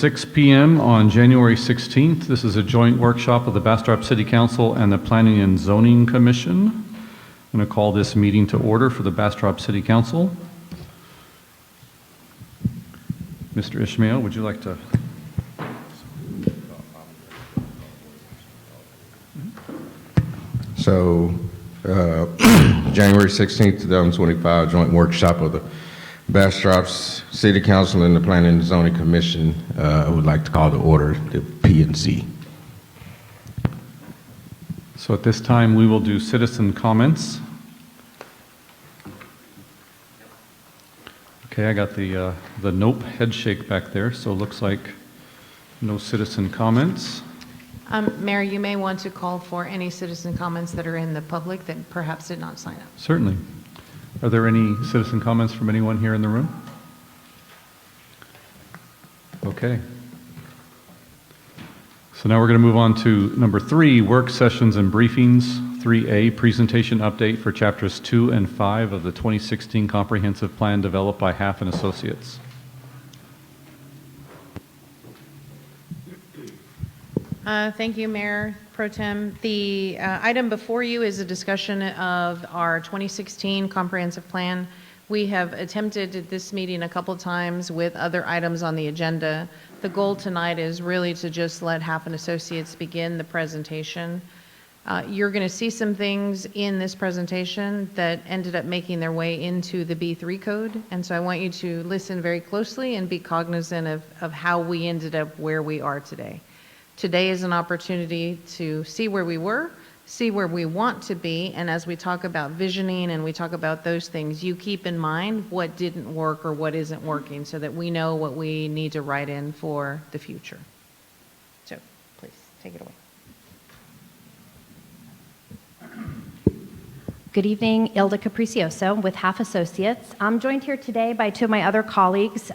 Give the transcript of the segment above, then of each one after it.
6 p.m. on January 16th. This is a joint workshop of the Bastrop City Council and the Planning and Zoning Commission. I'm going to call this meeting to order for the Bastrop City Council. Mr. Ishmael, would you like to? So, January 16th, 2025, joint workshop of the Bastrop City Council and the Planning and Zoning Commission. I would like to call to order the P&Z. So at this time, we will do citizen comments. Okay, I got the nope head shake back there, so it looks like no citizen comments. Mayor, you may want to call for any citizen comments that are in the public that perhaps did not sign up. Certainly. Are there any citizen comments from anyone here in the room? Okay. So now we're going to move on to number 3, work sessions and briefings. 3A, presentation update for chapters 2 and 5 of the 2016 comprehensive plan developed by Half and Associates. Thank you, Mayor Pro Tem. The item before you is a discussion of our 2016 comprehensive plan. We have attempted at this meeting a couple times with other items on the agenda. The goal tonight is really to just let Half and Associates begin the presentation. You're going to see some things in this presentation that ended up making their way into the B3 code, and so I want you to listen very closely and be cognizant of how we ended up where we are today. Today is an opportunity to see where we were, see where we want to be, and as we talk about visioning and we talk about those things, you keep in mind what didn't work or what isn't working so that we know what we need to write in for the future. So, please, take it away. Good evening, Ilda Capricioso with Half Associates. I'm joined here today by 2 of my other colleagues.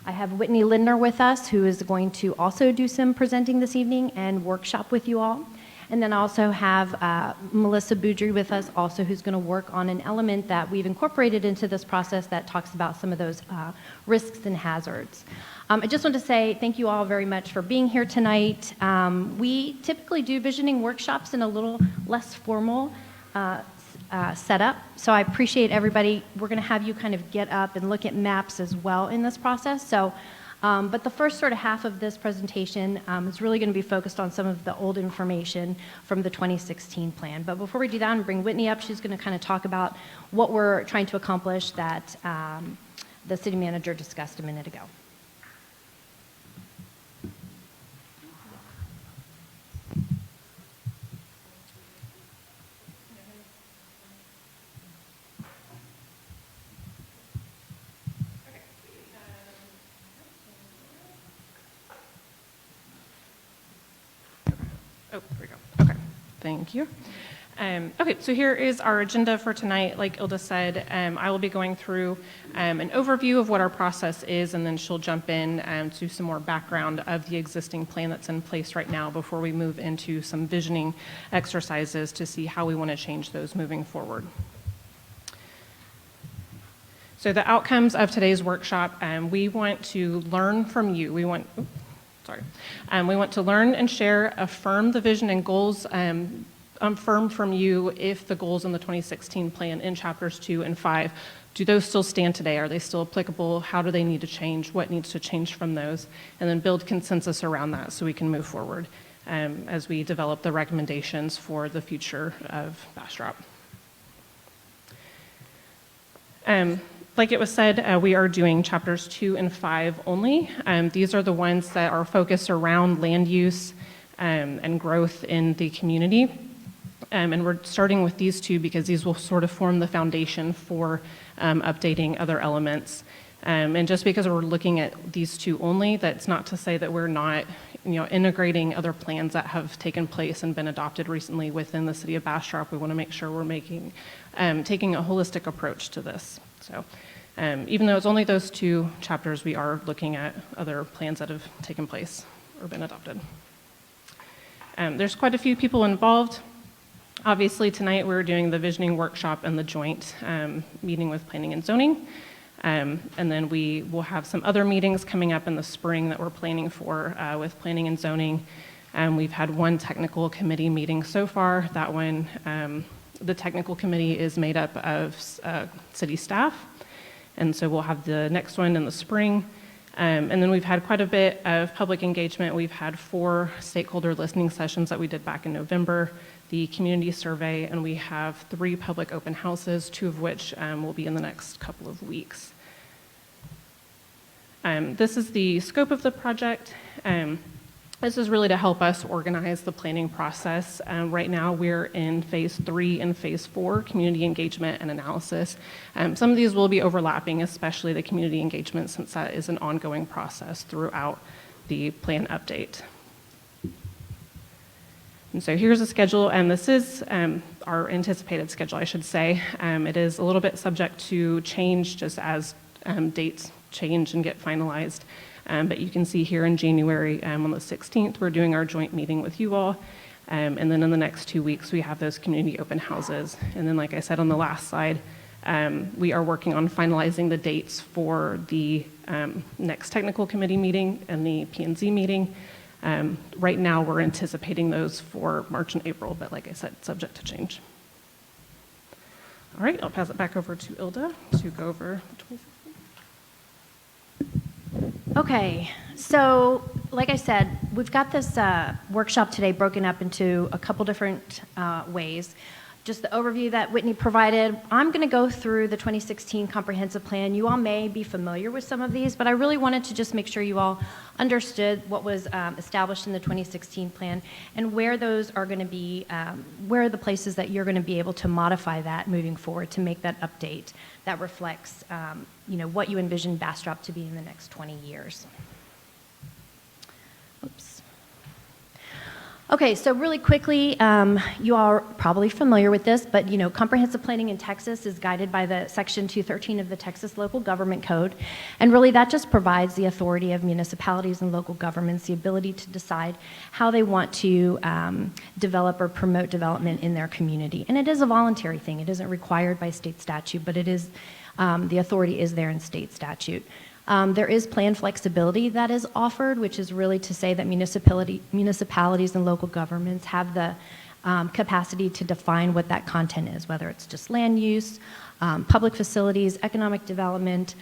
I have Whitney Lindner with us, who is going to also do some presenting this evening and workshop with you all. And then I also have Melissa Boudry with us also, who's going to work on an element that we've incorporated into this process that talks about some of those risks and hazards. I just want to say thank you all very much for being here tonight. We typically do visioning workshops in a little less formal setup, so I appreciate everybody. We're going to have you kind of get up and look at maps as well in this process. So, but the first sort of half of this presentation is really going to be focused on some of the old information from the 2016 plan. But before we do that and bring Whitney up, she's going to kind of talk about what we're trying to accomplish that the city manager discussed a minute ago. Oh, there we go. Okay, thank you. Okay, so here is our agenda for tonight. Like Ilda said, I will be going through an overview of what our process is, and then she'll jump in to some more background of the existing plan that's in place right now before we move into some visioning exercises to see how we want to change those moving forward. So the outcomes of today's workshop, we want to learn from you. We want to learn and share, affirm the vision and goals, affirm from you if the goals in the 2016 plan in chapters 2 and 5, do those still stand today? Are they still applicable? How do they need to change? What needs to change from those? And then build consensus around that so we can move forward as we develop the recommendations for the future of Bastrop. Like it was said, we are doing chapters 2 and 5 only. These are the ones that are focused around land use and growth in the community. And we're starting with these 2 because these will sort of form the foundation for updating other elements. And just because we're looking at these 2 only, that's not to say that we're not, integrating other plans that have taken place and been adopted recently within the city of Bastrop. We want to make sure we're taking a holistic approach to this. So even though it's only those 2 chapters, we are looking at other plans that have taken place or been adopted. There's quite a few people involved. Obviously, tonight we're doing the visioning workshop and the joint meeting with planning and zoning. And then we will have some other meetings coming up in the spring that we're planning for with planning and zoning. We've had one technical committee meeting so far. That one, the technical committee is made up of city staff. And so we'll have the next one in the spring. And then we've had quite a bit of public engagement. We've had 4 stakeholder listening sessions that we did back in November, the community survey, and we have 3 public open houses, 2 of which will be in the next couple of weeks. This is the scope of the project. This is really to help us organize the planning process. Right now, we're in phase 3 and phase 4, community engagement and analysis. Some of these will be overlapping, especially the community engagement, since that is an ongoing process throughout the plan update. And so here's the schedule, and this is our anticipated schedule, I should say. It is a little bit subject to change just as dates change and get finalized. But you can see here in January, on the 16th, we're doing our joint meeting with you all. And then in the next 2 weeks, we have those community open houses. And then, like I said on the last slide, we are working on finalizing the dates for the next technical committee meeting and the P&Z meeting. Right now, we're anticipating those for March and April, but like I said, subject to change. All right, I'll pass it back over to Ilda to go over the 26th. Okay, so like I said, we've got this workshop today broken up into a couple different ways. Just the overview that Whitney provided. I'm going to go through the 2016 comprehensive plan. You all may be familiar with some of these, but I really wanted to just make sure you all understood what was established in the 2016 plan and where those are going to be, where are the places that you're going to be able to modify that moving forward to make that update that reflects what you envision Bastrop to be in the next 20 years. Oops. Okay, so really quickly, you all are probably familiar with this, but comprehensive planning in Texas is guided by the Section 213 of the Texas Local Government Code, and really that just provides the authority of municipalities and local governments the ability to decide how they want to develop or promote development in their community. And it is a voluntary thing. It isn't required by state statute, but it is the authority is there in state statute. There is plan flexibility that is offered, which is really to say that municipalities and local governments have the capacity to define what that content is, whether it's just land use, public facilities, economic development,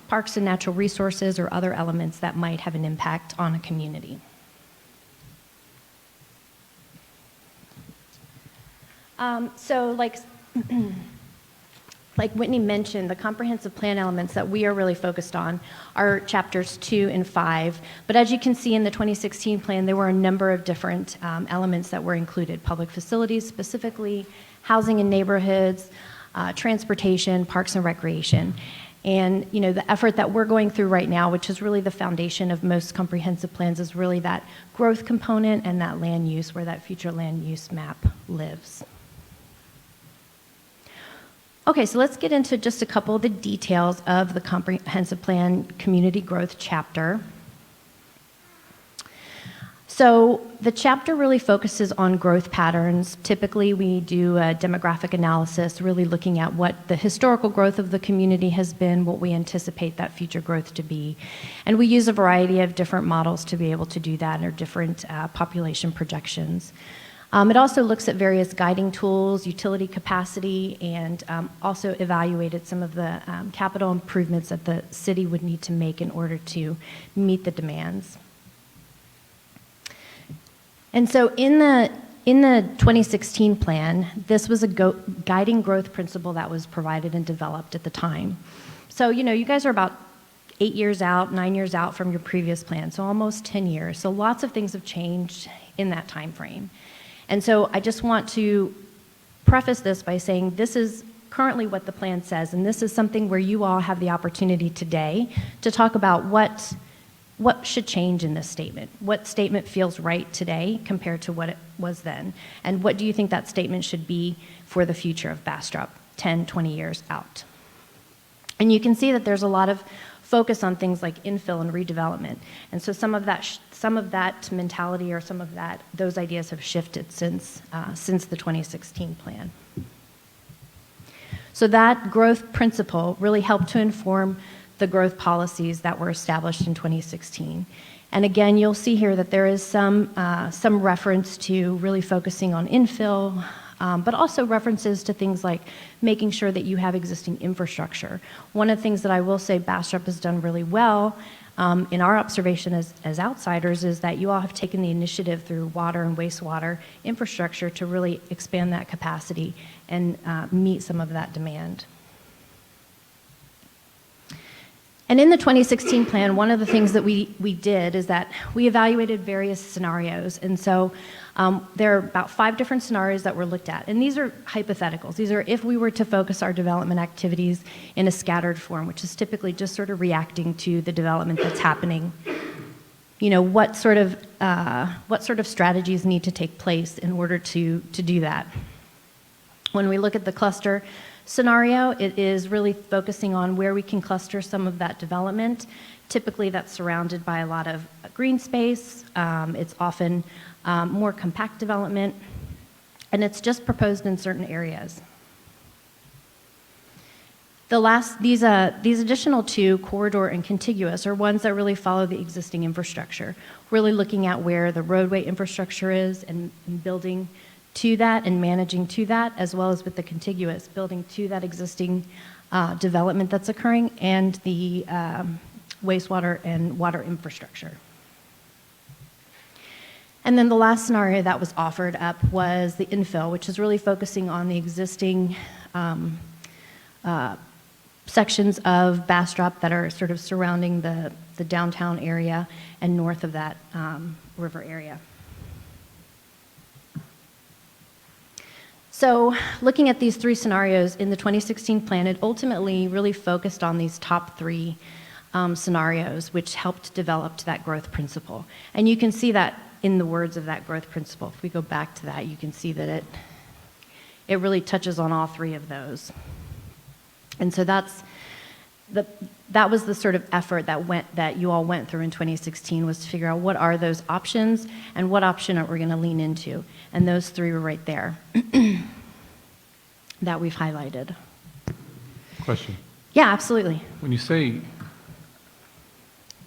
parks and natural resources, or other elements that might have an impact on a community. So like Whitney mentioned, the comprehensive plan elements that we are really focused on are chapters 2 and 5. But as you can see in the 2016 plan, there were a number of different elements that were included. Public facilities specifically, housing and neighborhoods, transportation, parks and recreation. And the effort that we're going through right now, which is really the foundation of most comprehensive plans, is really that growth component and that land use, where that future land use map lives. Okay, so let's get into just a couple of the details of the comprehensive plan community growth chapter. So the chapter really focuses on growth patterns. Typically, we do a demographic analysis, really looking at what the historical growth of the community has been, what we anticipate that future growth to be. And we use a variety of different models to be able to do that, or different population projections. It also looks at various guiding tools, utility capacity, and also evaluated some of the capital improvements that the city would need to make in order to meet the demands. And so in the 2016 plan, this was a guiding growth principle that was provided and developed at the time. So, you guys are about 8 years out, 9 years out from your previous plan, so almost 10 years. So lots of things have changed in that time frame. And so I just want to preface this by saying this is currently what the plan says, and this is something where you all have the opportunity today to talk about what should change in this statement. What statement feels right today compared to what it was then? And what do you think that statement should be for the future of Bastrop 10, 20 years out? And you can see that there's a lot of focus on things like infill and redevelopment. And so some of that mentality, or some of those ideas have shifted since the 2016 plan. So that growth principle really helped to inform the growth policies that were established in 2016. And again, you'll see here that there is some reference to really focusing on infill, but also references to things like making sure that you have existing infrastructure. One of the things that I will say Bastrop has done really well in our observation as outsiders is that you all have taken the initiative through water and wastewater infrastructure to really expand that capacity and meet some of that demand. And in the 2016 plan, one of the things that we did is that we evaluated various scenarios. And so there are about 5 different scenarios that were looked at. And these are hypotheticals. These are if we were to focus our development activities in a scattered form, which is typically just sort of reacting to the development that's happening. You know, what sort of strategies need to take place in order to do that? When we look at the cluster scenario, it is really focusing on where we can cluster some of that development. Typically, that's surrounded by a lot of green space. It's often more compact development, and it's just proposed in certain areas. These additional 2, corridor and contiguous, are ones that really follow the existing infrastructure, really looking at where the roadway infrastructure is and building to that and managing to that, as well as with the contiguous, building to that existing development that's occurring and the wastewater and water infrastructure. And then the last scenario that was offered up was the infill, which is really focusing on the existing sections of Bastrop that are sort of surrounding the downtown area and north of that river area. So looking at these 3 scenarios in the 2016 plan, it ultimately really focused on these top 3 scenarios, which helped develop that growth principle. And you can see that in the words of that growth principle. If we go back to that, you can see that it really touches on all 3 of those. And so that was the sort of effort that you all went through in 2016, was to figure out what are those options and what option are we going to lean into. And those 3 were right there that we've highlighted. Question. Yeah, absolutely. When you say,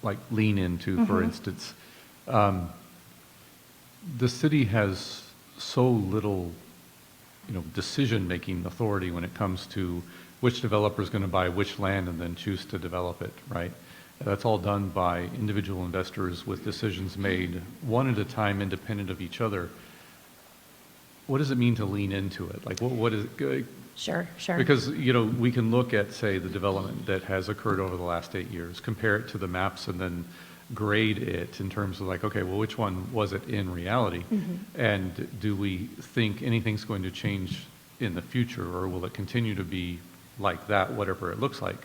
like, lean into, for instance, the city has so little, decision-making authority when it comes to which developer is going to buy which land and then choose to develop it, right? That's all done by individual investors with decisions made one at a time, independent of each other. What does it mean to lean into it? Like, what is it? Sure. Because, we can look at, say, the development that has occurred over the last 8 years, compare it to the maps, and then grade it in terms of like, okay, well, which one was it in reality? And do we think anything's going to change in the future, or will it continue to be like that, whatever it looks like?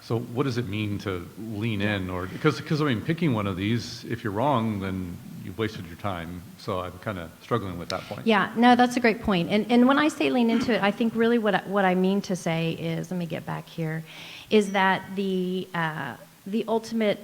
So what does it mean to lean in? Or because picking one of these, if you're wrong, then you've wasted your time. So I'm kind of struggling with that point. Yeah, no, that's a great point. And when I say lean into it, I think really what I mean to say is, let me get back here, is that the ultimate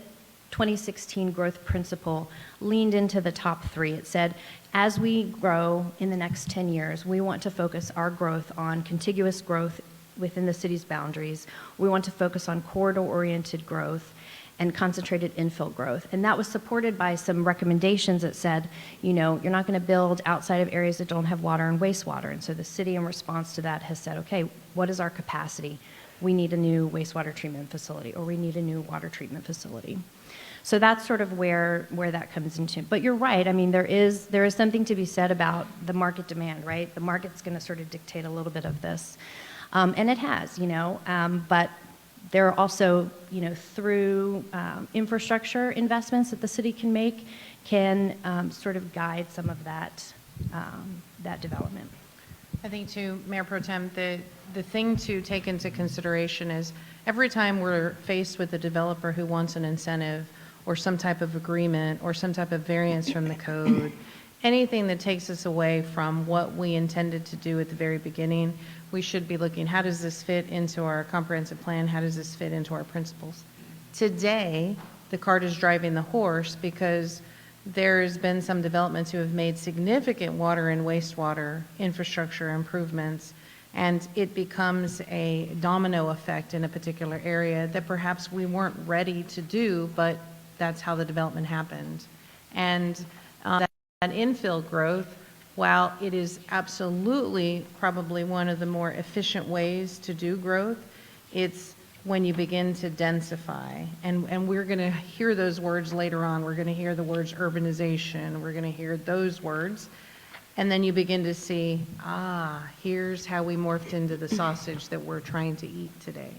2016 growth principle leaned into the top 3. It said, as we grow in the next 10 years, we want to focus our growth on contiguous growth within the city's boundaries. We want to focus on corridor-oriented growth and concentrated infill growth. And that was supported by some recommendations that said, you're not going to build outside of areas that don't have water and wastewater. And so the city, in response to that, has said, okay, what is our capacity? We need a new wastewater treatment facility, or we need a new water treatment facility. So that's sort of where that comes into. But you're right. I mean, there is something to be said about the market demand, right? The market's going to sort of dictate a little bit of this. And it has, but there are also, through infrastructure investments that the city can make, can sort of guide some of that development. I think too, Mayor Pro Tem, the thing to take into consideration is every time we're faced with a developer who wants an incentive or some type of agreement or some type of variance from the code, anything that takes us away from what we intended to do at the very beginning, we should be looking, how does this fit into our comprehensive plan? How does this fit into our principles? Today, the cart is driving the horse because there's been some developments who have made significant water and wastewater infrastructure improvements, And it becomes a domino effect in a particular area that perhaps we weren't ready to do, but that's how the development happened. And that infill growth, while it is absolutely probably one of the more efficient ways to do growth, it's when you begin to densify. And we're going to hear those words later on. We're going to hear the words urbanization. We're going to hear those words. And then you begin to see, here's how we morphed into the sausage that we're trying to eat today.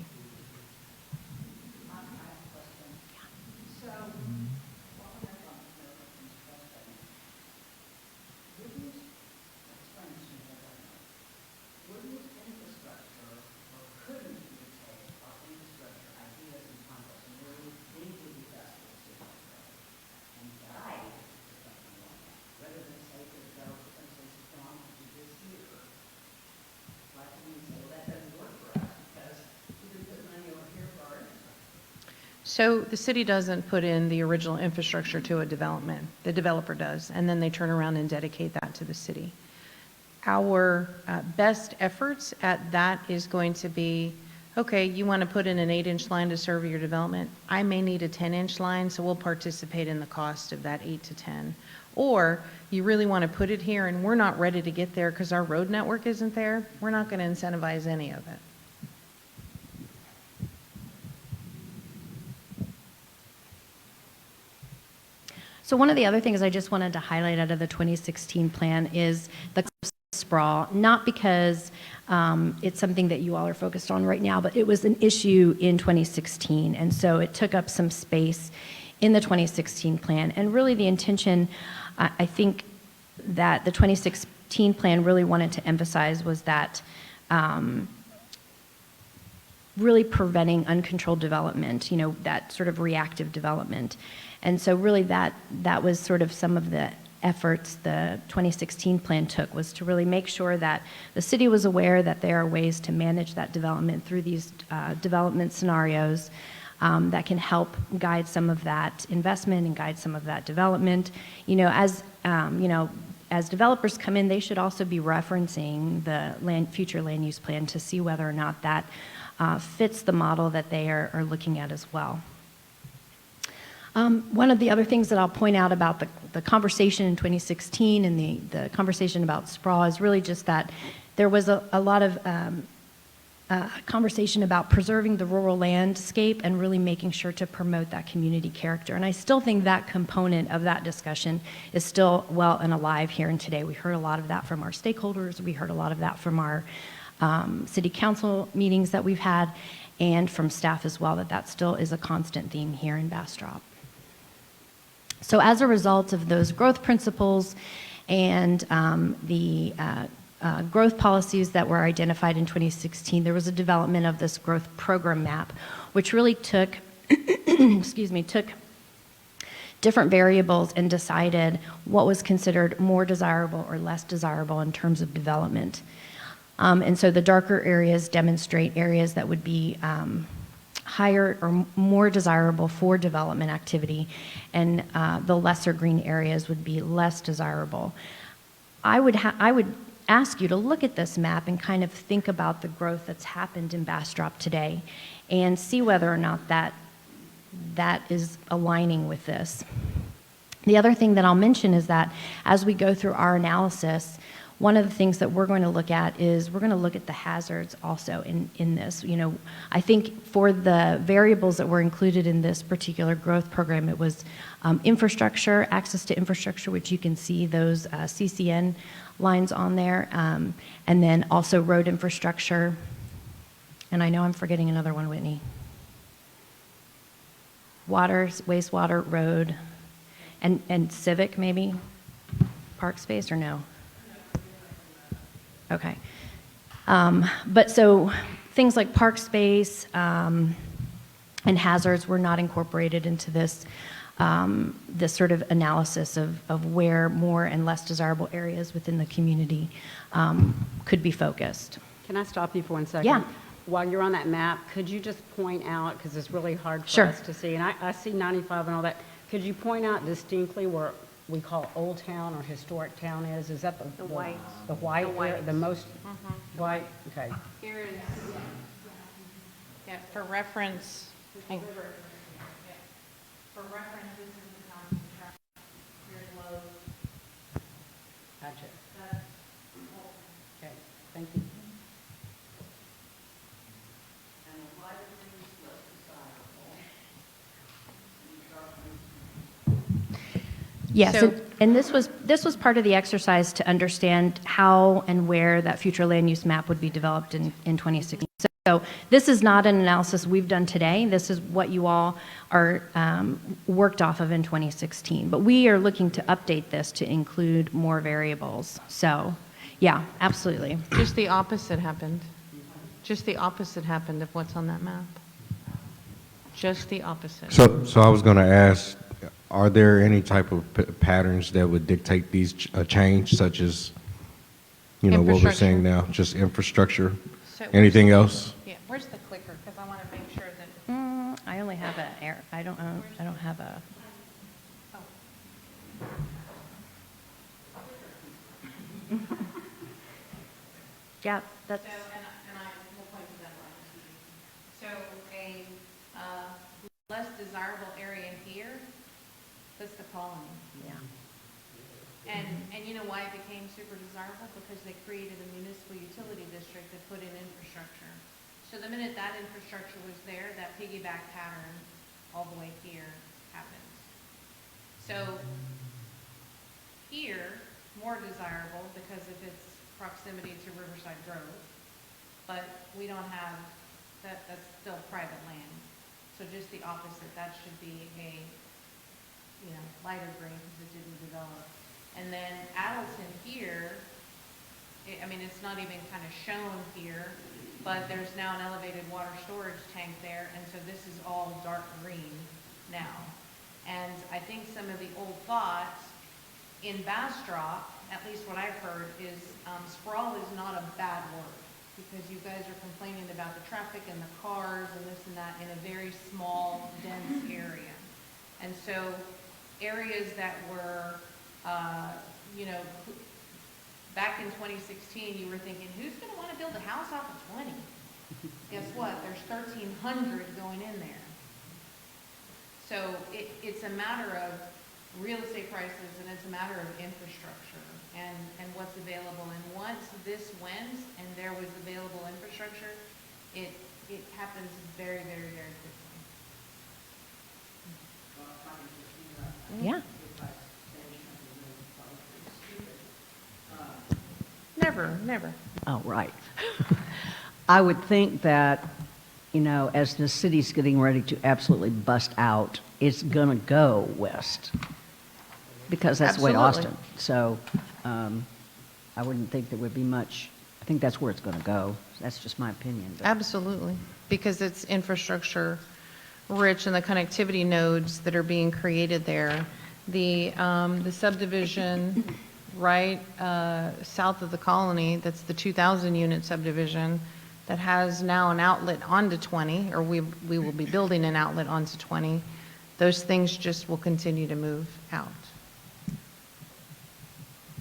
So the city doesn't put in the original infrastructure to a development. The developer does, and then they turn around and dedicate that to the city. Our best efforts at that is going to be, okay, you want to put in an 8-inch line to serve your development. I may need a 10-inch line, so we'll participate in the cost of that 8 to 10. Or you really want to put it here and we're not ready to get there because our road network isn't there. We're not going to incentivize any of it. So one of the other things I just wanted to highlight out of the 2016 plan is the sprawl, not because it's something that you all are focused on right now, but it was an issue in 2016, and so it took up some space in the 2016 plan. And really the intention, I think, that the 2016 plan really wanted to emphasize was that really preventing uncontrolled development, that sort of reactive development. And so really that was sort of some of the efforts the 2016 plan took, was to really make sure that the city was aware that there are ways to manage that development through these development scenarios that can help guide some of that investment and guide some of that development. As developers come in, they should also be referencing the future land use plan to see whether or not that fits the model that they are looking at as well. One of the other things that I'll point out about the conversation in 2016 and the conversation about sprawl is really just that there was a lot of conversation about preserving the rural landscape and really making sure to promote that community character. And I still think that component of that discussion is still well and alive here and today. We heard a lot of that from our stakeholders. We heard a lot of that from our city council meetings that we've had, and from staff as well, that still is a constant theme here in Bastrop. So as a result of those growth principles and the growth policies that were identified in 2016, there was a development of this growth program map, which really took, took different variables and decided what was considered more desirable or less desirable in terms of development. And so the darker areas demonstrate areas that would be higher or more desirable for development activity, and the lesser green areas would be less desirable. I would ask you to look at this map and kind of think about the growth that's happened in Bastrop today and see whether or not that is aligning with this. The other thing that I'll mention is that as we go through our analysis, one of the things that we're going to look at is we're going to look at the hazards also in this. I think for the variables that were included in this particular growth program, it was infrastructure, access to infrastructure, which you can see those CCN lines on there, and then also road infrastructure. And I know I'm forgetting another one, Whitney. Water, wastewater, road, and civic maybe? Park space or no? Okay. But so things like park space and hazards were not incorporated into this sort of analysis of where more and less desirable areas within the community could be focused. Can I stop you for 1 second? Yeah. While you're on that map, could you just point out, because it's really hard for Sure. us to see, and I see 95 and all that, could you point out distinctly where we call Old Town or Historic Town is? Is that the white. The white, The white. the most white? Okay. Here is, yeah, for reference. For reference, this is the town track. Here's Lowe's. Gotcha. That's Okay, thank you. Yes, So- and this was part of the exercise to understand how and where that future land use map would be developed in 2016. So this is not an analysis we've done today. This is what you all are worked off of in 2016. But we are looking to update this to include more variables. So, yeah, absolutely. Just the opposite happened. Just the opposite happened of what's on that map. Just the opposite. So I was going to ask, are there any type of patterns that would dictate these change, such as, what we're Infrastructure. seeing now, just infrastructure? So- Anything else? Yeah, where's the clicker? Because I want to make sure that, I only have I don't have a. Yeah, that's. so, and I will point to that on the TV. So a less desirable area here, that's the colony. Yeah. And you know why it became super desirable? Because they created a municipal utility district that put in infrastructure. So the minute that infrastructure was there, that piggyback pattern all the way here happens. So here, more desirable because of its proximity to Riverside Grove, but we don't have, that's still private land. So just the opposite, that should be a, lighter green because it didn't develop. And then Addleton here, it's not even kind of shown here, but there's now an elevated water storage tank there, and so this is all dark green now. And I think some of the old thoughts in Bastrop, at least what I've heard, is sprawl is not a bad word, because you guys are complaining about the traffic and the cars and this and that in a very small, dense area. And so areas that were, back in 2016, you were thinking, who's going to want to build a house off of 20? Guess what? There's 1,300 going in there. So it's a matter of real estate prices, and it's a matter of infrastructure and what's available. And once this went and there was available infrastructure, it happens very, very, very quickly. Yeah. Never. Oh, right. I would think that, as the city's getting ready to absolutely bust out, it's going to go west because that's the way Absolutely. Austin. So I wouldn't think there would be much. I think that's where it's going to go. That's just my opinion. But Absolutely, because it's infrastructure rich and the connectivity nodes that are being created there. The subdivision right south of the colony, that's the 2,000 unit subdivision that has now an outlet onto 20, or we will be building an outlet onto 20. Those things just will continue to move out.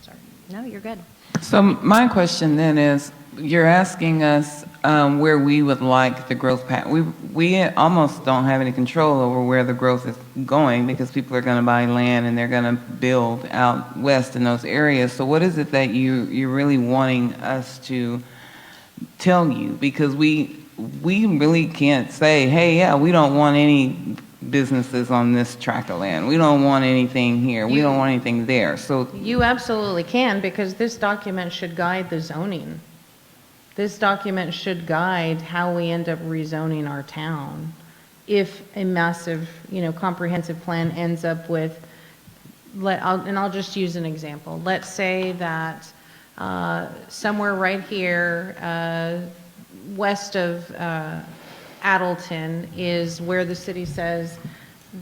Sorry. No, you're good. So my question then is, you're asking us where we would like the growth path. We almost don't have any control over where the growth is going because people are going to buy land and they're going to build out west in those areas. So what is it that you're really wanting us to tell you? Because we really can't say, hey, yeah, we don't want any businesses on this tract of land. We don't want anything here. We don't want anything there. So You absolutely can, because this document should guide the zoning. This document should guide how we end up rezoning our town. If a massive, comprehensive plan ends up with, I'll just use an example. Let's say that somewhere right here, west of Addleton is where the city says,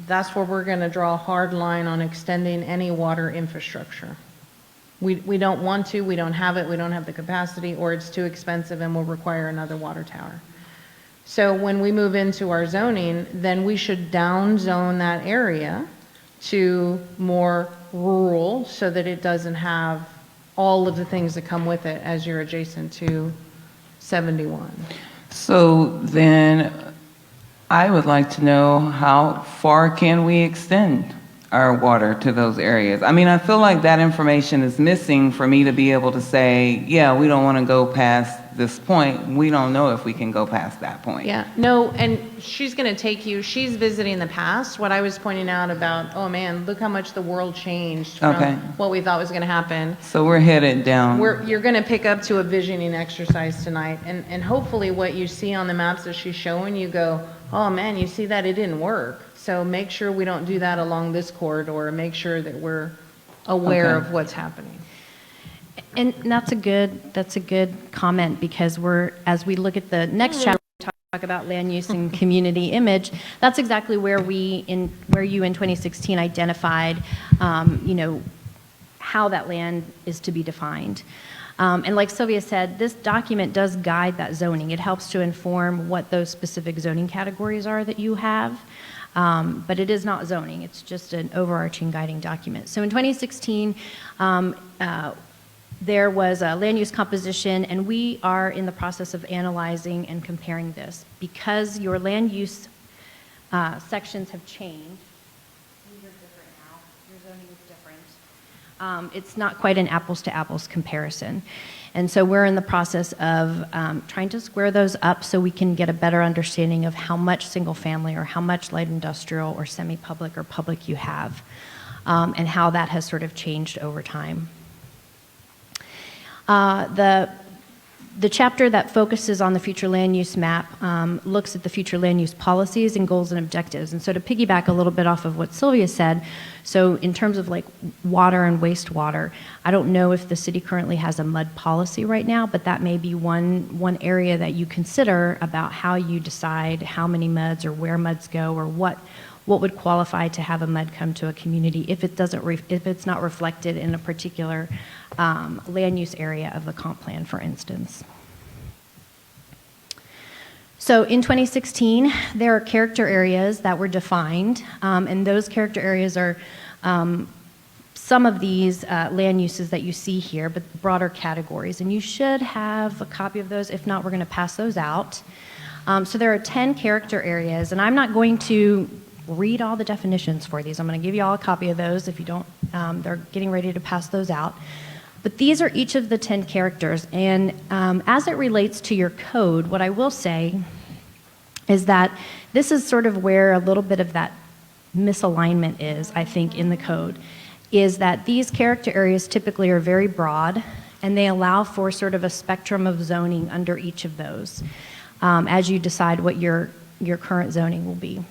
that's where we're going to draw a hard line on extending any water infrastructure. We don't want to, we don't have it, we don't have the capacity, or it's too expensive and will require another water tower. So when we move into our zoning, then we should down zone that area to more rural so that it doesn't have all of the things that come with it as you're adjacent to 71. So then I would like to know how far can we extend our water to those areas? I mean, I feel like that information is missing for me to be able to say, yeah, we don't want to go past this point. We don't know if we can go past that point. Yeah, no, and she's going to take you, she's visiting the past. What I was pointing out about, oh man, look how much the world changed from Okay. what we thought was going to happen. So we're headed down. You're going to pick up to a visioning exercise tonight, and hopefully what you see on the maps that she's showing, you go, oh man, you see that it didn't work. So make sure we don't do that along this corridor, and make sure that we're aware Okay. of what's happening. And that's a good comment, because as we look at the next chapter, we talk about land use and community image. That's exactly where you in 2016 identified, how that land is to be defined. And like Sylvia said, this document does guide that zoning. It helps to inform what those specific zoning categories are that you have. But it is not zoning. It's just an overarching guiding document. So in 2016, there was a land use composition, and we are in the process of analyzing and comparing this. Because your land use sections have changed, these are different now, your zoning is different. It's not quite an apples to apples comparison. And so we're in the process of trying to square those up so we can get a better understanding of how much single family or how much light industrial or semi-public or public you have, and how that has sort of changed over time. The chapter that focuses on the future land use map looks at the future land use policies and goals and objectives. And so to piggyback a little bit off of what Sylvia said, so in terms of like water and wastewater, I don't know if the city currently has a mud policy right now, but that may be one area that you consider about how you decide how many muds or where muds go, or what would qualify to have a mud come to a community if it's not reflected in a particular land use area of the comp plan, for instance. So in 2016, there are character areas that were defined, and those character areas are some of these land uses that you see here, but broader categories. And you should have a copy of those. If not, we're going to pass those out. So there are 10 character areas, and I'm not going to read all the definitions for these. I'm going to give you all a copy of those. If you don't, they're getting ready to pass those out. But these are each of the 10 characters. And as it relates to your code, what I will say is that this is sort of where a little bit of that misalignment is, I think, in the code, is that these character areas typically are very broad, and they allow for sort of a spectrum of zoning under each of those as you decide what your current zoning will be.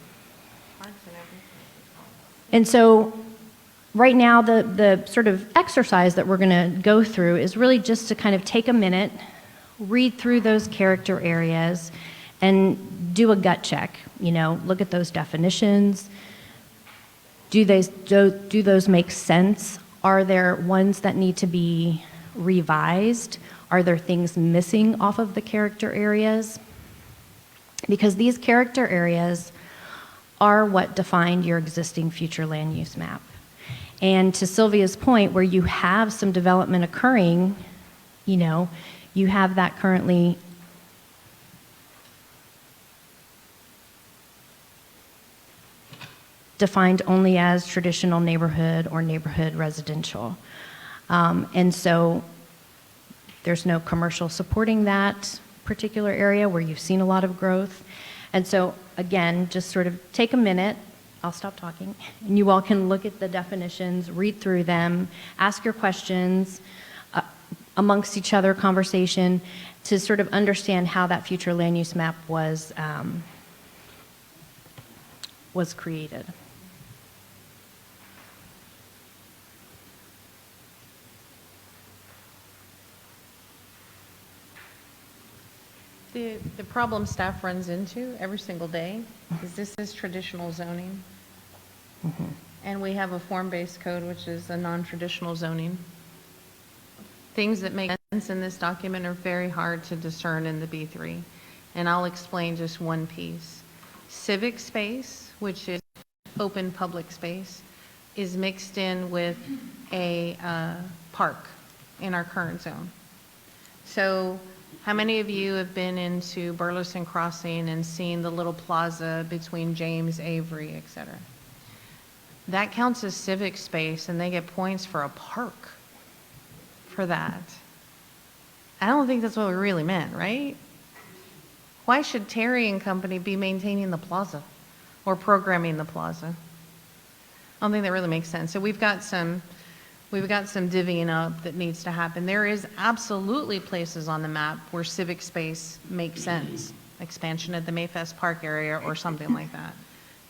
And so right now, the sort of exercise that we're going to go through is really just to kind of take a minute, read through those character areas, and do a gut check. Look at those definitions. Do those make sense? Are there ones that need to be revised? Are there things missing off of the character areas? Because these character areas are what defined your existing future land use map. And to Sylvia's point, where you have some development occurring, you have that currently defined only as traditional neighborhood or neighborhood residential. And so there's no commercial supporting that particular area where you've seen a lot of growth. And so again, just sort of take a minute, I'll stop talking, and you all can look at the definitions, read through them, ask your questions amongst each other, conversation, to sort of understand how that future land use map was created. The problem staff runs into every single day is this is traditional zoning. Mm-hmm. And we have a form-based code, which is a non-traditional zoning. Things that make sense in this document are very hard to discern in the B3. And I'll explain just one piece. Civic space, which is open public space, is mixed in with a park in our current zone. So how many of you have been into Burleson Crossing and seen the little plaza between James, Avery, et cetera? That counts as civic space, and they get points for a park for that. I don't think that's what we really meant, right? Why should Terry and Company be maintaining the plaza or programming the plaza? I don't think that really makes sense. So we've got some divvying up that needs to happen. There is absolutely places on the map where civic space makes sense. Expansion of the Mayfest Park area or something like that,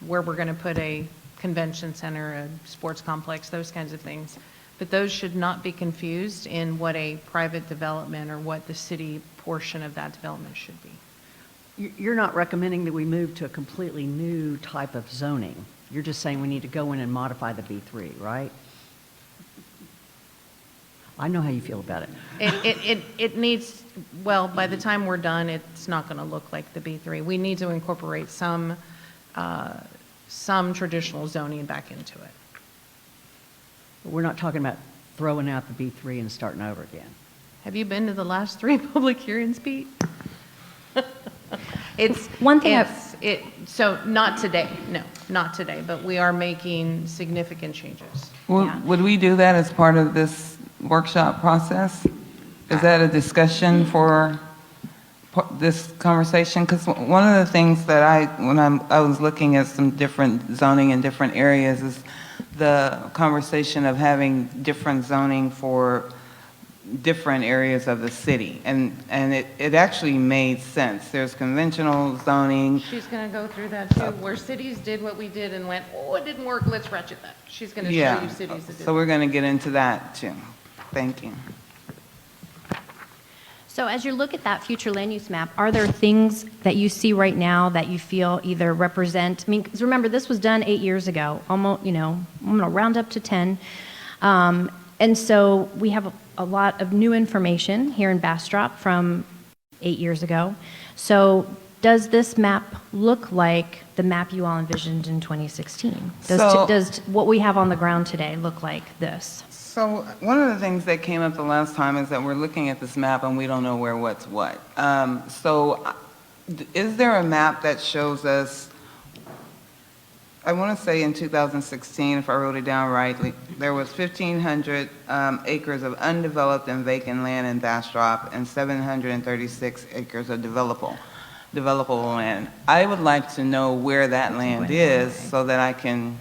where we're going to put a convention center, a sports complex, those kinds of things. But those should not be confused in what a private development or what the city portion of that development should be. You're not recommending that we move to a completely new type of zoning. You're just saying we need to go in and modify the B3, right? I know how you feel about it. It needs, well, by the time we're done, it's not going to look like the B3. We need to incorporate some traditional zoning back into it. We're not talking about throwing out the B3 and starting over again. Have you been to the last 3 public hearings, Pete? It's One thing so not today, no, not today, but we are making significant changes. Yeah. Would we do that as part of this workshop process? Is that a discussion for this conversation? Because one of the things that I was looking at some different zoning in different areas is the conversation of having different zoning for different areas of the city. And it actually made sense. There's conventional zoning. She's going to go through that too, where cities did what we did and went, oh, it didn't work, let's ratchet that. She's going to show you cities that did. So we're going to get into that too. Thank you. So as you look at that future land use map, are there things that you see right now that you feel either represent, I mean, 'cause remember, this was done 8 years ago, almost, I'm going to round up to 10. And so we have a lot of new information here in Bastrop from 8 years ago. So does this map look like the map you all envisioned in 2016? Does what we have on the ground today look like this? So one of the things that came up the last time is that we're looking at this map and we don't know where what's what. Is there a map that shows us, I want to say in 2016, if I wrote it down rightly, there was 1,500 acres of undeveloped and vacant land in Bastrop and 736 acres of developable land. I would like to know where that land is so that I can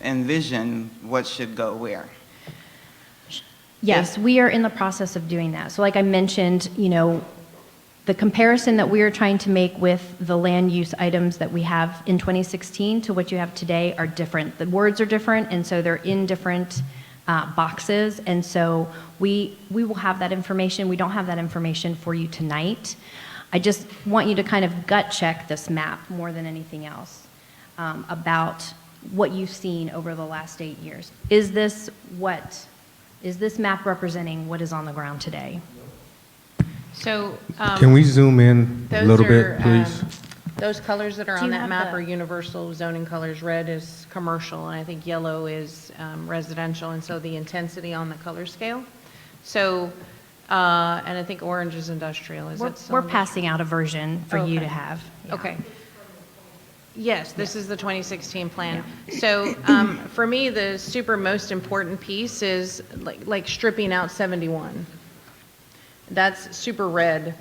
envision what should go where. Yes, we are in the process of doing that. So like I mentioned, the comparison that we are trying to make with the land use items that we have in 2016 to what you have today are different. The words are different, and so they're in different boxes. And so we will have that information. We don't have that information for you tonight. I just want you to kind of gut check this map more than anything else about what you've seen over the last 8 years. Is this map representing what is on the ground today? So Can we zoom in a those little are, bit, please? those colors that are Do on you that have map the- are universal zoning colors. Red is commercial, and I think yellow is residential, and so the intensity on the color scale. So, and I think orange is industrial. Is that still We're industrial? passing out a version for you to Okay. have. Yeah. Okay. Yes, this is the 2016 plan. So for me, the super most important piece is like stripping out 71. That's super red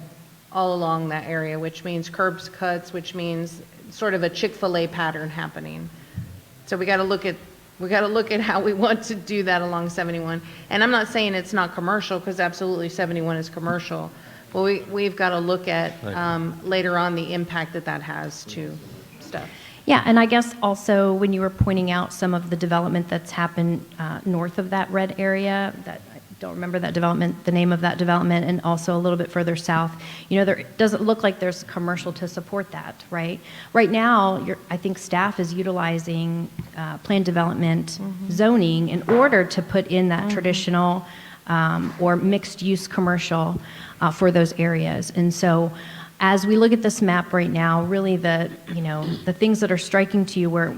all along that area, which means curbs cuts, which means sort of a Chick-fil-A pattern happening. So we got to look at how we want to do that along 71. And I'm not saying it's not commercial, because absolutely 71 is commercial. But we've got to look at later on the impact that has to stuff. Yeah, and I guess also when you were pointing out some of the development that's happened north of that red area, that I don't remember that development, the name of that development, and also a little bit further south, there doesn't look like there's commercial to support that, right? Right now, I think staff is utilizing planned development zoning in order to put in that traditional or mixed-use commercial for those areas. And so as we look at this map right now, really the things that are striking to you where,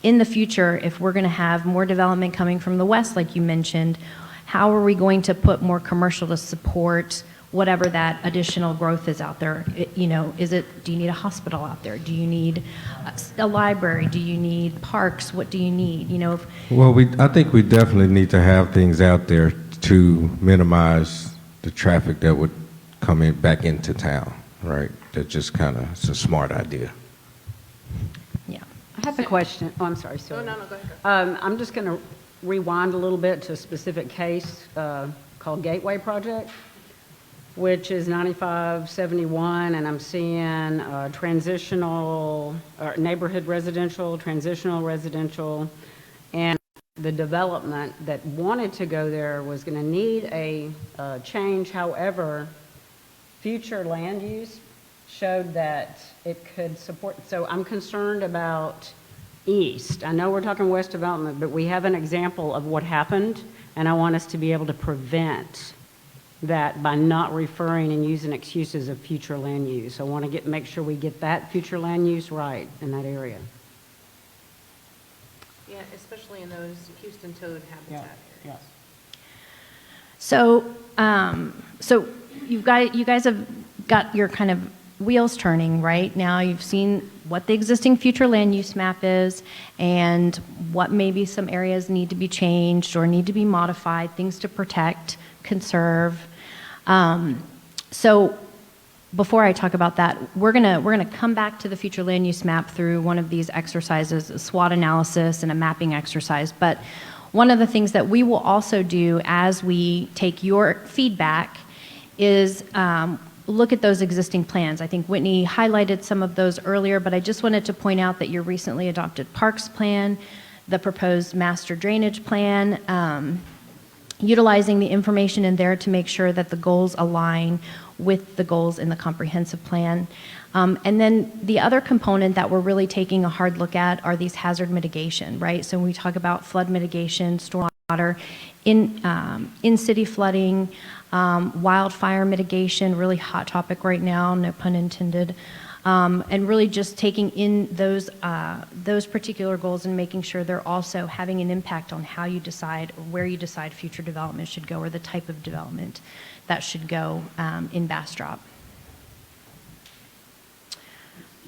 in the future, if we're going to have more development coming from the west, like you mentioned, how are we going to put more commercial to support whatever that additional growth is out there? Do you need a hospital out there? Do you need a library? Do you need parks? What do you need? Well, I think we definitely need to have things out there to minimize the traffic that would come in back into town, right? That just kind of, it's a smart idea. Yeah. I have a question. Oh, I'm sorry, Sylvia. No, go ahead. I'm just going to rewind a little bit to a specific case called Gateway Project, which is 9571, and I'm seeing transitional, neighborhood residential, transitional residential, and the development that wanted to go there was going to need a change. However, future land use showed that it could support, so I'm concerned about east. I know we're talking west development, but we have an example of what happened, and I want us to be able to prevent that by not referring and using excuses of future land use. I want to make sure we get that future land use right in that area. Yeah, especially in those Houston toad habitat areas. Yes. So, you guys have got your kind of wheels turning right now. You've seen what the existing future land use map is and what maybe some areas need to be changed or need to be modified, things to protect, conserve. So before I talk about that, we're gonna come back to the future land use map through one of these exercises, a SWOT analysis and a mapping exercise. But one of the things that we will also do as we take your feedback is look at those existing plans. I think Whitney highlighted some of those earlier, but I just wanted to point out that your recently adopted parks plan, the proposed master drainage plan, utilizing the information in there to make sure that the goals align with the goals in the comprehensive plan. And then the other component that we're really taking a hard look at are these hazard mitigation, right? So when we talk about flood mitigation, stormwater, in-city flooding, wildfire mitigation, really hot topic right now, no pun intended, and really just taking in those particular goals and making sure they're also having an impact on how you decide or where you decide future development should go or the type of development that should go in Bastrop.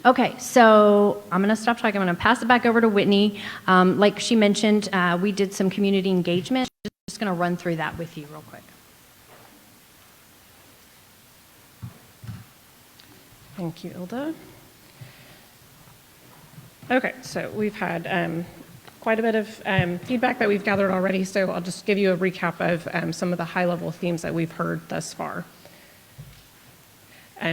Okay, so I'm going to stop talking. I'm going to pass it back over to Whitney. Like she mentioned, we did some community engagement. Just going to run through that with you real quick. Thank you, Ilda. Okay, so we've had quite a bit of feedback that we've gathered already, so I'll just give you a recap of some of the high-level themes that we've heard thus far.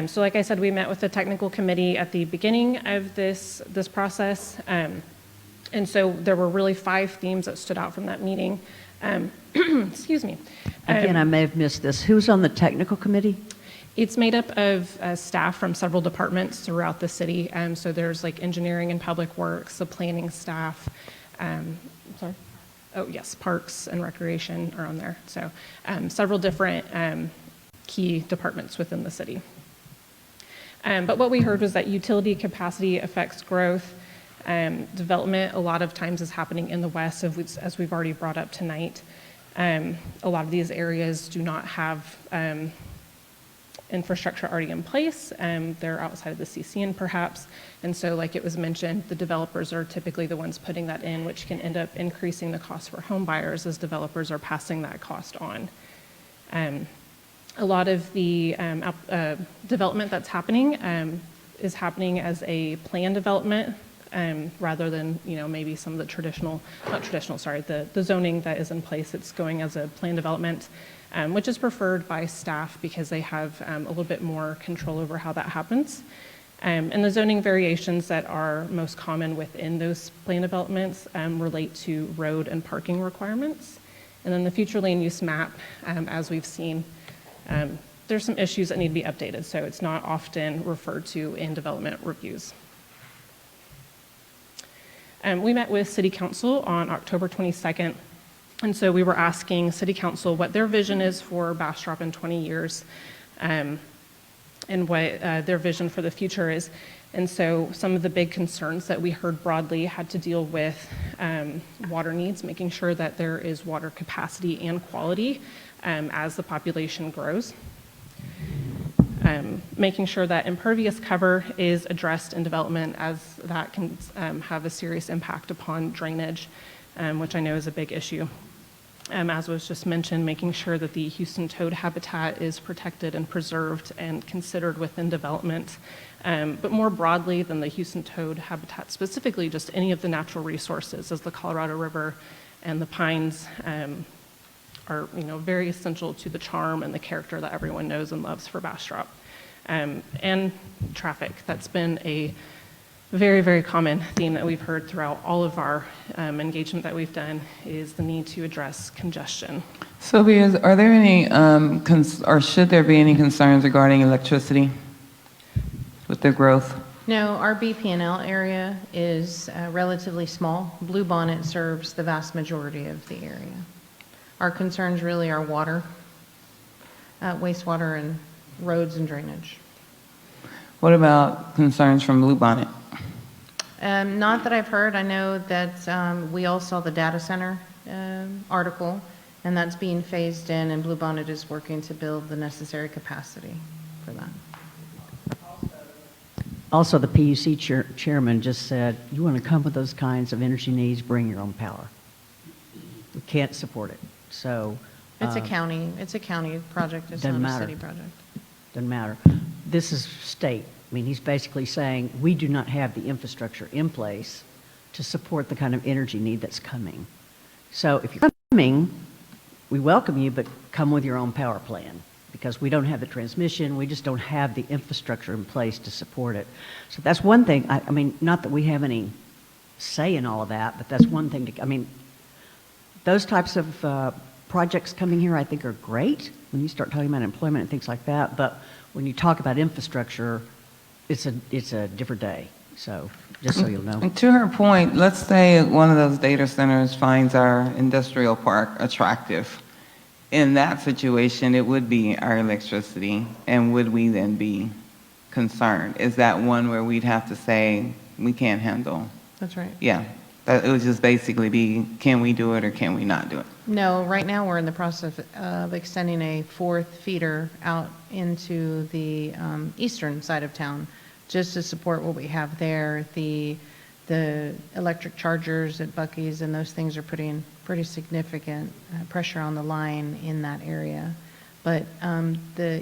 So like I said, we met with the technical committee at the beginning of this process, and so there were really 5 themes that stood out from that meeting. Excuse me. Again, I may have missed this. Who's on the technical committee? It's made up of staff from several departments throughout the city. So there's like engineering and public works, the planning staff, sorry. Oh yes, parks and recreation are on there. So several different key departments within the city. But what we heard was that utility capacity affects growth. Development a lot of times is happening in the west, as we've already brought up tonight. A lot of these areas do not have infrastructure already in place. They're outside of the CCN perhaps. And so like it was mentioned, the developers are typically the ones putting that in, which can end up increasing the cost for home buyers as developers are passing that cost on. A lot of the development that's happening is happening as a planned development rather than, maybe some of the the zoning that is in place. It's going as a planned development, which is preferred by staff because they have a little bit more control over how that happens. And the zoning variations that are most common within those planned developments relate to road and parking requirements. And then the future land use map, as we've seen, there's some issues that need to be updated, so it's not often referred to in development reviews. We met with City Council on October 22nd, and so we were asking City Council what their vision is for Bastrop in 20 years and what their vision for the future is. And so some of the big concerns that we heard broadly had to deal with water needs, making sure that there is water capacity and quality as the population grows. Making sure that impervious cover is addressed in development, as that can have a serious impact upon drainage, which I know is a big issue. As was just mentioned, making sure that the Houston toad habitat is protected and preserved and considered within development. But more broadly than the Houston toad habitat, specifically just any of the natural resources, as the Colorado River and the pines are very essential to the charm and the character that everyone knows and loves for Bastrop. And traffic, that's been a very, very common theme that we've heard throughout all of our engagement that we've done, is the need to address congestion. Sylvia, are there any, or should there be any concerns regarding electricity with the growth? No, our BP&L area is relatively small. Bluebonnet serves the vast majority of the area. Our concerns really are water, wastewater, and roads and drainage. What about concerns from Bluebonnet? Not that I've heard. I know that we all saw the data center article, and that's being phased in, and Bluebonnet is working to build the necessary capacity for that. Also, the PUC chairman just said, you want to come with those kinds of energy needs, bring your own power. We can't support it. So It's a county project. It's doesn't not a matter. city project. doesn't matter. This is state. I mean, he's basically saying we do not have the infrastructure in place to support the kind of energy need that's coming. So if you're coming, we welcome you, but come with your own power plan, because we don't have the transmission, we just don't have the infrastructure in place to support it. So that's one thing. I mean, not that we have any say in all of that, but that's one thing to, I mean, those types of projects coming here I think are great when you start talking about employment and things like that, but when you talk about infrastructure, it's a different day. So just so you'll know. And to her point, let's say one of those data centers finds our industrial park attractive. In that situation, it would be our electricity, and would we then be concerned? Is that one where we'd have to say, we can't handle? That's right. Yeah, that, it would just basically be, can we do it or can we not do it? No, right now we're in the process of extending a fourth feeder out into the eastern side of town, just to support what we have there. The electric chargers at Buc-ee's and those things are putting pretty significant pressure on the line in that area. But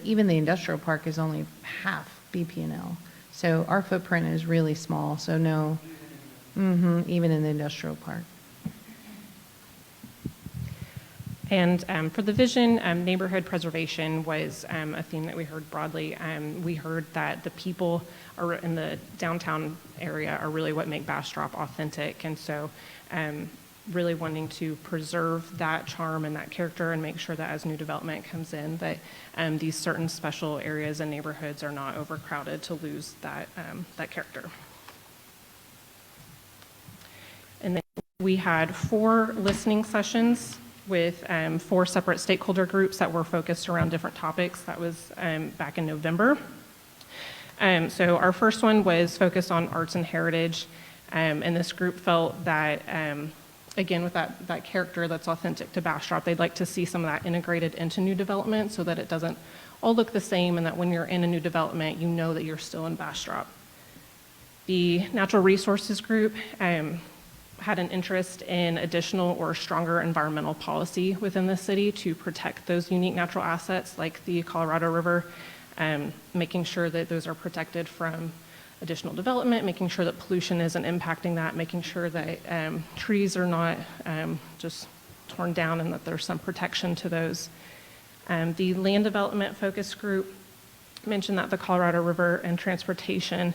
even the industrial park is only half BP&L. So our footprint is really small, so no, even in the industrial park. And for the vision, neighborhood preservation was a theme that we heard broadly. We heard that the people in the downtown area are really what make Bastrop authentic. And so really wanting to preserve that charm and that character and make sure that as new development comes in, that these certain special areas and neighborhoods are not overcrowded to lose that character. And then we had 4 listening sessions with 4 separate stakeholder groups that were focused around different topics. That was back in November. So our first one was focused on arts and heritage, and this group felt that, again, with that character that's authentic to Bastrop, they'd like to see some of that integrated into new development so that it doesn't all look the same, and that when you're in a new development, you know that you're still in Bastrop. The natural resources group had an interest in additional or stronger environmental policy within the city to protect those unique natural assets like the Colorado River, making sure that those are protected from additional development, making sure that pollution isn't impacting that, making sure that trees are not just torn down and that there's some protection to those. The land development focus group mentioned that the Colorado River and transportation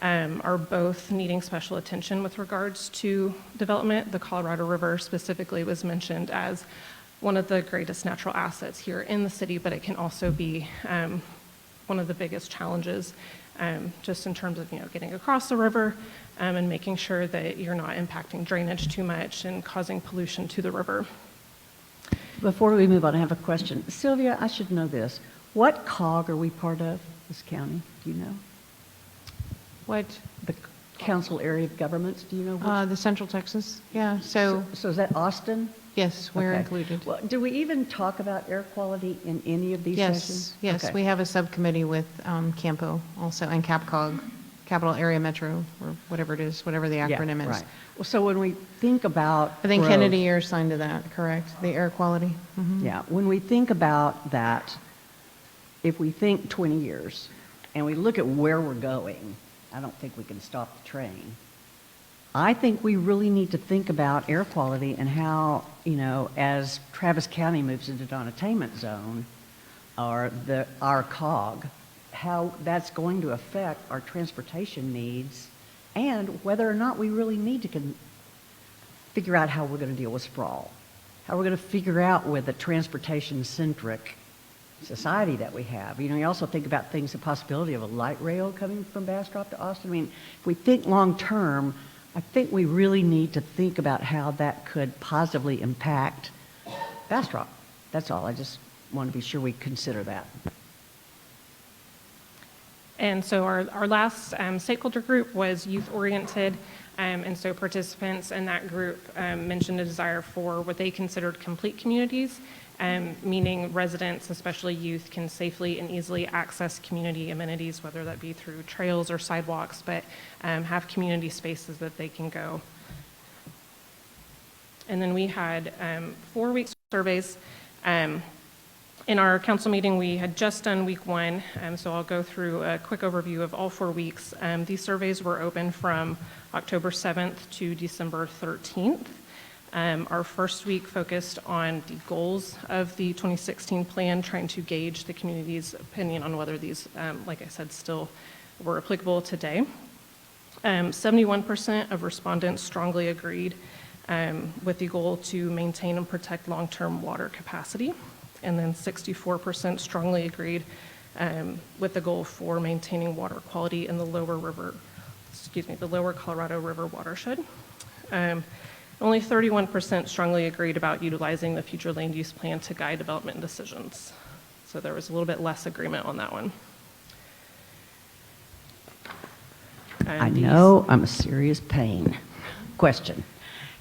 are both needing special attention with regards to development. The Colorado River specifically was mentioned as one of the greatest natural assets here in the city, but it can also be one of the biggest challenges just in terms of getting across the river and making sure that you're not impacting drainage too much and causing pollution to the river. Before we move on, I have a question. Sylvia, I should know this. What COG are we part of, this county? Do you know? What, The council area of governments, do you know which? the Central Texas? Yeah, so, So is that Austin? yes, we're Okay. included. Well, do we even talk about air quality in any of these sessions? Yes, Okay. we have a subcommittee with Campo also, and CapCog, Capital Area Metro, or whatever it is, whatever the Yeah, acronym is. right. Well, so when we think about I think growth- Kennedy, you're assigned to that, correct? The air quality? Mhm. Yeah, when we think about that, if we think 20 years and we look at where we're going, I don't think we can stop the train. I think we really need to think about air quality and how, as Travis County moves into non-attainment zone, or our COG, how that's going to affect our transportation needs and whether or not we really need to figure out how we're going to deal with sprawl, how we're going to figure out with the transportation-centric society that we have. You also think about things, the possibility of a light rail coming from Bastrop to Austin. I mean, if we think long-term, I think we really need to think about how that could positively impact Bastrop. That's all. I just want to be sure we consider that. And so our last stakeholder group was youth-oriented, and so participants in that group mentioned a desire for what they considered complete communities, meaning residents, especially youth, can safely and easily access community amenities, whether that be through trails or sidewalks, but have community spaces that they can go. And then we had 4-week surveys. In our council meeting, we had just done week 1, so I'll go through a quick overview of all 4 weeks. These surveys were open from October 7th to December 13th. Our first week focused on the goals of the 2016 plan, trying to gauge the community's opinion on whether these, like I said, still were applicable today. 71% of respondents strongly agreed with the goal to maintain and protect long-term water capacity. And then 64% strongly agreed with the goal for maintaining water quality in the the lower Colorado River watershed. Only 31% strongly agreed about utilizing the future land use plan to guide development decisions. So there was a little bit less agreement on that one. I know I'm a serious pain. Question.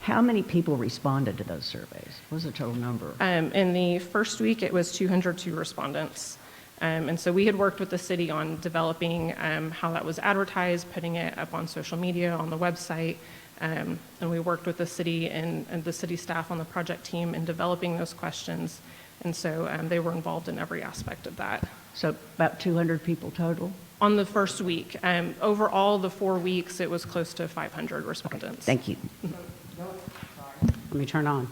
How many people responded to those surveys? What was the total number? In the first week, it was 202 respondents. And so we had worked with the city on developing how that was advertised, putting it up on social media, on the website. And we worked with the city and the city staff on the project team in developing those questions. And so they were involved in every aspect of that. So about 200 people total? On the first week. Overall, the 4 weeks, it was close to 500 respondents. Thank you. Let me turn on.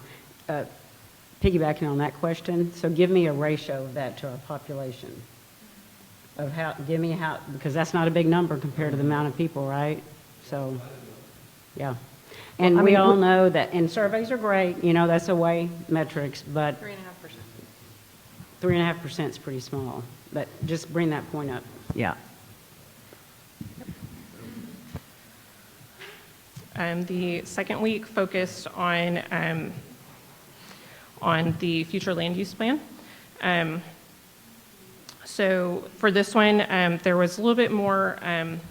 Piggybacking on that question, so give me a ratio of that to our population. Because that's not a big number compared to the amount of people, right? So, yeah. And Well, I we mean, all know that, and surveys are great, that's a way metrics, but 3.5%. 3.5% is pretty small. But just bring that point up. Yeah. The second week focused on the future land use plan. So for this one, there was a little bit more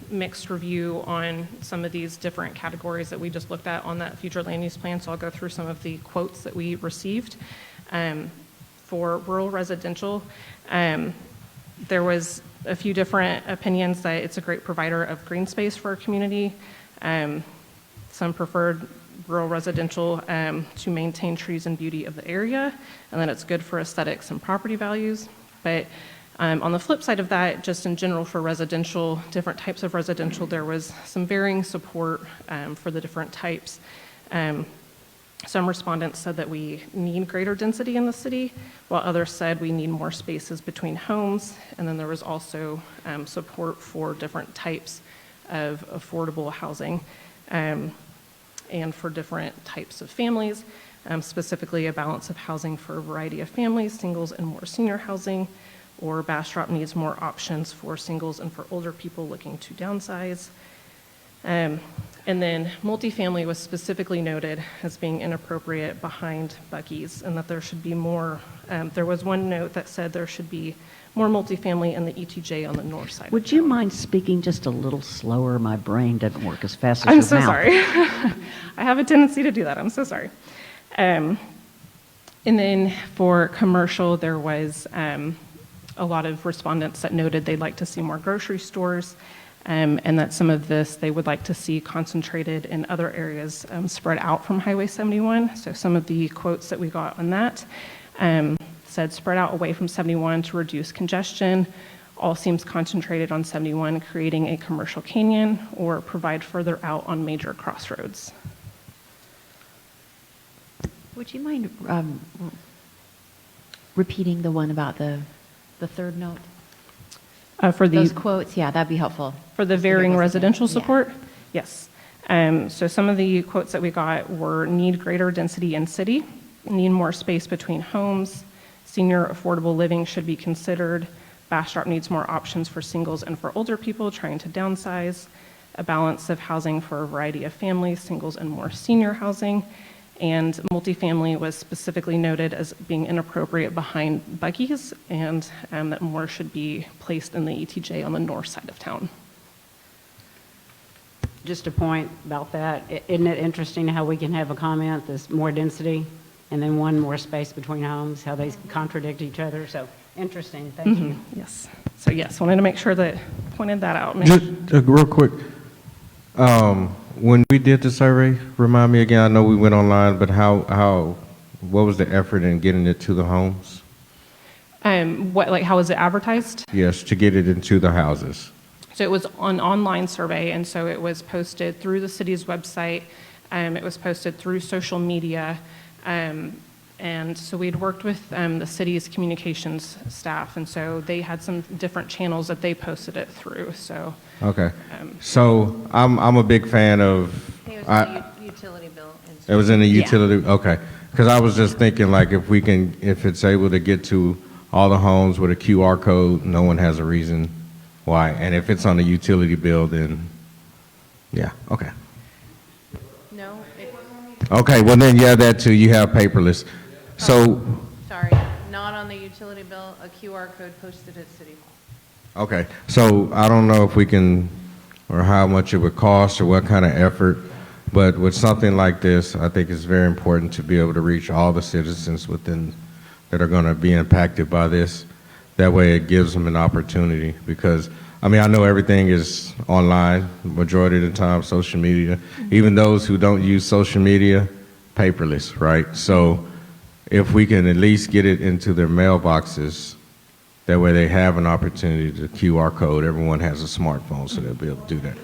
mixed review on some of these different categories that we just looked at on that future land use plan. So I'll go through some of the quotes that we received. For rural residential, there was a few different opinions that it's a great provider of green space for our community. Some preferred rural residential to maintain trees and beauty of the area, and then it's good for aesthetics and property values. But on the flip side of that, just in general for residential, different types of residential, there was some varying support for the different types. Some respondents said that we need greater density in the city, while others said we need more spaces between homes. And then there was also support for different types of affordable housing. And for different types of families, specifically a balance of housing for a variety of families, singles and more senior housing, or Bastrop needs more options for singles and for older people looking to downsize. And then multifamily was specifically noted as being inappropriate behind Buc-ee's, and that there should be more, there was one note that said there should be more multifamily in the ETJ on the north side. Would you mind speaking just a little slower? My brain doesn't work as fast as I'm your so mouth. sorry. I have a tendency to do that. I'm so sorry. And then for commercial, there was a lot of respondents that noted they'd like to see more grocery stores, and that some of this they would like to see concentrated in other areas spread out from Highway 71. So some of the quotes that we got on that said spread out away from 71 to reduce congestion, all seems concentrated on 71, creating a commercial canyon, or provide further out on major crossroads. Would you mind repeating the one about the third note? For Those the quotes, yeah, that'd be helpful. For the Just to give varying us a- residential yeah. support? Yes. So some of the quotes that we got were need greater density in city, need more space between homes, senior affordable living should be considered, Bastrop needs more options for singles and for older people trying to downsize, a balance of housing for a variety of families, singles and more senior housing, and multifamily was specifically noted as being inappropriate behind Buc-ee's, and that more should be placed in the ETJ on the north side of town. Just a point about that. Isn't it interesting how we can have a comment that's more density and then one more space between homes, how they contradict each other? So interesting. Thank you. Yes. So yes, wanted to make sure that pointed that out. Just real quick, when we did the survey, remind me again, I know we went online, but what was the effort in getting it to the homes? How is it advertised? Yes, to get it into the houses. So it was an online survey, and so it was posted through the city's website. It was posted through social media. And so we'd worked with the city's communications staff, and so they had some different channels that they posted it through. So Okay. So I'm a big fan of. It was in the utility bill. It was in the Yeah. utility, okay. Because I was just thinking, like, if it's able to get to all the homes with a QR code, no one has a reason why. And if it's on the utility bill, then, yeah, okay. No, Okay, well then, yeah, that too, you have paperless. So, sorry, not on the utility bill, a QR code posted at City Hall. okay, so I don't know if we can, or how much it would cost, or what kind of effort, but with something like this, I think it's very important to be able to reach all the citizens that are going to be impacted by this. That way it gives them an opportunity, because, I mean, I know everything is online, majority of the time, social media. Even those who don't use social media, paperless, right? So if we can at least get it into their mailboxes, that way they have an opportunity to QR code. Everyone has a smartphone, so they'll be able to do that.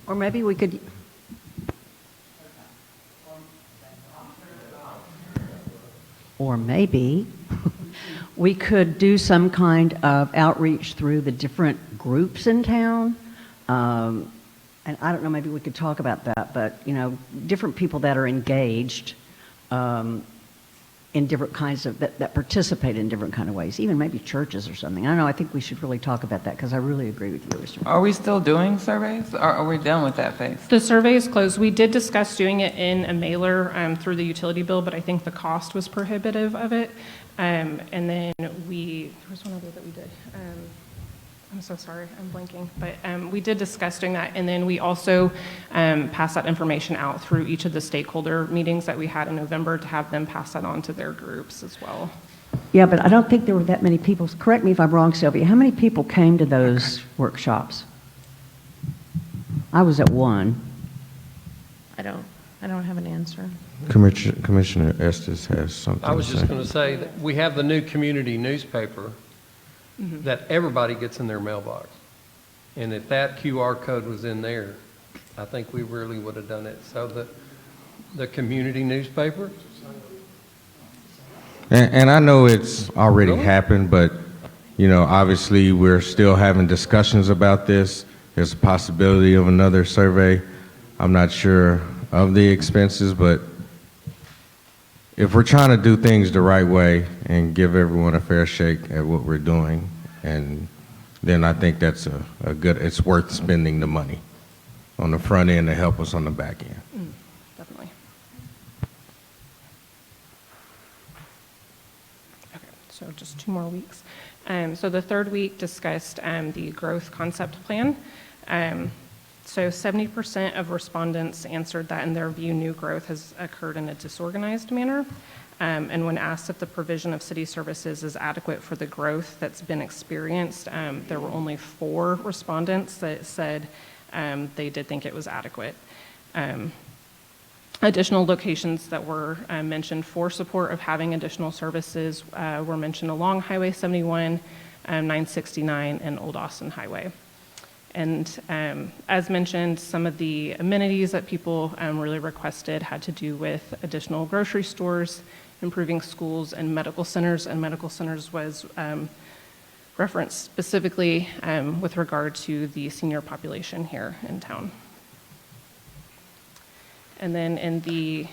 Or maybe we could, we could do some kind of outreach through the different groups in town. And I don't know, maybe we could talk about that, but, you know, different people that are engaged in different kinds of, that participate in different kind of ways, even maybe churches or something. I don't know, I think we should really talk about that, because I really agree with you, Mr. Are we still doing surveys, or are we done with that phase? The survey is closed. We did discuss doing it in a mailer through the utility bill, but I think the cost was prohibitive of it. And then there was one other that we did. I'm so sorry, I'm blanking. But we did discuss doing that, and then we also passed that information out through each of the stakeholder meetings that we had in November to have them pass that on to their groups as well. Yeah, but I don't think there were that many people. Correct me if I'm wrong, Sylvia. How many people came to those workshops? I was at one. I don't have an answer. Commissioner Estes has something I was to just say. going to say that we have the new community newspaper that everybody gets in their mailbox. And if that QR code was in there, I think we really would have done it. So the community newspaper, And I know it's already Really? happened, but, you know, obviously we're still having discussions about this. There's a possibility of another survey. I'm not sure of the expenses, but if we're trying to do things the right way and give everyone a fair shake at what we're doing, and then I think that's a good, it's worth spending the money on the front end to help us on the back end. Definitely. Okay, so just 2 more weeks. So the third week discussed the growth concept plan. So 70% of respondents answered that in their view, new growth has occurred in a disorganized manner. And when asked if the provision of city services is adequate for the growth that's been experienced, there were only 4 respondents that said they did think it was adequate. Additional locations that were mentioned for support of having additional services were mentioned along Highway 71, 969, and Old Austin Highway. And as mentioned, some of the amenities that people really requested had to do with additional grocery stores, improving schools and medical centers was referenced specifically with regard to the senior population here in town. And then in the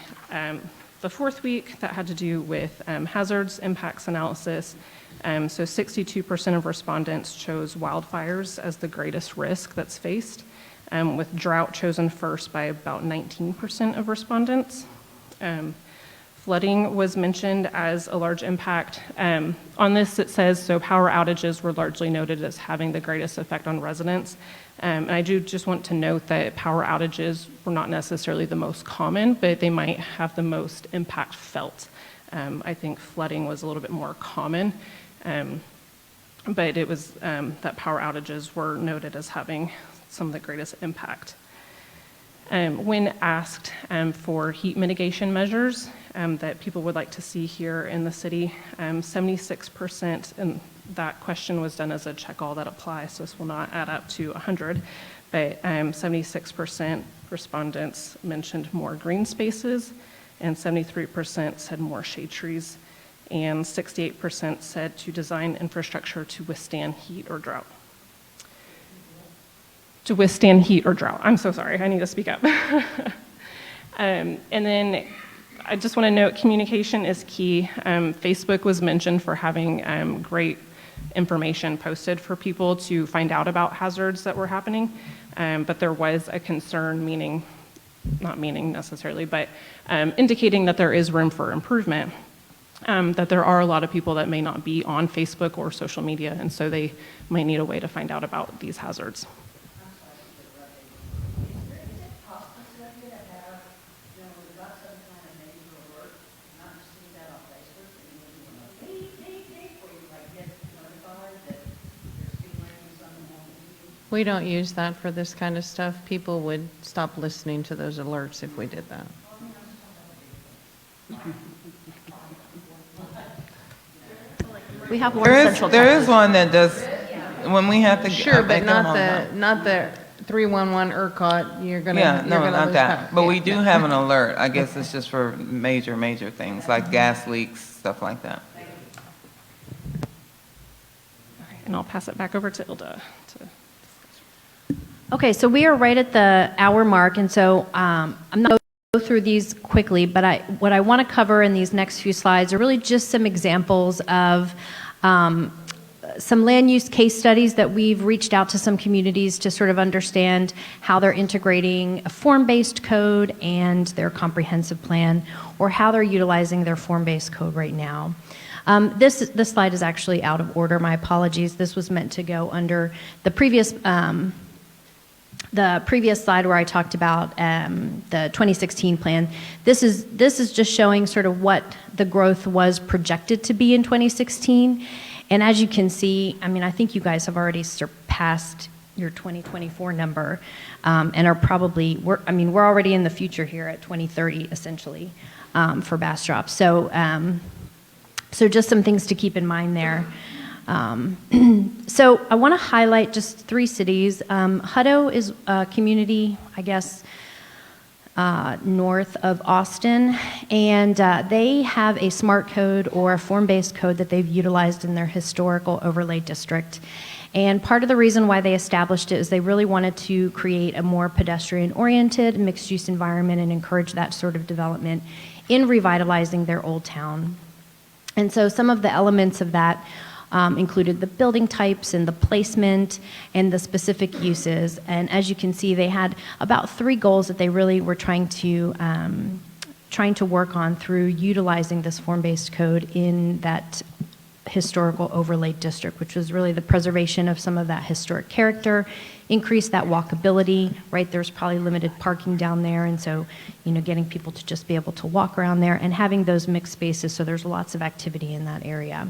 fourth week, that had to do with hazards, impacts analysis. So 62% of respondents chose wildfires as the greatest risk that's faced, with drought chosen first by about 19% of respondents. Flooding was mentioned as a large impact. On this, it says, so power outages were largely noted as having the greatest effect on residents. And I do just want to note that power outages were not necessarily the most common, but they might have the most impact felt. I think flooding was a little bit more common, but it was that power outages were noted as having some of the greatest impact. When asked for heat mitigation measures that people would like to see here in the city, 76%, and that question was done as a check all that applies, so this will not add up to 100, but 76% respondents mentioned more green spaces, and 73% said more shade trees, and 68% said to design infrastructure to withstand heat or drought. To withstand heat or drought. I'm so sorry, I need to speak up. And then I just want to note communication is key. Facebook was mentioned for having great information posted for people to find out about hazards that were happening, but there was a concern, not meaning necessarily, but indicating that there is room for improvement, that there are a lot of people that may not be on Facebook or social media, and so they might need a way to find out about these hazards. We don't use that for this kind of stuff. People would stop listening to those alerts if we did that. We have one There central is one that does, when we have to. Sure, but they come on not the 311 ERCOT, you're gonna, Yeah, you're no, gonna not lose that. power. But Yeah, we do no. have an alert. I guess it's just for major things, like gas leaks, stuff like that. And I'll pass it back over to Ilda. Okay, so we are right at the hour mark, and so I'm not going to go through these quickly, but what I want to cover in these next few slides are really just some examples of some land use case studies that we've reached out to some communities to sort of understand how they're integrating a form-based code and their comprehensive plan, or how they're utilizing their form-based code right now. This slide is actually out of order. My apologies. This was meant to go under the previous slide where I talked about the 2016 plan. This is just showing sort of what the growth was projected to be in 2016. And as you can see, I mean, I think you guys have already surpassed your 2024 number, and are probably, we're already in the future here at 2030 essentially for Bastrop. So just some things to keep in mind there. So I want to highlight just 3 cities. Hutto is a community, I guess, north of Austin, and they have a smart code or a form-based code that they've utilized in their historical overlay district. And part of the reason why they established it is they really wanted to create a more pedestrian-oriented, mixed-use environment and encourage that sort of development in revitalizing their old town. And so some of the elements of that included the building types and the placement and the specific uses. And as you can see, they had about 3 goals that they really were trying to work on through utilizing this form-based code in that historical overlay district, which was really the preservation of some of that historic character, increase that walkability, right? There's probably limited parking down there, and so, getting people to just be able to walk around there and having those mixed spaces, so there's lots of activity in that area.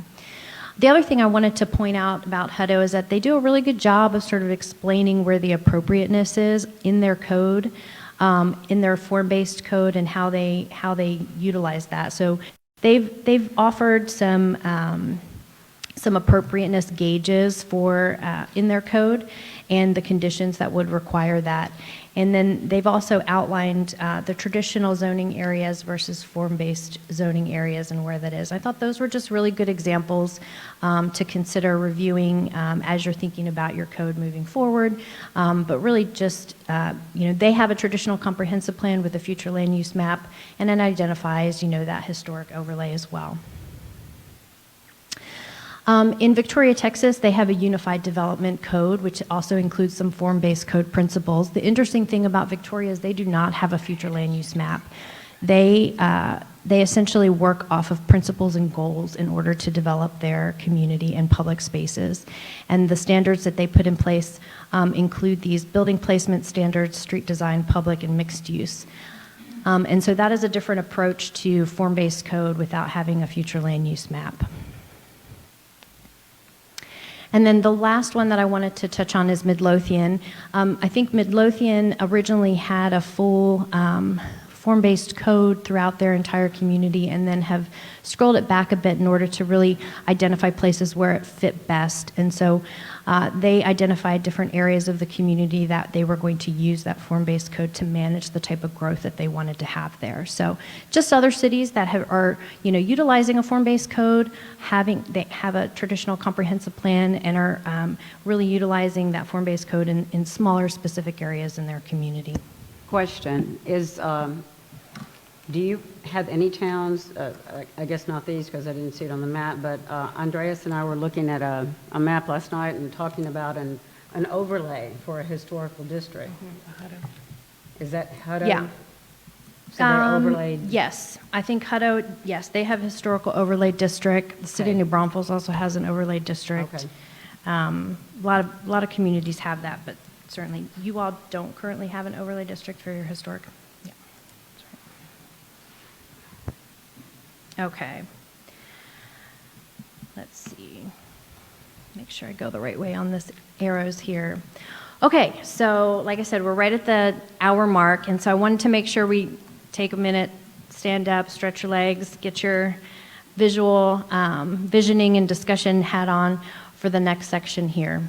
The other thing I wanted to point out about Hutto is that they do a really good job of sort of explaining where the appropriateness is in their code, in their form-based code, and how they utilize that. So they've offered some appropriateness gauges for in their code and the conditions that would require that. And then they've also outlined the traditional zoning areas versus form-based zoning areas and where that is. I thought those were just really good examples to consider reviewing as you're thinking about your code moving forward. But really just, they have a traditional comprehensive plan with a future land use map, and it identifies, that historic overlay as well. In Victoria, Texas, they have a unified development code, which also includes some form-based code principles. The interesting thing about Victoria is they do not have a future land use map. They essentially work off of principles and goals in order to develop their community and public spaces. And the standards that they put in place include these building placement standards, street design, public, and mixed use. And so that is a different approach to form-based code without having a future land use map. And then the last one that I wanted to touch on is Midlothian. I think Midlothian originally had a full form-based code throughout their entire community, and then have scrolled it back a bit in order to really identify places where it fit best. And so they identified different areas of the community that they were going to use that form-based code to manage the type of growth that they wanted to have there. So just other cities that are utilizing a form-based code, they have a traditional comprehensive plan, and are really utilizing that form-based code in smaller specific areas in their community. Question is, do you have any towns, I guess not these because I didn't see it on the map, but Andreas and I were looking at a map last night and talking about an overlay for a historical district. Is that Hutto? Yeah. So they're overlaid? Yes. I think Hutto, yes, they have historical overlay district. The city of New Braunfels also has an overlay district. Okay. A lot of communities have that, but certainly you all don't currently have an overlay district for your historic. Yeah. Okay. Let's see. Make sure I go the right way on this arrows here. Okay, so like I said, we're right at the hour mark, and so I wanted to make sure we take a minute, stand up, stretch your legs, get your visual visioning and discussion hat on for the next section here.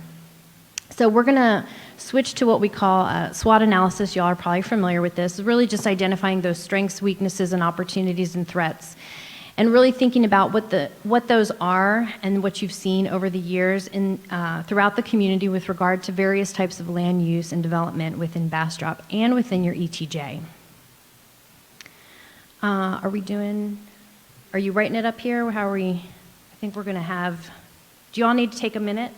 So we're going to switch to what we call a SWOT analysis. Y'all are probably familiar with this. It's really just identifying those strengths, weaknesses, and opportunities and threats, and really thinking about what those are and what you've seen over the years throughout the community with regard to various types of land use and development within Bastrop and within your ETJ. Are you writing it up here? How are we? I think we're going to have, do you all need to take a minute?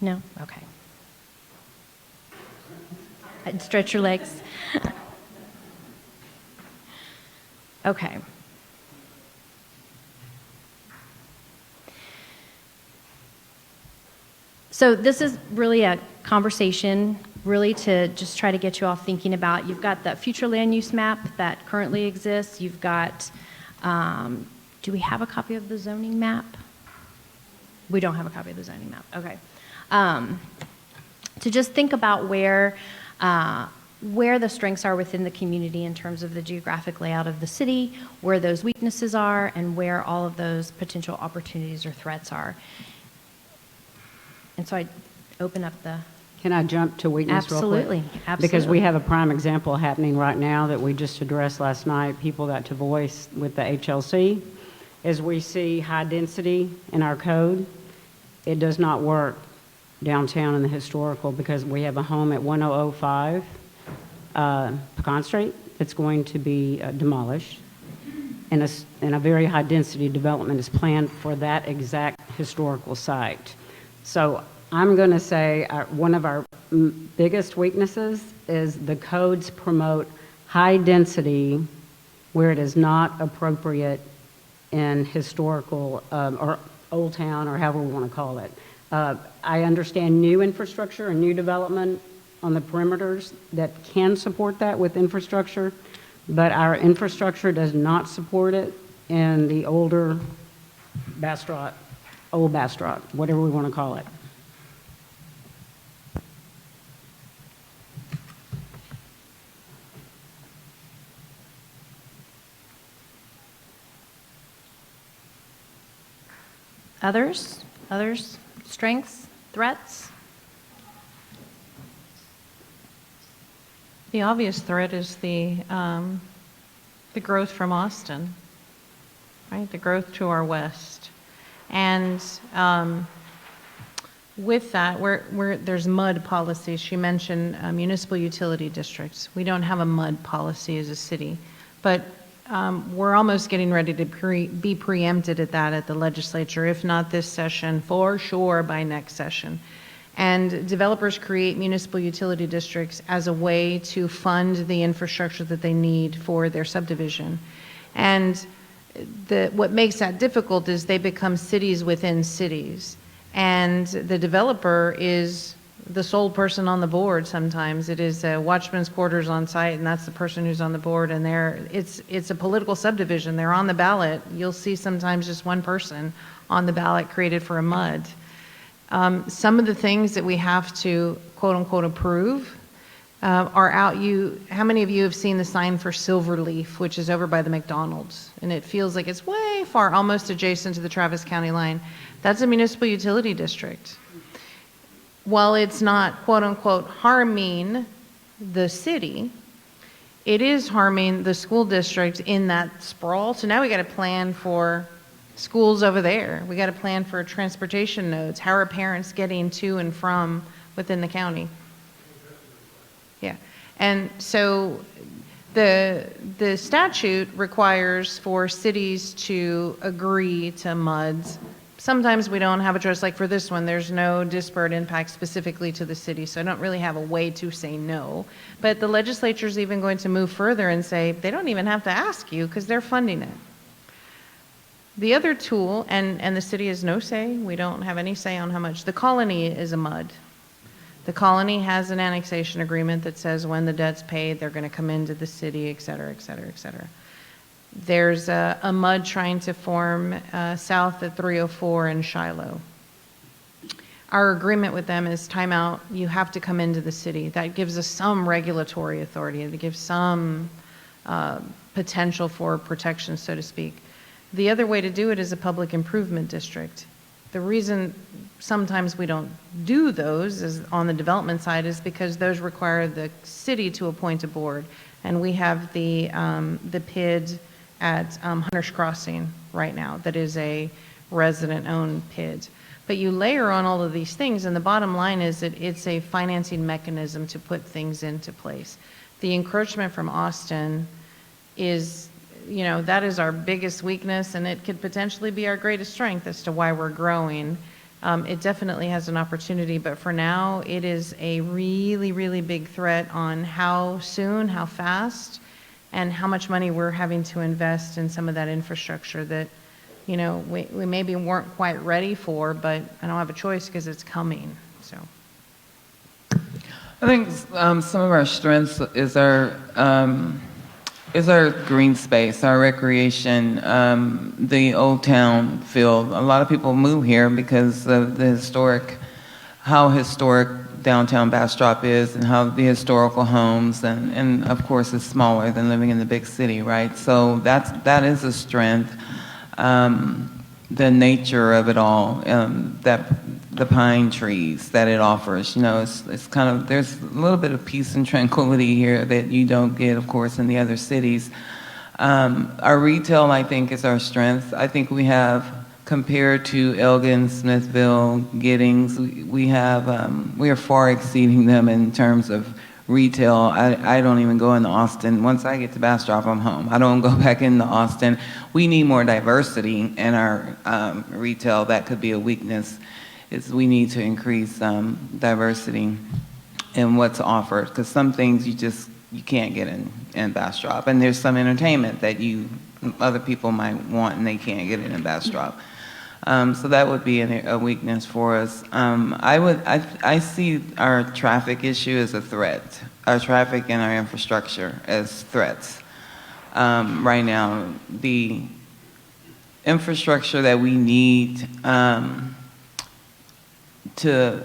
No? Okay. Stretch your legs. Okay. So this is really a conversation, really to just try to get you all thinking about, you've got that future land use map that currently exists. You've got, do we have a copy of the zoning map? We don't have a copy of the zoning map. Okay. To just think about where the strengths are within the community in terms of the geographic layout of the city, where those weaknesses are, and where all of those potential opportunities or threats are. And so I open up the... Can I jump to weakness real quick? Absolutely. Because we have a prime example happening right now that we just addressed last night, people got to voice with the HLC. As we see high density in our code, it does not work downtown in the historical because we have a home at 1005 Pecan Street that's going to be demolished. and a very high-density development is planned for that exact historical site. So I'm going to say one of our biggest weaknesses is the codes promote high density where it is not appropriate in historical or Old Town, or however we want to call it. I understand new infrastructure and new development on the perimeters that can support that with infrastructure, but our infrastructure does not support it in the older Bastrop, old Bastrop, whatever we want to call it. Others? Others? Strengths? Threats? The obvious threat is the growth from Austin, right? The growth to our west. And with that, there's MUD policies. She mentioned municipal utility districts. We don't have a MUD policy as a city, but we're almost getting ready to be preempted at that at the legislature, if not this session, for sure by next session. And developers create municipal utility districts as a way to fund the infrastructure that they need for their subdivision. And what makes that difficult is they become cities within cities. And the developer is the sole person on the board sometimes. It is a watchman's quarters on site, and that's the person who's on the board. And it's a political subdivision. They're on the ballot. You'll see sometimes just one person on the ballot created for a MUD. Some of the things that we have to quote unquote approve are out. How many of you have seen the sign for Silverleaf, which is over by the McDonald's? And it feels like it's way far, almost adjacent to the Travis County line. That's a municipal utility district. While it's not quote unquote harming the city, it is harming the school district in that sprawl. So now we got to plan for schools over there. We got to plan for transportation nodes. How are parents getting to and from within the county? Yeah. And so the statute requires for cities to agree to MUDs. Sometimes we don't have a choice. Like for this one, there's no disparate impact specifically to the city, so I don't really have a way to say no. But the legislature's even going to move further and say they don't even have to ask you because they're funding it. The other tool, and the city has no say, we don't have any say on how much. The colony is a MUD. The colony has an annexation agreement that says when the debt's paid, they're going to come into the city, et cetera, et cetera, et cetera. There's a MUD trying to form south at 304 in Shiloh. Our agreement with them is timeout, you have to come into the city. That gives us some regulatory authority. It gives some potential for protection, so to speak. The other way to do it is a public improvement district. The reason sometimes we don't do those is on the development side is because those require the city to appoint a board. And we have the PID at Hunter's Crossing right now that is a resident-owned PID. But you layer on all of these things, and the bottom line is that it's a financing mechanism to put things into place. The encroachment from Austin is, that is our biggest weakness, and it could potentially be our greatest strength as to why we're growing. It definitely has an opportunity, but for now, it is a really, really big threat on how soon, how fast, and how much money we're having to invest in some of that infrastructure that, we maybe weren't quite ready for, but I don't have a choice because it's coming, so. I think some of our strengths is our green space, our recreation, the Old Town field. A lot of people move here because of how historic downtown Bastrop is and how the historical homes and of course it's smaller than living in the big city, right? So that is a strength. The nature of it all, the pine trees that it offers, it's kind of, there's a little bit of peace and tranquility here that you don't get, of course, in the other cities. Our retail, I think, is our strength. I think we have, compared to Elgin, Smithville, Giddings, we are far exceeding them in terms of retail. I don't even go into Austin. Once I get to Bastrop, I'm home. I don't go back into Austin. We need more diversity in our retail. That could be a weakness, is we need to increase diversity in what's offered, because some things you can't get in Bastrop. And there's some entertainment that other people might want and they can't get it in Bastrop. So that would be a weakness for us. I see our traffic issue as a threat, our traffic and our infrastructure as threats. Right now, the infrastructure that we need to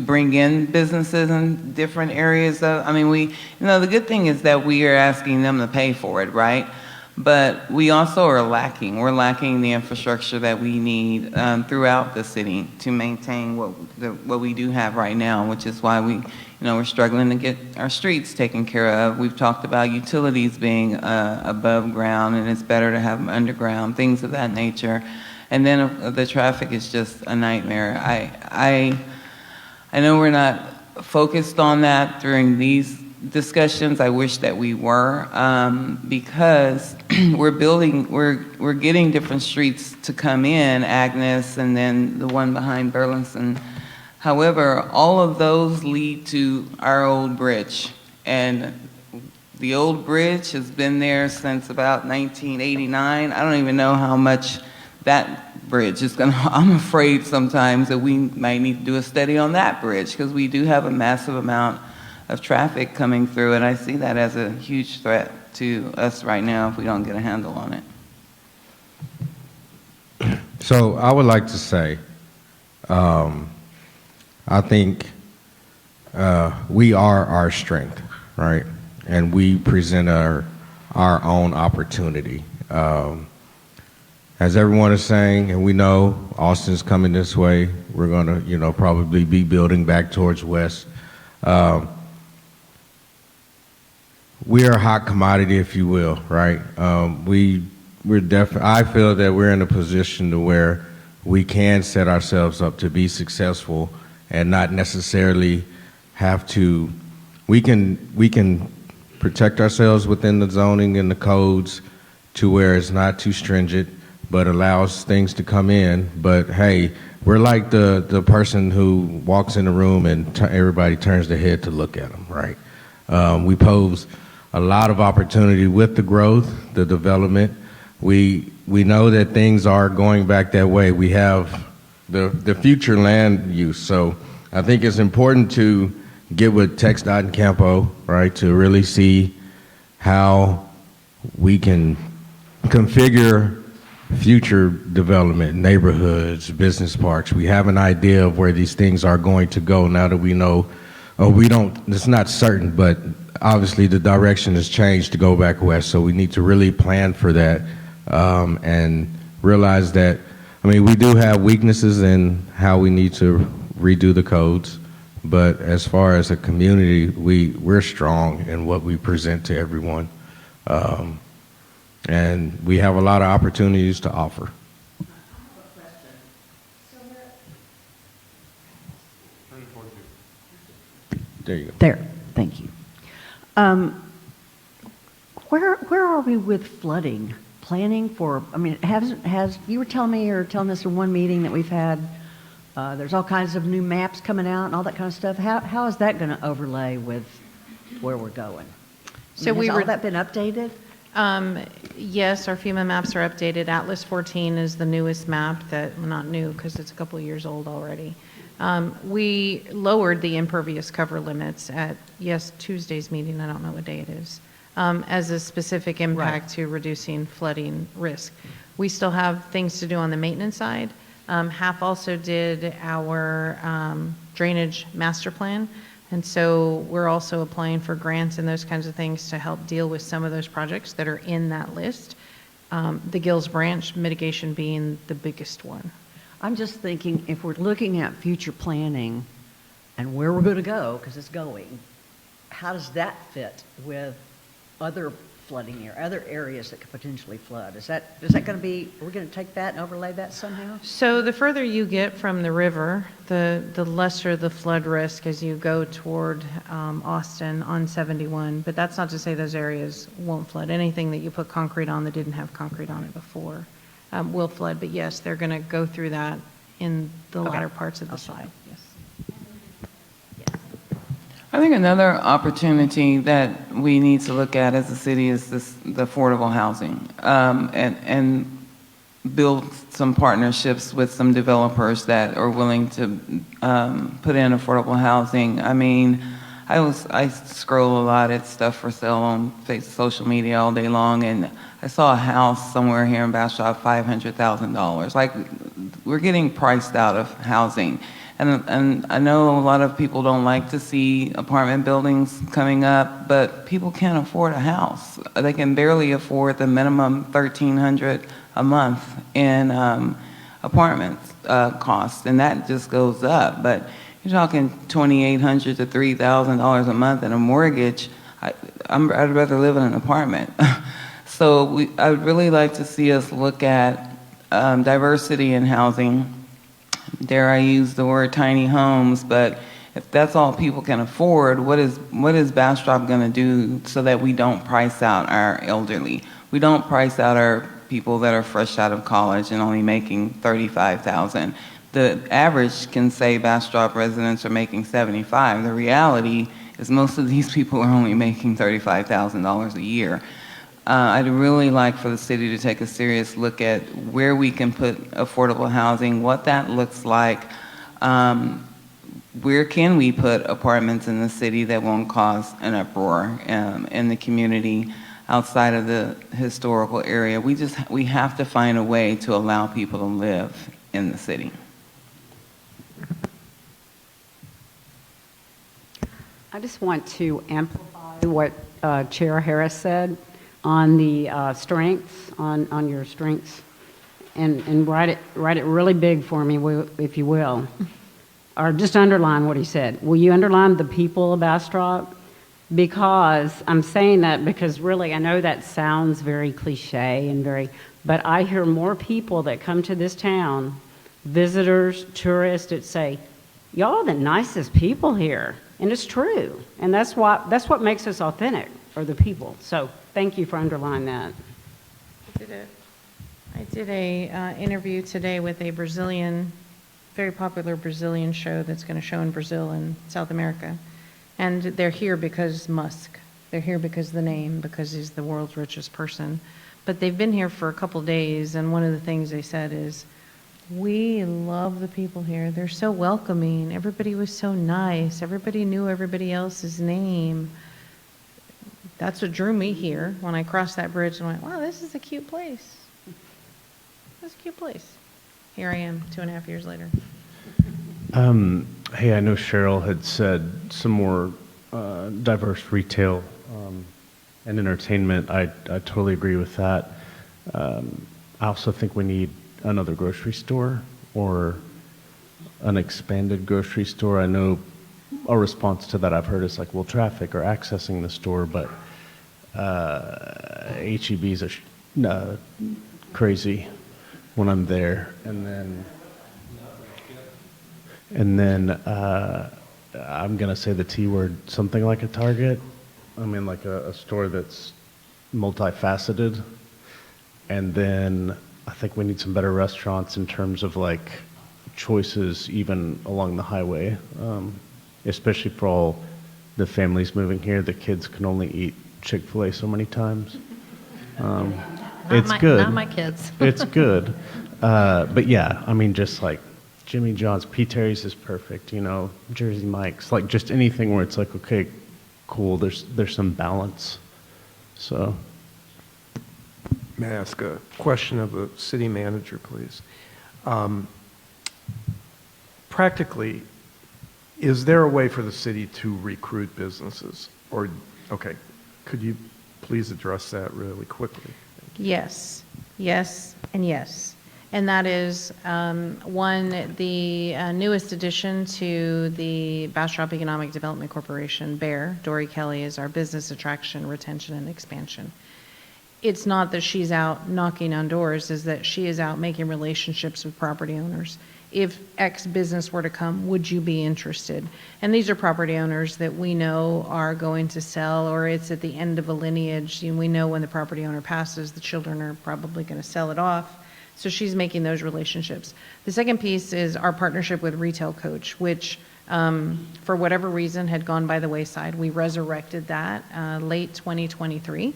bring in businesses in different areas the good thing is that we are asking them to pay for it, right? But we also are lacking. We're lacking the infrastructure that we need throughout the city to maintain what we do have right now, which is why we're struggling to get our streets taken care of. We've talked about utilities being above ground, and it's better to have them underground, things of that nature. And then the traffic is just a nightmare. I know we're not focused on that during these discussions. I wish that we were, because we're getting different streets to come in, Agnes, and then the one behind Burleson. However, all of those lead to our old bridge, and the old bridge has been there since about 1989. I don't even know how much that bridge is going to, I'm afraid sometimes that we might need to do a study on that bridge, because we do have a massive amount of traffic coming through, and I see that as a huge threat to us right now if we don't get a handle on it. So I would like to say, I think we are our strength, right? And we present our own opportunity. As everyone is saying, and we know Austin's coming this way, we're going to, probably be building back towards west. We are a hot commodity, if you will, right? I feel that we're in a position to where we can set ourselves up to be successful and not necessarily have to. We can protect ourselves within the zoning and the codes to where it's not too stringent, but allows things to come in. But hey, we're like the person who walks in the room and everybody turns their head to look at them, right? We pose a lot of opportunity with the growth, the development. We know that things are going back that way. We have the future land use. So I think it's important to get with TxDOT and Campo, right, to really see how we can configure future development, neighborhoods, business parks. We have an idea of where these things are going to go now that we know, it's not certain, but obviously the direction has changed to go back west, so we need to really plan for that and realize that, we do have weaknesses in how we need to redo the codes, but as far as a community, we're strong in what we present to everyone. And we have a lot of opportunities to offer. There you go. There, thank you. Where are we with flooding? Planning for, you were telling me, or telling us in one meeting that we've had, there's all kinds of new maps coming out and all that kind of stuff. How is that going to overlay with where we're going? So has all that been updated? Yes, our FEMA maps are updated. Atlas 14 is the newest map not new because it's a couple of years old already. We lowered the impervious cover limits at, Tuesday's meeting, I don't know what day it is, as a specific impact to reducing flooding risk. We still have things to do on the maintenance side. HAF also did our drainage master plan. And so we're also applying for grants and those kinds of things to help deal with some of those projects that are in that list. The Gills Branch mitigation being the biggest one. I'm just thinking, if we're looking at future planning and where we're going to go, because it's going, how does that fit with other flooding here, other areas that could potentially flood. Is that going to be, are we going to take that and overlay that somehow? So the further you get from the river, the lesser the flood risk as you go toward Austin on 71. But that's not to say those areas won't flood. Anything that you put concrete on that didn't have concrete on it before will flood. But yes, they're going to go through that in the latter parts of the site. Yes. I think another opportunity that we need to look at as a city is the affordable housing, and build some partnerships with some developers that are willing to put in affordable housing. I mean, I scroll a lot at stuff for sale on social media all day long, and I saw a house somewhere here in Bastrop, $500,000. Like, we're getting priced out of housing. And I know a lot of people don't like to see apartment buildings coming up, but people can't afford a house. They can barely afford the minimum $1,300 a month in apartment costs, and that just goes up. But you're talking $2,800 to $3,000 a month in a mortgage. I'd rather live in an apartment. So I would really like to see us look at diversity in housing. Dare I use the word tiny homes, but if that's all people can afford, what is Bastrop going to do so that we don't price out our elderly? We don't price out our people that are fresh out of college and only making $35,000. The average can say Bastrop residents are making $75,000. The reality is most of these people are only making $35,000 a year. I'd really like for the city to take a serious look at where we can put affordable housing, what that looks like, where can we put apartments in the city that won't cause an uproar in the community outside of the historical area. We have to find a way to allow people to live in the city. I just want to amplify what Chair Harris said on the strengths, on your strengths, and write it really big for me, if you will, or just underline what he said. Will you underline the people of Bastrop? Because I'm saying that because really I know that sounds very cliche and but I hear more people that come to this town, visitors, tourists, that say, "Y'all are the nicest people here," and it's true, and that's what makes us authentic, are the people. So thank you for underlining that. I did a interview today with a very popular Brazilian show that's going to show in Brazil and South America. And they're here because Musk. They're here because of the name, because he's the world's richest person. But they've been here for a couple days, and one of the things they said is, "We love the people here. They're so welcoming. Everybody was so nice. Everybody knew everybody else's name." That's what drew me here when I crossed that bridge and went, "Wow, this is a cute place. This is a cute place." Here I am 2.5 years later. Hey, I know Cheryl had said some more diverse retail and entertainment. I totally agree with that. I also think we need another grocery store or an expanded grocery store. I know a response to that I've heard is like, well, traffic or accessing the store, but HEBs are crazy when I'm there. And then I'm going to say the T word, something like a Target. I mean, like a store that's multifaceted. And then I think we need some better restaurants in terms of like choices even along the highway, especially for all the families moving here. The kids can only eat Chick-fil-A so many times. It's good. Not my kids. It's good. But yeah, I mean, just like Jimmy John's, P. Terry's is perfect, you know, Jersey Mike's, like just anything where it's like, okay, cool, there's some balance. So. May I ask a question of the city manager, please? Practically, is there a way for the city to recruit businesses? Or, okay, could you please address that really quickly? Yes, yes, and yes. And that is, one, the newest addition to the Bastrop Economic Development Corporation, BEAR. Dory Kelly is our business attraction, retention, and expansion. It's not that she's out knocking on doors, is that she is out making relationships with property owners. If X business were to come, would you be interested? And these are property owners that we know are going to sell, or it's at the end of a lineage. And we know when the property owner passes, the children are probably going to sell it off. So she's making those relationships. The second piece is our partnership with Retail Coach, which for whatever reason had gone by the wayside. We resurrected that late 2023.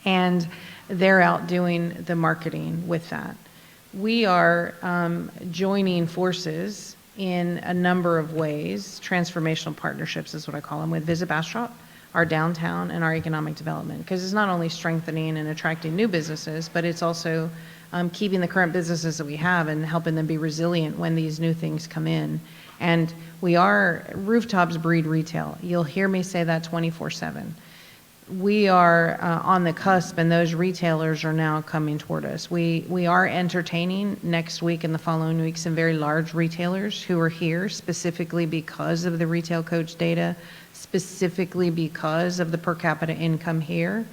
And they're out doing the marketing with that. We are joining forces in a number of ways. Transformational partnerships is what I call them, with Visit Bastrop, our downtown, and our economic development. Because it's not only strengthening and attracting new businesses, but it's also keeping the current businesses that we have and helping them be resilient when these new things come in. And rooftops breed retail. You'll hear me say that 24/7. We are on the cusp, and those retailers are now coming toward us. We are entertaining next week and the following week some very large retailers who are here specifically because of the Retail Coach data, specifically because of the per capita income here.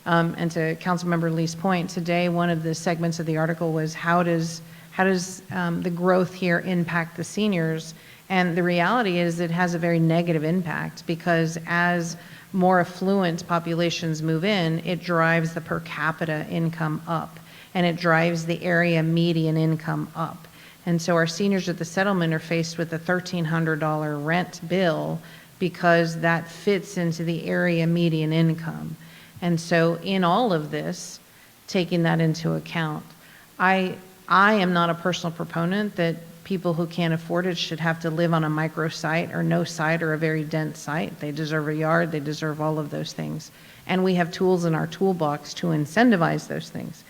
And to Councilmember Lee's point, today one of the segments of the article was how does the growth here impact the seniors? And the reality is it has a very negative impact, because as more affluent populations move in, it drives the per capita income up, and it drives the area median income up. And so our seniors at the settlement are faced with a $1,300 rent bill because that fits into the area median income. And so in all of this, taking that into account, I am not a personal proponent that people who can't afford it should have to live on a micro site or no site or a very dense site. They deserve a yard, they deserve all of those things. And we have tools in our toolbox to incentivize those things.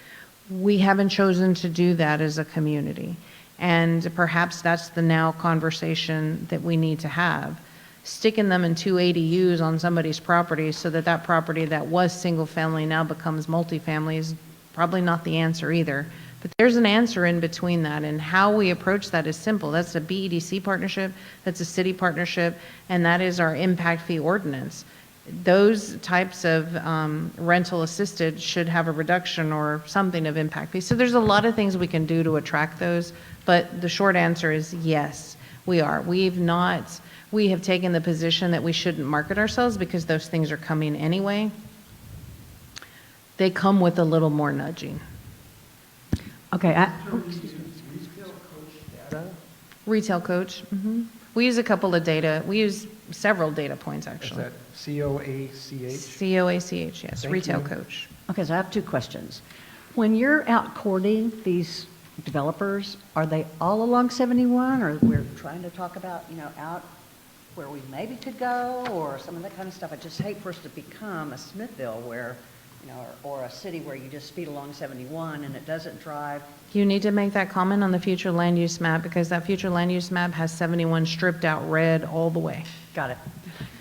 We haven't chosen to do that as a community. And perhaps that's the now conversation that we need to have. Sticking them in 2 ADUs on somebody's property so that that property that was single family now becomes multifamily is probably not the answer either. But there's an answer in between that, and how we approach that is simple. That's a BEDC partnership, that's a city partnership, and that is our impact fee ordinance. Those types of rental assisted should have a reduction or something of impact fee. So there's a lot of things we can do to attract those, but the short answer is yes, we are. We have taken the position that we shouldn't market ourselves because those things are coming anyway. They come with a little more nudging. Okay, Retail Coach. We use a couple of data. We use several data points, actually. Is that COACH? COACH, yes. Thank Retail you. Coach. okay, so I have 2 questions. When you're out courting these developers, are they all along 71, or we're trying to talk about, out where we maybe could go, or some of that kind of stuff? I just hate for us to become a Smithville where, or a city where you just speed along 71 and it doesn't drive. You need to make that comment on the future land use map, because that future land use map has 71 stripped out red all the way. Got it.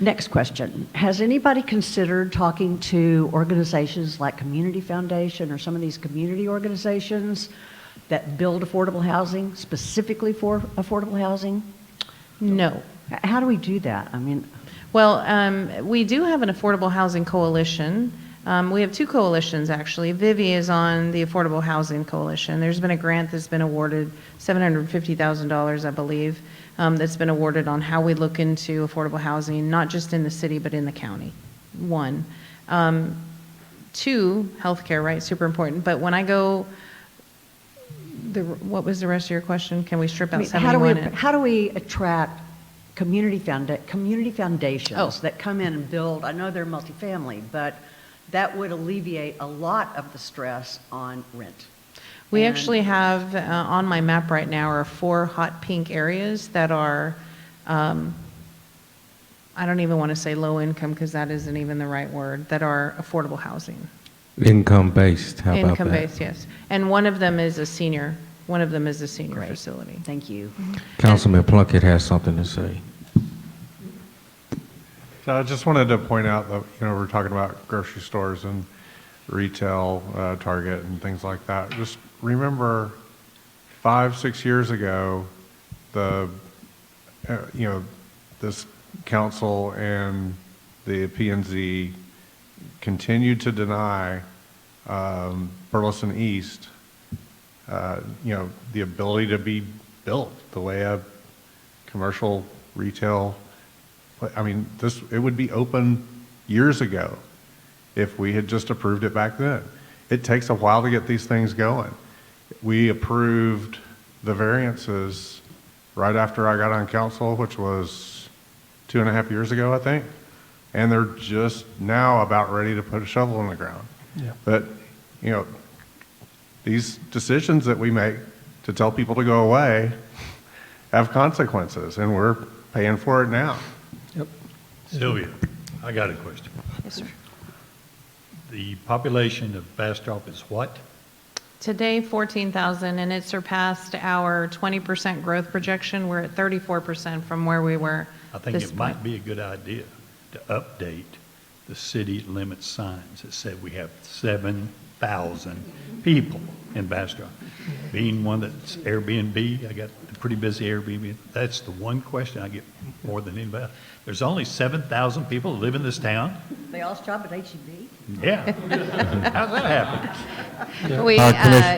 Next question. Has anybody considered talking to organizations like Community Foundation or some of these community organizations that build affordable housing, specifically for affordable housing? No. How do we do that? Well, we do have an affordable housing coalition. We have 2 coalitions, actually. Vivi is on the Affordable Housing Coalition. There's been a grant that's been awarded, $750,000, I believe, that's been awarded on how we look into affordable housing, not just in the city, but in the county. 1. 2, healthcare, right? Super important. But when I go, what was the rest of your question? Can we strip out 71? How do we attract community foundations that come in and build? I know they're multifamily, but that would alleviate a lot of the stress on rent. We actually have, on my map right now, are 4 hot pink areas that are, I don't even want to say low income because that isn't even the right word, that are affordable housing. Income-based, how about that? Income-based, yes. And one of them is a senior. One of them is a senior facility. Thank you. Councilman Plunkett has something to say. So I just wanted to point out that, we're talking about grocery stores, and retail, Target and things like that. Just remember 5, 6 years ago, this council and the P&Z continued to deny Burleson East, the ability to be built the way a commercial retail, it would be open years ago if we had just approved it back then. It takes a while to get these things going. We approved the variances right after I got on council, which was 2.5 years ago, I think. And they're just now about ready to put a shovel in the ground. Yeah. But, these decisions that we make to tell people to go away have consequences, and we're paying for it now. Yep. Sylvia, I got a question. Yes, sir. The population of Bastrop is what? Today, 14,000, and it surpassed our 20% growth projection. We're at 34% from where we were. I think it might be a good idea to update the city limit signs that said we have 7,000 people in Bastrop. Being one that's Airbnb, I got a pretty busy Airbnb. That's the one question I get more than anybody else. There's only 7,000 people that live in this town? They all stop at H-E-B? Yeah. How's that happen?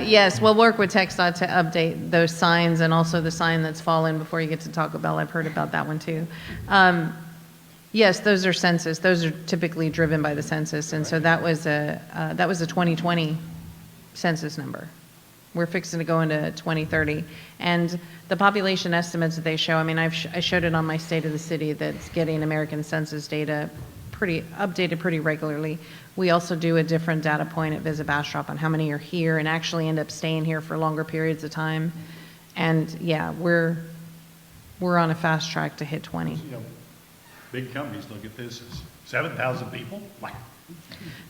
Yes, we'll work with TxDOT to update those signs and also the sign that's fallen before you get to Taco Bell. I've heard about that one too. Yes, those are census. Those are typically driven by the census, and so that was a 2020 census number. We're fixing to go into 2030, and the population estimates that they show. I showed it on my State of the City that's getting American Census data updated pretty regularly. We also do a different data point at Visit Bastrop on how many are here and actually end up staying here for longer periods of time. And yeah, we're on a fast track to hit 20. Big companies look at this as 7,000 people? Wow.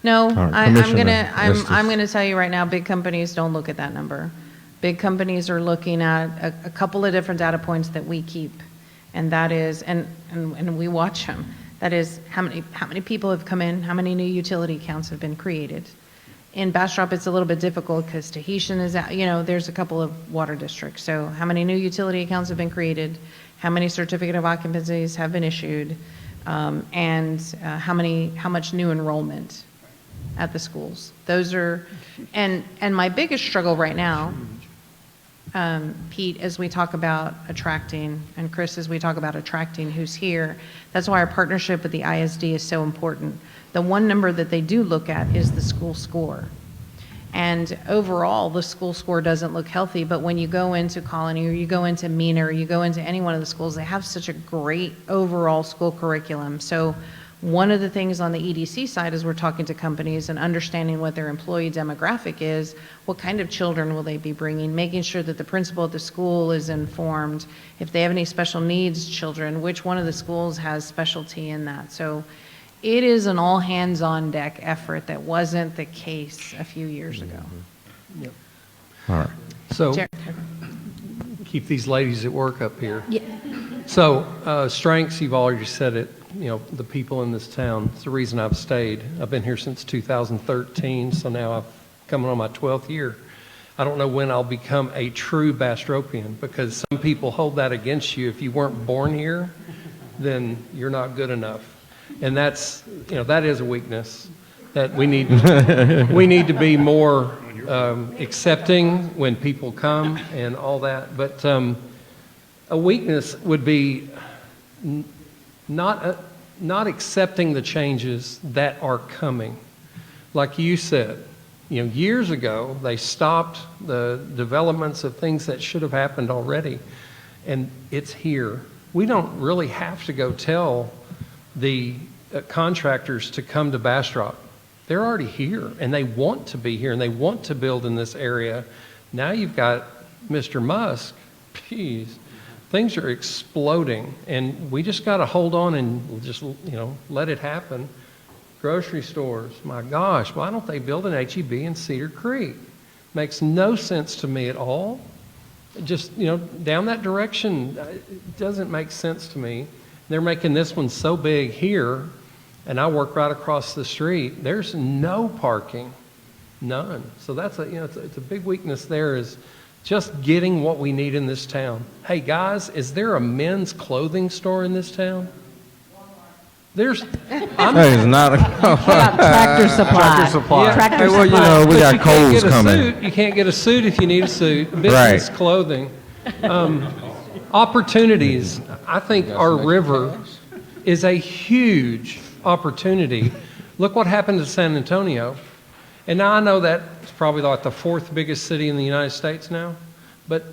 No, I'm Commissioner, gonna tell you right now, big companies don't look at that number. Big companies are looking at a couple of different data points that we keep, and that is, and we watch them. That is how many people have come in, how many new utility accounts have been created. In Bastrop, it's a little bit difficult because Tahitian is out, there's a couple of water districts. So how many new utility accounts have been created, how many certificate of occupancies have been issued, and how much new enrollment at the schools. Those are, and my biggest struggle right now, Pete, as we talk about attracting, and Chris, as we talk about attracting who's here, that's why our partnership with the ISD is so important. The one number that they do look at is the school score. And overall, the school score doesn't look healthy, but when you go into Colony or you go into Mena or you go into any one of the schools, they have such a great overall school curriculum. So one of the things on the EDC side is we're talking to companies and understanding what their employee demographic is, what kind of children will they be bringing, making sure that the principal at the school is informed. If they have any special needs children, which one of the schools has specialty in that. So it is an all hands on deck effort that wasn't the case a few years ago. Yep. All right. So Jer- keep these ladies at work up here. Yeah. So strengths, you've already said it, the people in this town. It's the reason I've stayed. I've been here since 2013, so now I'm coming on my 12th year. I don't know when I'll become a true Bastropian, because some people hold that against you. If you weren't born here, then you're not good enough. And that's, that is a weakness that we need to be more accepting when people come and all that. But a weakness would be not accepting the changes that are coming. Like you said, years ago, they stopped the developments of things that should have happened already, and it's here. We don't really have to go tell the contractors to come to Bastrop. They're already here, and they want to be here, and they want to build in this area. Now you've got Mr. Musk. Geez, things are exploding, and we just got to hold on and just, let it happen. Grocery stores, my gosh, why don't they build an H-E-B in Cedar Creek? Makes no sense to me at all. Just, down that direction, it doesn't make sense to me. They're making this one so big here, and I work right across the street. There's no parking None. So that's it's a big weakness there, is just getting what we need in this town. Hey, guys, is there a men's clothing store in this town? There's, That is not a. Tractor Supply. Tractor Supply. Yeah. Tractor Hey, well, you Supply. know, we But got you can't Kohl's get a coming. suit. You can't get a suit if you need a suit. Business clothing. Opportunities. I think our river is a huge opportunity. Look what happened to San Antonio. And now I know that it's probably like the fourth biggest city in the United States now. But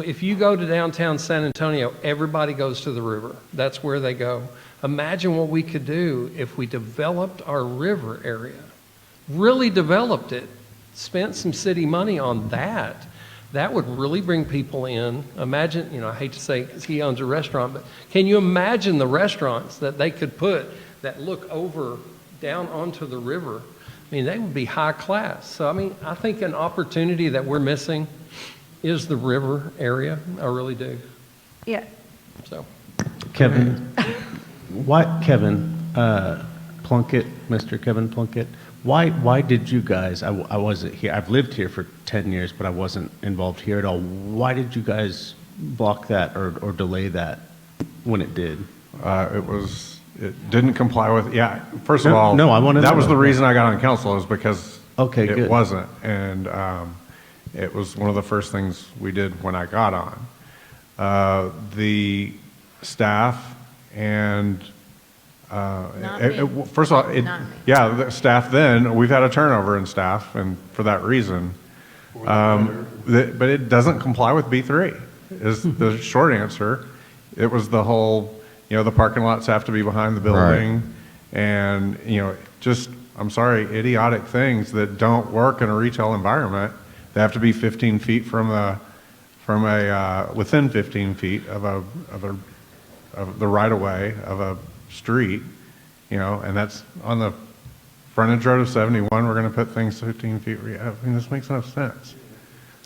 if you go to downtown San Antonio, everybody goes to the river. That's where they go. Imagine what we could do if we developed our river area, really developed it, spent some city money on that. That would really bring people in. Imagine, I hate to say because he owns a restaurant, but can you imagine the restaurants that they could put that look over down onto the river? I mean, they would be high class. So, I think an opportunity that we're missing is the river area. I really do. Yeah. So, Kevin, Plunkett, Mr. Kevin Plunkett, why did you guys, I wasn't here, I've lived here for 10 years, but I wasn't involved here at all. Why did you guys block that or delay that when it did? It didn't comply with, first of all, No, I wanna that know. was the reason I got on council, is because Okay, it good. wasn't. And it was one of the first things we did when I got on. The staff and Not me. first of all, Not me. the staff then, we've had a turnover in staff, and for that reason. But it doesn't comply with B3, is the short answer. It was the whole, the parking lots have to be behind the building, and, just, I'm sorry, idiotic things that don't work in a retail environment. They have to be 15 feet within 15 feet of the right of way of a street, and that's on the frontage road of 71. We're going to put things 15 feet. This makes no sense.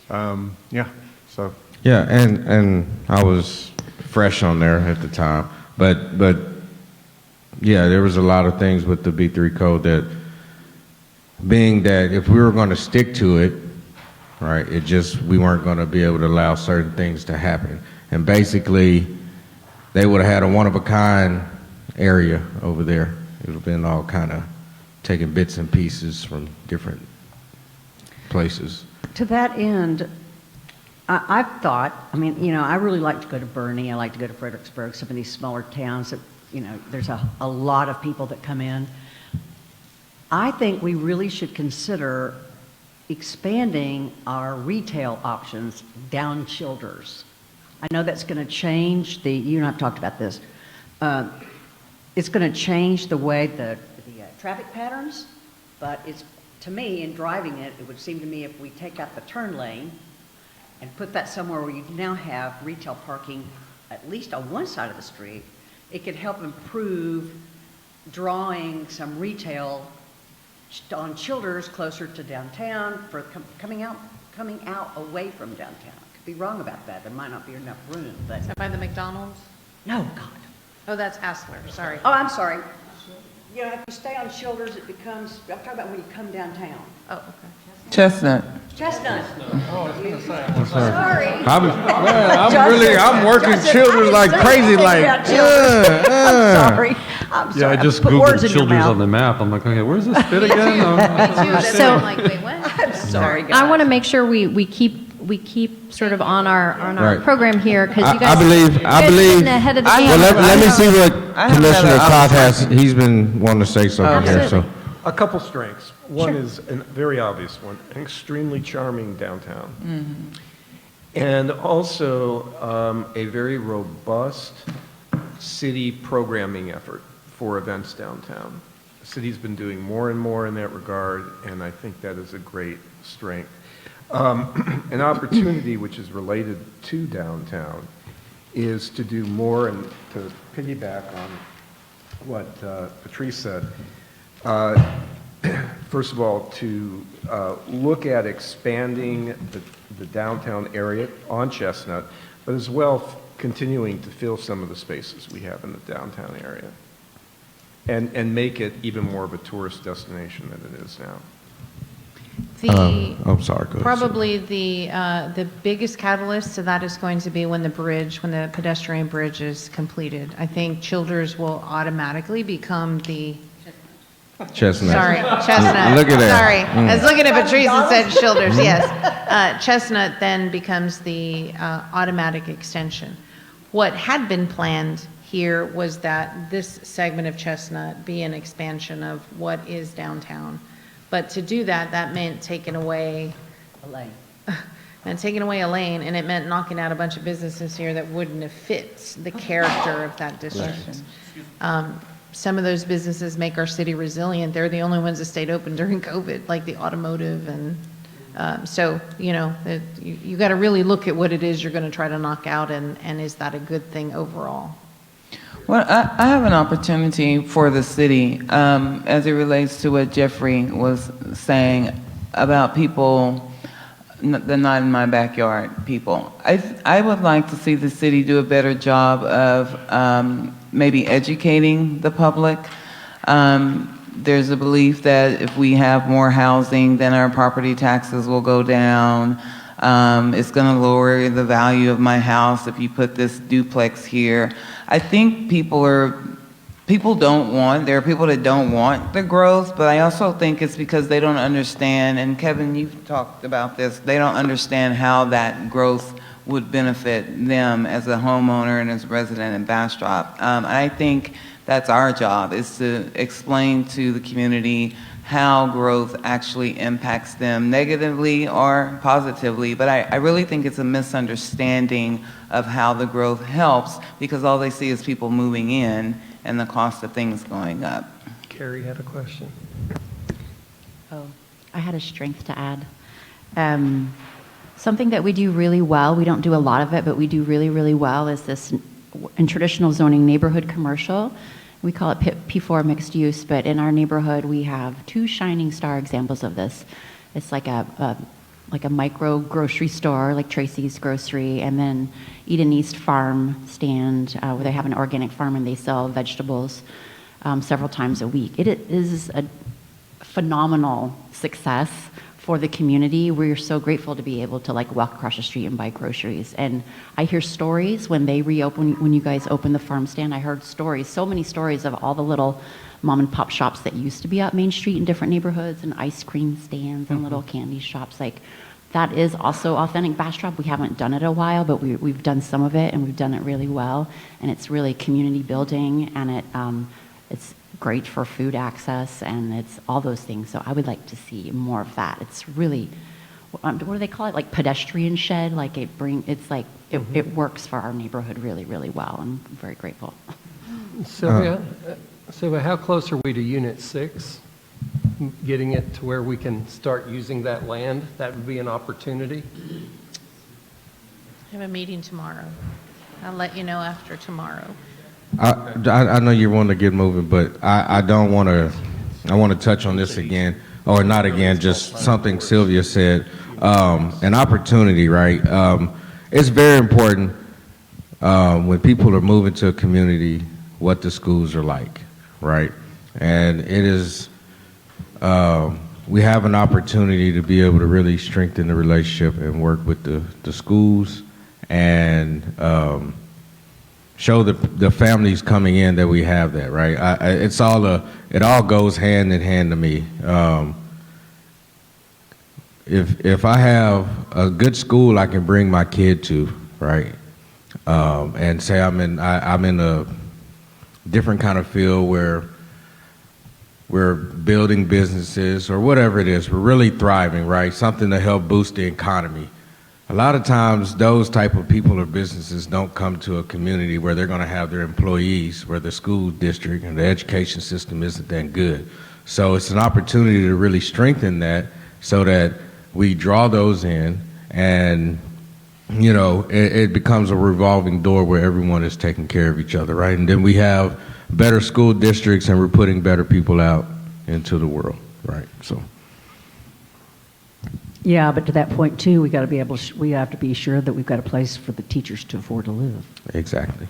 So. Yeah, and I was fresh on there at the time, but yeah, there was a lot of things with the B3 code that, being that if we were going to stick to it, right, we weren't going to be able to allow certain things to happen. And basically, they would have had a one-of-a-kind area over there. It would have been all kind of taking bits and pieces from different places. To that end, I've thought, I really like to go to Bernie, I like to go to Fredericksburg, some of these smaller towns that, there's a lot of people that come in. I think we really should consider expanding our retail options down Childers. I know that's going to change you and I have talked about this. It's going to change the way the traffic patterns, but to me, in driving it, it would seem to me if we take out the turn lane and put that somewhere where you now have retail parking, at least on one side of the street, it could help improve drawing some retail on Childers closer to downtown for coming out away from downtown. Could be wrong about that. There might not be enough room, but Is that by the McDonald's? no, God. Oh, that's Hassler, sorry. Oh, I'm sorry. If you stay on Childers, it becomes, I'm talking about when you come downtown. Oh, okay. Chestnut. Chestnut. Sorry. I'm working Childers like crazy, like, I'm sorry. I'm sorry. I just put words Googled in your Childers mouth. on the map. I'm like, okay, where's this fit again? So, I'm like, wait, what? I'm sorry, guys. I want to make sure we keep sort of on our Right. program here because you guys. I believe. you guys are getting ahead of the game. Well, let me see what I have Commissioner another Todd has. He's been wanting to say something here, so. A couple strengths. One is a very obvious one, an extremely charming downtown. And also a very robust city programming effort for events downtown. The city's been doing more and more in that regard, and I think that is a great strength. An opportunity which is related to downtown is to do more, and to piggyback on what Patrice said, first of all, to look at expanding the downtown area on Chestnut, but as well continuing to fill some of the spaces we have in the downtown area and make it even more of a tourist destination than it is now. I'm sorry, go ahead. Probably the biggest catalyst to that is going to be when the pedestrian bridge is completed. I think Childers will automatically become the, Chestnut. sorry, Chestnut. Look at that. Sorry, Mm. I was looking at Patrice and said Childers, yes. Chestnut then becomes the automatic extension. What had been planned here was that this segment of Chestnut be an expansion of what is downtown. But to do that, that meant taking away A lane. and taking away a lane, and it meant knocking out a bunch of businesses here that wouldn't have fit the character of that district. Some of those businesses make our city resilient. They're the only ones that stayed open during COVID, like the automotive, and so, you know, you got to really look at what it is you're going to try to knock out, and is that a good thing overall? Well, I have an opportunity for the city as it relates to what Jeffrey was saying about people, the not in my backyard people. I would like to see the city do a better job of maybe educating the public. There's a belief that if we have more housing, then our property taxes will go down. It's going to lower the value of my house if you put this duplex here. I think there are people that don't want the growth, but I also think it's because they don't understand, and Kevin, you've talked about this, they don't understand how that growth would benefit them as a homeowner and as a resident in Bastrop. And I think that's our job, is to explain to the community how growth actually impacts them negatively or positively. But I really think it's a misunderstanding of how the growth helps, because all they see is people moving in and the cost of things going up. Carrie had a question. Oh, I had a strength to add. Something that we do really well, we don't do a lot of it, but we do really, really well, is this in traditional zoning neighborhood commercial. We call it P4 mixed use, but in our neighborhood we have two shining star examples of this. It's like a micro grocery store, like Tracy's Grocery, and then Eden East Farm stand, where they have an organic farm and they sell vegetables several times a week. It is a phenomenal success for the community. We're so grateful to be able to walk across the street and buy groceries. And I hear stories when they reopen, when you guys open the farm stand, I heard stories, so many stories of all the little mom and pop shops that used to be up Main Street in different neighborhoods, and ice cream stands and little candy shops. That is also authentic Bastrop. We haven't done it in a while, but we've done some of it, and we've done it really well. And it's really community building, and it's great for food access, and it's all those things. So I would like to see more of that. It's really, what do they call it? Like pedestrian shed. It works for our neighborhood really, really well. I'm very grateful. Sylvia, how close are we to Unit 6? Getting it to where we can start using that land? That would be an opportunity. I have a meeting tomorrow. I'll let you know after tomorrow. I know you want to get moving, but I don't want to. I want to touch on this again, or not again. Just something Sylvia said. An opportunity, right? It's very important when people are moving to a community what the schools are like, right? And it is. We have an opportunity to be able to really strengthen the relationship and work with the schools and. Show the families coming in that we have that, right? It all goes hand in hand to me. If I have a good school I can bring my kid to, right, and say I'm in a different kind of field where we're building businesses or whatever it is, we're really thriving, right? Something to help boost the economy. A lot of times those type of people or businesses don't come to a community where they're going to have their employees, where the school district and the education system isn't that good. So it's an opportunity to really strengthen that so that we draw those in and, you know, it becomes a revolving door where everyone is taking care of each other, right? And then we have better school districts and we're putting better people out into the world, right? So. Yeah, but to that point too, we have to be sure that we've got a place for the teachers to afford to live. Exactly.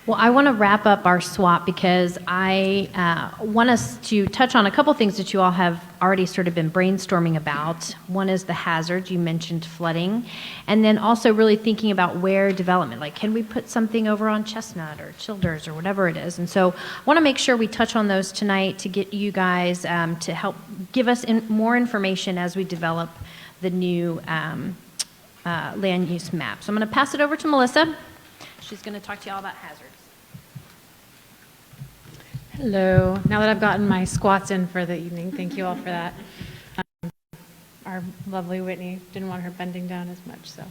Well, I want to wrap up our swap because I want us to touch on a couple things that you all have already sort of been brainstorming about. One is the hazards, you mentioned flooding, and then also really thinking about where development, like can we put something over on Chestnut or Childers or whatever it is. And so I want to make sure we touch on those tonight to get you guys to help give us more information as we develop the new land use map. So I'm going to pass it over to Melissa. She's going to talk to you all about hazards. Hello. Now that I've gotten my squats in for the evening, thank you all for that. Our lovely Whitney didn't want her bending down as much, so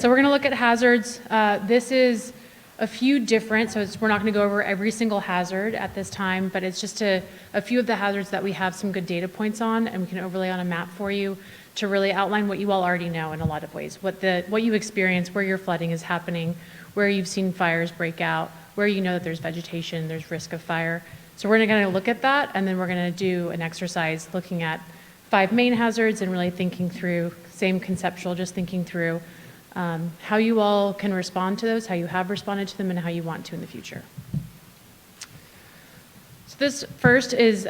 we're going to look at hazards. This is a few different, we're not going to go over every single hazard at this time, but it's just a few of the hazards that we have some good data points on, and we can overlay on a map for you to really outline what you all already know in a lot of ways, what you experience, where your flooding is happening, where you've seen fires break out, where you know that there's vegetation, there's risk of fire. So we're going to look at that, and then we're going to do an exercise looking at 5 main hazards and really thinking through, same conceptual, just thinking through how you all can respond to those, how you have responded to them, and how you want to in the future. So this first is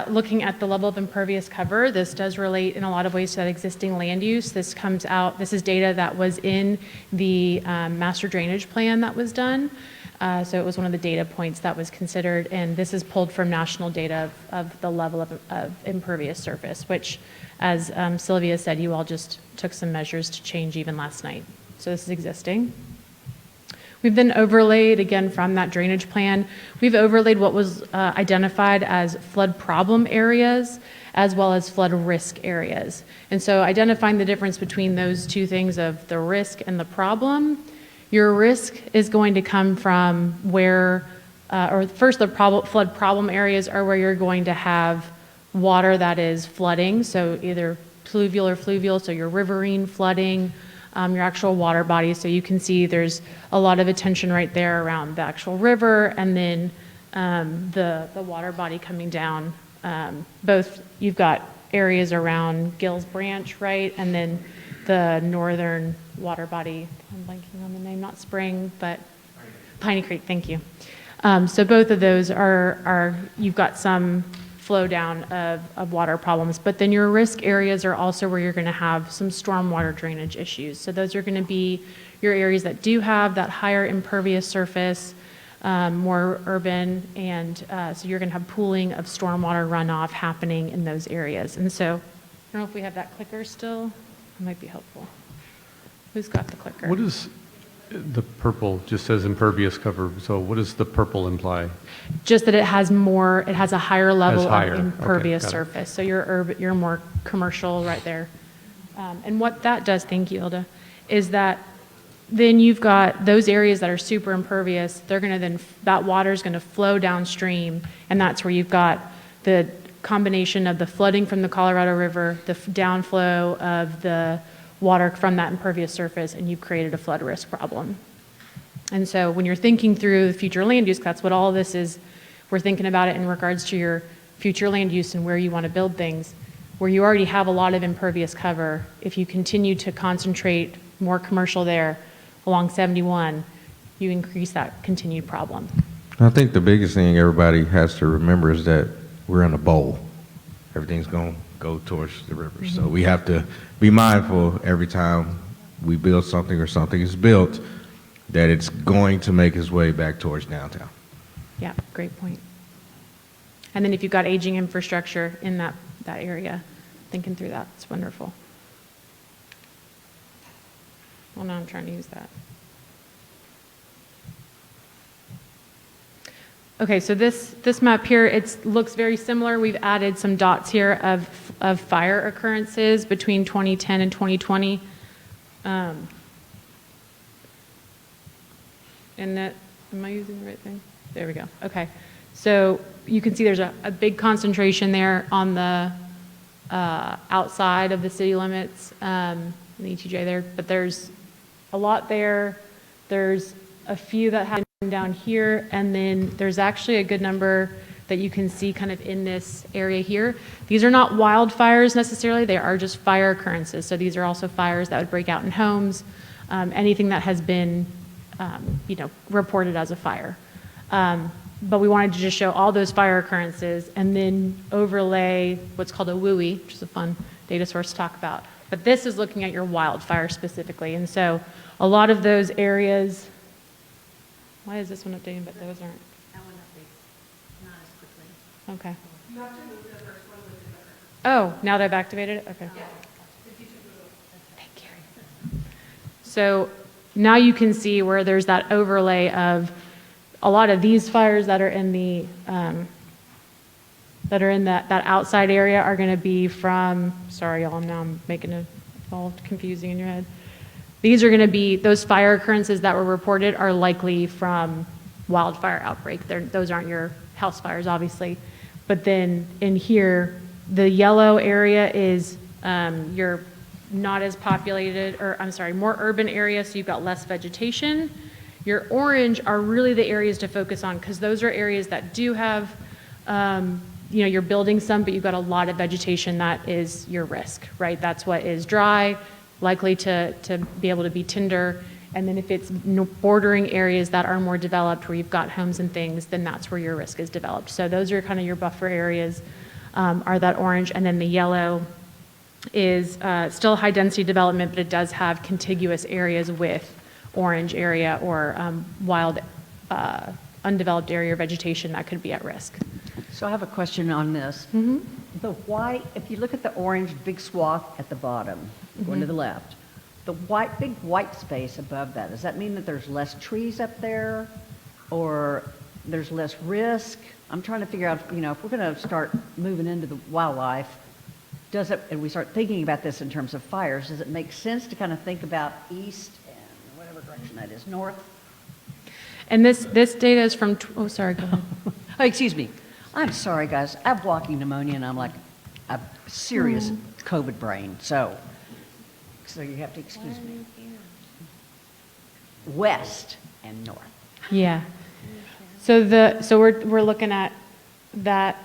looking at the level of impervious cover. This does relate in a lot of ways to that existing land use. This is data that was in the master drainage plan that was done. So it was one of the data points that was considered, and this is pulled from national data of the level of impervious surface, which, as Sylvia said, you all just took some measures to change even last night. So this is existing. We've then overlaid, again, from that drainage plan, we've overlaid what was identified as flood problem areas as well as flood risk areas. And so identifying the difference between those two things of the risk and the problem. Your risk is going to come from where, first the flood problem areas are where you're going to have water that is flooding, so either pluvial or fluvial, so your riverine flooding, your actual water bodies. So you can see there's a lot of attention right there around the actual river, and then the water body coming down. Both, you've got areas around Gills Branch, right, and then the northern water body, I'm blanking on the name, not Spring, but Piney Creek, thank you. So both of those are you've got some flow down of water problems, but then your risk areas are also where you're going to have some stormwater drainage issues. So those are going to be your areas that do have that higher impervious surface, more urban, and so you're going to have pooling of stormwater runoff happening in those areas. And so I don't know if we have that clicker still. It might be helpful. Who's got the clicker? What is the purple, just says impervious cover, so what does the purple imply? Just that it has a higher level higher. of impervious Okay, got it. surface. So you're more commercial right there. And what that does, thank you, Hilda, is that then you've got those areas that are super impervious, that water is going to flow downstream, and that's where you've got the combination of the flooding from the Colorado River, the downflow of the water from that impervious surface, and you've created a flood risk problem. And so when you're thinking through the future land use, that's what all of this is. We're thinking about it in regards to your future land use and where you want to build things. Where you already have a lot of impervious cover, if you continue to concentrate more commercial there along 71, you increase that continued problem. I think the biggest thing everybody has to remember is that we're in a bowl. Everything's going to go towards the river. So we have to be mindful every time we build something or something is built that it's going to make its way back towards downtown. Yeah, great point. And then if you've got aging infrastructure in that area, thinking through that, it's wonderful. Well, now I'm trying to use that. Okay, so this map here, it looks very similar. We've added some dots here of fire occurrences between 2010 and 2020. And that, am I using the right thing? There we go. Okay, so you can see there's a big concentration there on the outside of the city limits, the ETJ there, but there's a lot there. There's a few that have down here, and then there's actually a good number that you can see kind of in this area here. These are not wildfires necessarily, they are just fire occurrences. So these are also fires that would break out in homes, anything that has been reported as a fire. But we wanted to just show all those fire occurrences and then overlay what's called a WUI, which is a fun data source to talk about. But this is looking at your wildfire specifically. And so a lot of those areas, why is this one updating, but those aren't? That one updates not as quickly. Okay. Oh, now they've activated it? Okay. Thank you. So now you can see where there's that overlay of a lot of these fires that are in the that outside area are going to be from, sorry y'all, now I'm making it all confusing in your head. These are going to be, those fire occurrences that were reported are likely from wildfire outbreak. Those aren't your house fires, obviously. But then in here, the yellow area is your not as populated, or I'm sorry, more urban area, so you've got less vegetation. Your orange are really the areas to focus on because those are areas that do have, you're building some, but you've got a lot of vegetation that is your risk, right? That's what is dry, likely to be able to be tinder. And then if it's bordering areas that are more developed where you've got homes and things, then that's where your risk is developed. So those are kind of your buffer areas, are that orange. And then the yellow is still high density development, but it does have contiguous areas with orange area or wild undeveloped area or vegetation that could be at risk. So I have a question on this. The white, if you look at the orange big swath at the bottom, going to the left, the white, big white space above that, does that mean that there's less trees up there or there's less risk? I'm trying to figure out, if we're going to start moving into the wildlife, does it, and we start thinking about this in terms of fires, does it make sense to kind of think about east and whatever direction that is, north? And this data is from, oh, sorry, go ahead. Oh, excuse me. I'm sorry, guys. I have walking pneumonia, and I'm like a serious COVID brain. So you have to excuse me. West and north. Yeah. So we're looking at that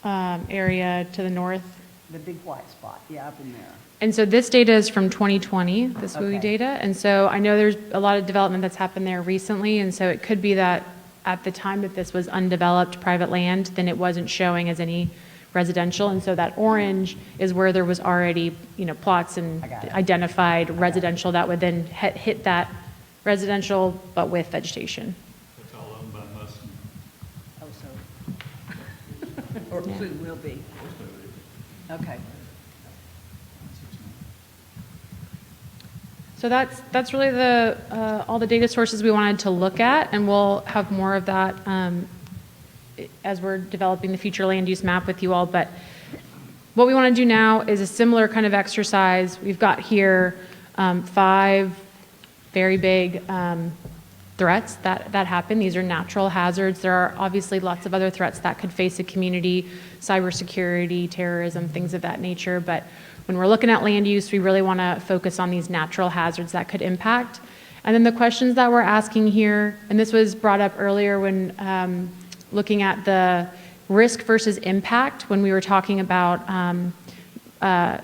area to the north. The big white spot, yeah, up in there. And so this data is from 2020, this WUI Okay. data. And so I know there's a lot of development that's happened there recently. And so it could be that at the time that this was undeveloped private land, then it wasn't showing as any residential. And so that orange is where there was already, plots and identified residential that would then hit that residential, but with vegetation. It's all owned by us. Oh, so. Or soon will be. Okay. So that's really all the data sources we wanted to look at, and we'll have more of that as we're developing the future land use map with you all. But what we want to do now is a similar kind of exercise. We've got here 5 very big threats that happen. These are natural hazards. There are obviously lots of other threats that could face a community, cybersecurity, terrorism, things of that nature. But when we're looking at land use, we really want to focus on these natural hazards that could impact. And then the questions that we're asking here, and this was brought up earlier when looking at the risk versus impact, when we were talking about,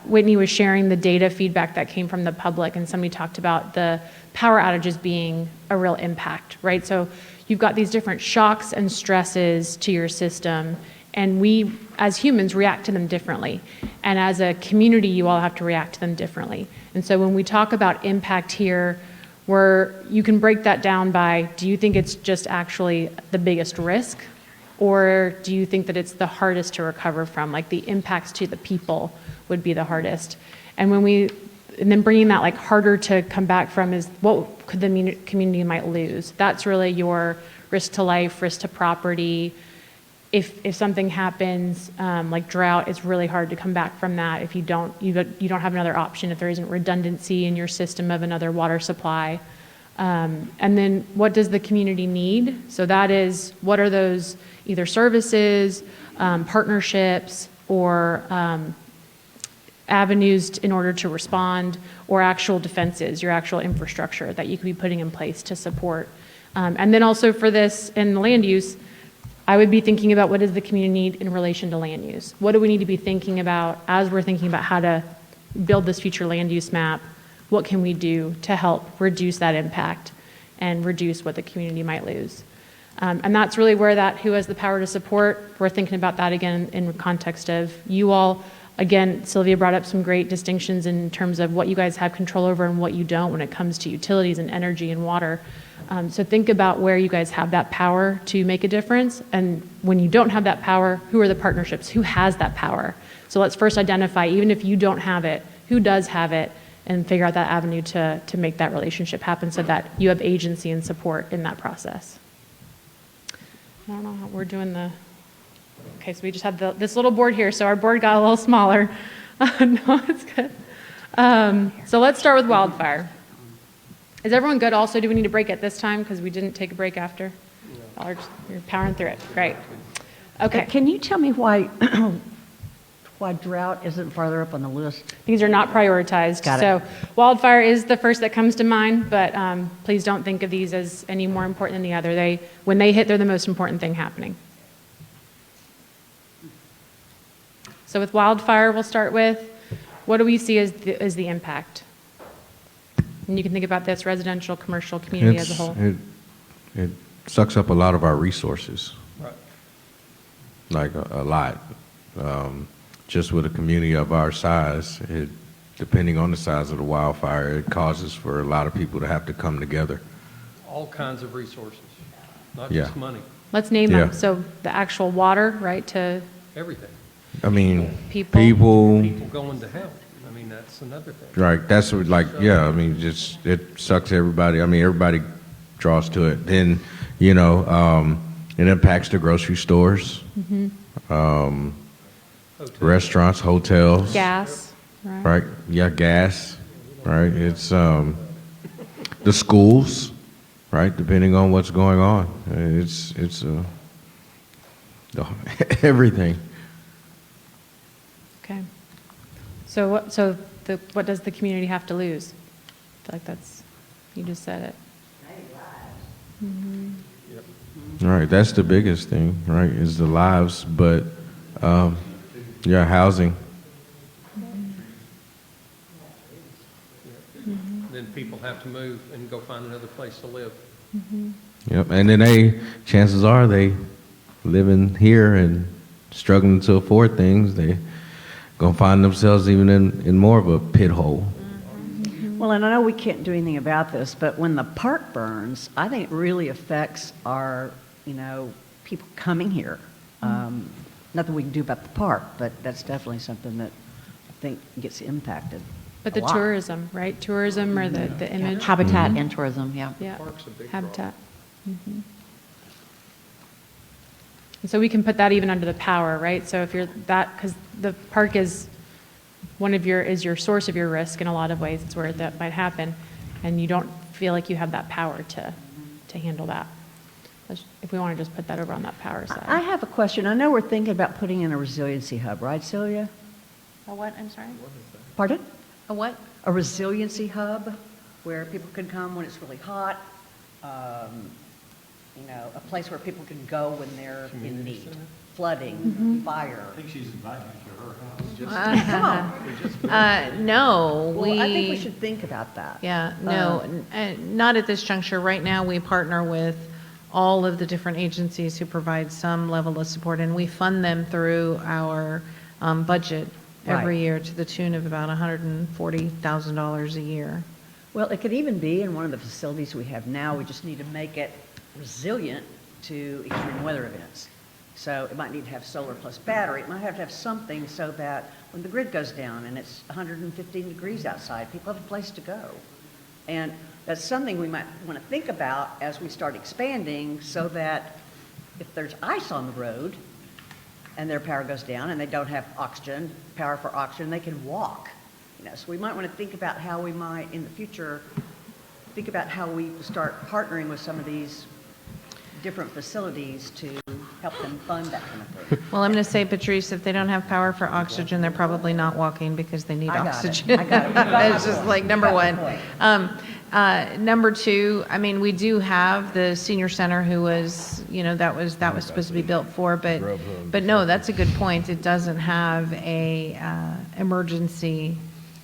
Whitney was sharing the data feedback that came from the public, and somebody talked about the power outages being a real impact, right? So you've got these different shocks and stresses to your system, and we, as humans, react to them differently. And as a community, you all have to react to them differently. And so when we talk about impact here, you can break that down by, do you think it's just actually the biggest risk? Or do you think that it's the hardest to recover from? Like the impacts to the people would be the hardest. And then bringing that like harder to come back from is what could the community might lose? That's really your risk to life, risk to property. If something happens, like drought, it's really hard to come back from that if you don't have another option, if there isn't redundancy in your system of another water supply. And then what does the community need? So that is, what are those either services, partnerships, or avenues in order to respond, or actual defenses, your actual infrastructure that you could be putting in place to support. And then also for this in land use, I would be thinking about what does the community need in relation to land use? What do we need to be thinking about as we're thinking about how to build this future land use map? What can we do to help reduce that impact? and reduce what the community might lose. And that's really where that who has the power to support, we're thinking about that again in context of you all. Again, Sylvia brought up some great distinctions in terms of what you guys have control over and what you don't when it comes to utilities and energy and water. So think about where you guys have that power to make a difference. And when you don't have that power, who are the partnerships? Who has that power? So let's first identify, even if you don't have it, who does have it, and figure out that avenue to make that relationship happen so that you have agency and support in that process. I don't know how we're doing the... Okay, so we just have this little board here, so our board got a little smaller. No, it's good. So let's start with wildfire. Is everyone good also? Do we need to break at this time because we didn't take a break after? No. You're powering through it. Great. Okay. Can you tell me why why drought isn't farther up on the list? These are not prioritized. Got it. So wildfire is the first that comes to mind, but please don't think of these as any more important than the other. When they hit, they're the most important thing happening. So with wildfire, we'll start with, what do we see as the impact? And you can think about this residential, commercial, community as a whole. It sucks up a lot of our resources. Right. Like a lot. Just with a community of our size, depending on the size of the wildfire, it causes for a lot of people to have to come together. All kinds of resources, not Yeah. just money, Let's name Yeah. them. So the actual water, right, to everything. I mean, People. People going to hell. I mean, that's another thing. Right, that's what, like, yeah, I mean, just, it sucks everybody, I mean, everybody draws to it. Then, you know, it impacts the grocery stores, restaurants, hotels. gas, right? Right, yeah, gas, right, it's, the schools, right, depending on what's going on. It's everything. Okay. So what does the community have to lose? I feel like that's, you just said it. All right, that's the biggest thing, right, is the lives, but, yeah, housing. Then people have to move and go find another place to live. Yep, and then chances are they living here and struggling to afford things, they gonna find themselves even in more of a pit hole. Well, and I know we can't do anything about this, but when the park burns, I think it really affects our, people coming here. Nothing we can do about the park, but that's definitely something that I think gets impacted. But a the lot. tourism, right? Tourism or the image. Habitat and tourism, yeah. Yeah, Park's a big habitat. And so we can put that even under the power, right? So if you're because the park is is your source of your risk in a lot of ways. It's where that might happen, and you don't feel like you have that power to handle that. If we want to just put that over on that power side. I have a question. I know we're thinking about putting in a resiliency hub, right, Celia? A what, I'm sorry? Pardon? A what? A resiliency hub where people can come when it's really hot, a place where people can go when they're in need. Flooding, fire. I think she's inviting you to her house. No, Well, I think we should think about that. Yeah, no, not at this juncture. Right now, we partner with all of the different agencies who provide some level of support, and we fund them through our budget every Right. year to the tune of about $140,000 a year. Well, it could even be in one of the facilities we have now. We just need to make it resilient to extreme weather events. So it might need to have solar plus battery. It might have to have something so that when the grid goes down and it's 115 degrees outside, people have a place to go. And that's something we might want to think about as we start expanding so that if there's ice on the road and their power goes down and they don't have power for oxygen, they can walk. So we might want to think about how we might, in the future, think about how we start partnering with some of these different facilities to help them fund that kind of thing. Well, I'm going to say, Patrice, if they don't have power for oxygen, they're probably not walking because they need I got it. oxygen. I got it. That's just like number You one. got my point. Number two, I mean, we do have the senior center who was, that was supposed to be built for, but no, that's a good point. It doesn't have a emergency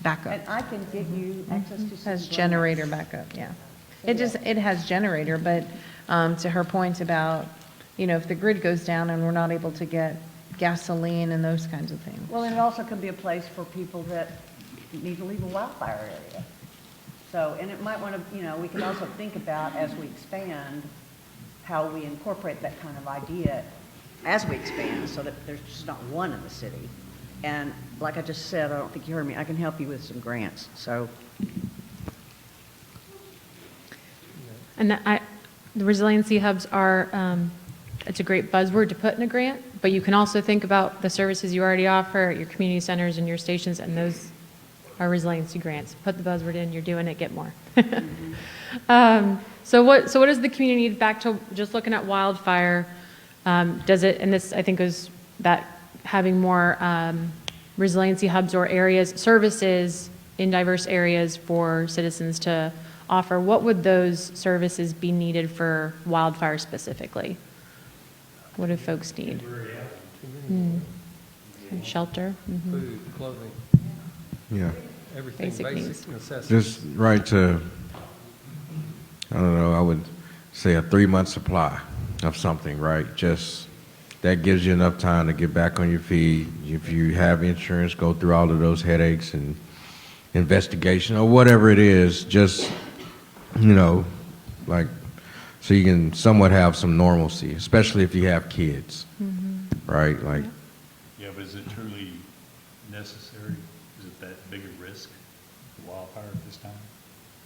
backup. And I can give you access to some Has generator backup, yeah. it has generator, but to her point about, if the grid goes down and we're not able to get gasoline and those kinds of things. Well, and it also could be a place for people that need to leave a wildfire area. So, and it might want to, we can also think about as we expand, how we incorporate that kind of idea as we expand so that there's just not one in the city. And like I just said, I don't think you heard me, I can help you with some grants, so. And the resiliency hubs are, it's a great buzzword to put in a grant, but you can also think about the services you already offer at your community centers and your stations, and those are resiliency grants. Put the buzzword in, you're doing it, get more. So what does the community need? Back to just looking at wildfire, does it, and this I think is that having more resiliency hubs or areas, services in diverse areas for citizens to offer, what would those services be needed for wildfire specifically? What do folks need? Shelter? Food, clothing, Yeah. everything, Basic basic needs. necessities. Just right to, I don't know, I would say a 3-month supply of something, right? Just, that gives you enough time to get back on your feet. If you have insurance, go through all of those headaches and investigation or whatever it is, just, like, so you can somewhat have some normalcy, especially if you have kids, right? Like, Yeah, but is it truly necessary? Is it that big a risk, the wildfire at this time?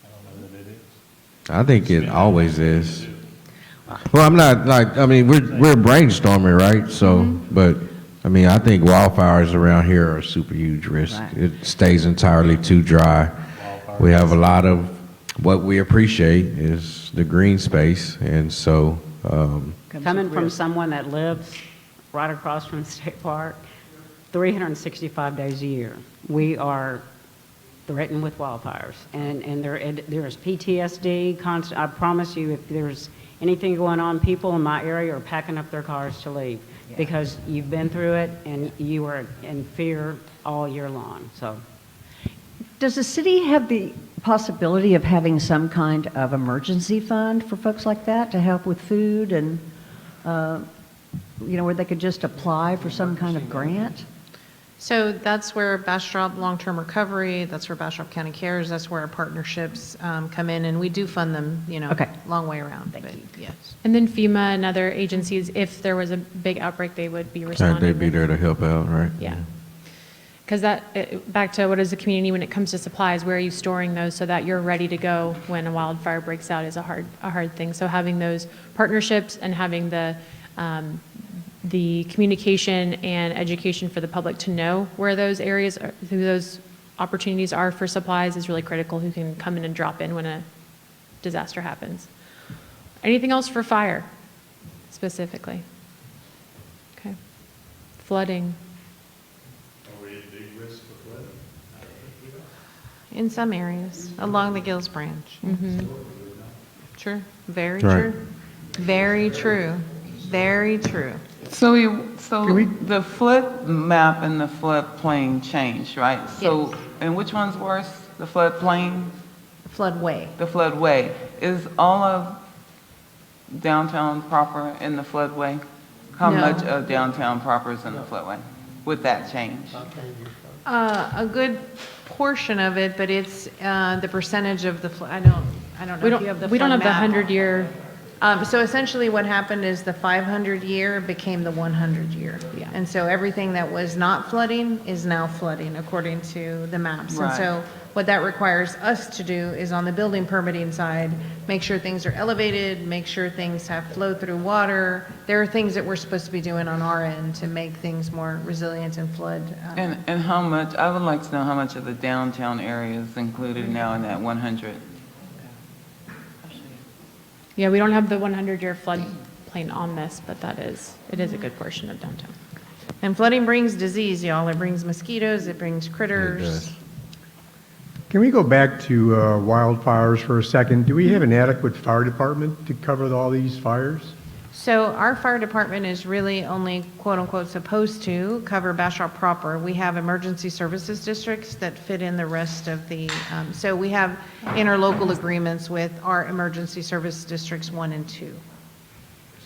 I don't know that it is. I think it always is. Well, I'm not like, I mean, we're brainstorming, right? So, but I mean, I think wildfires around here are a super huge risk. Right. It stays entirely too dry. We have a lot of, what we appreciate is the green space, and so, Coming from someone that lives right across from the state park, 365 days a year, we are threatened with wildfires. And there is PTSD, constant. I promise you, if there's anything going on, people in my area are packing up their cars to leave because you've been through it and you are in fear all year long, so. Does the city have the possibility of having some kind of emergency fund for folks like that to help with food and, where they could just apply for some kind of grant? So that's where Bastrop Long-Term Recovery, that's where Bastrop County Cares, that's where our partnerships come in, and we do fund them, Okay. long way around. But yes. And then FEMA and other agencies, if there was a big outbreak, they would be responding. they'd be there to help out, right? Yeah. Because back to what is the community when it comes to supplies, where are you storing those so that you're ready to go when a wildfire breaks out is a hard thing. So having those partnerships and having the communication and education for the public to know where those areas, who those opportunities are for supplies is really critical, who can come in and drop in when a disaster happens. Anything else for fire specifically? Okay. Flooding. Are we at big risk for flooding? In some areas, along the Gills Branch. True, very Right. true. Very true. Very true. So the flood map and the floodplain changed, right? So, Yes. and which one's worse? The floodplain? Floodway. The floodway. Is all of downtown proper in the floodway? How No. much of downtown proper is in the floodway? Would that change? A good portion of it, but it's the percentage of the, I don't know if you have the We don't flood have the map. 100-year. So essentially what happened is the 500-year became the 100-year. Yeah. And so everything that was not flooding is now flooding according to the maps. And Right. so what that requires us to do is on the building permitting side, make sure things are elevated, make sure things have flow through water. There are things that we're supposed to be doing on our end to make things more resilient and flood. And how much, I would like to know how much of the downtown area is included now in that 100? Yeah, we don't have the 100-year floodplain on this, but it is a good portion of downtown. And flooding brings disease, y'all. It brings mosquitoes, it brings critters. does. Can we go back to wildfires for a second? Do we have an adequate fire department to cover all these fires? So our fire department is really only quote-unquote supposed to cover Bastrop proper. We have emergency services districts that fit in the rest of the, so we have interlocal agreements with our emergency service districts 1 and 2.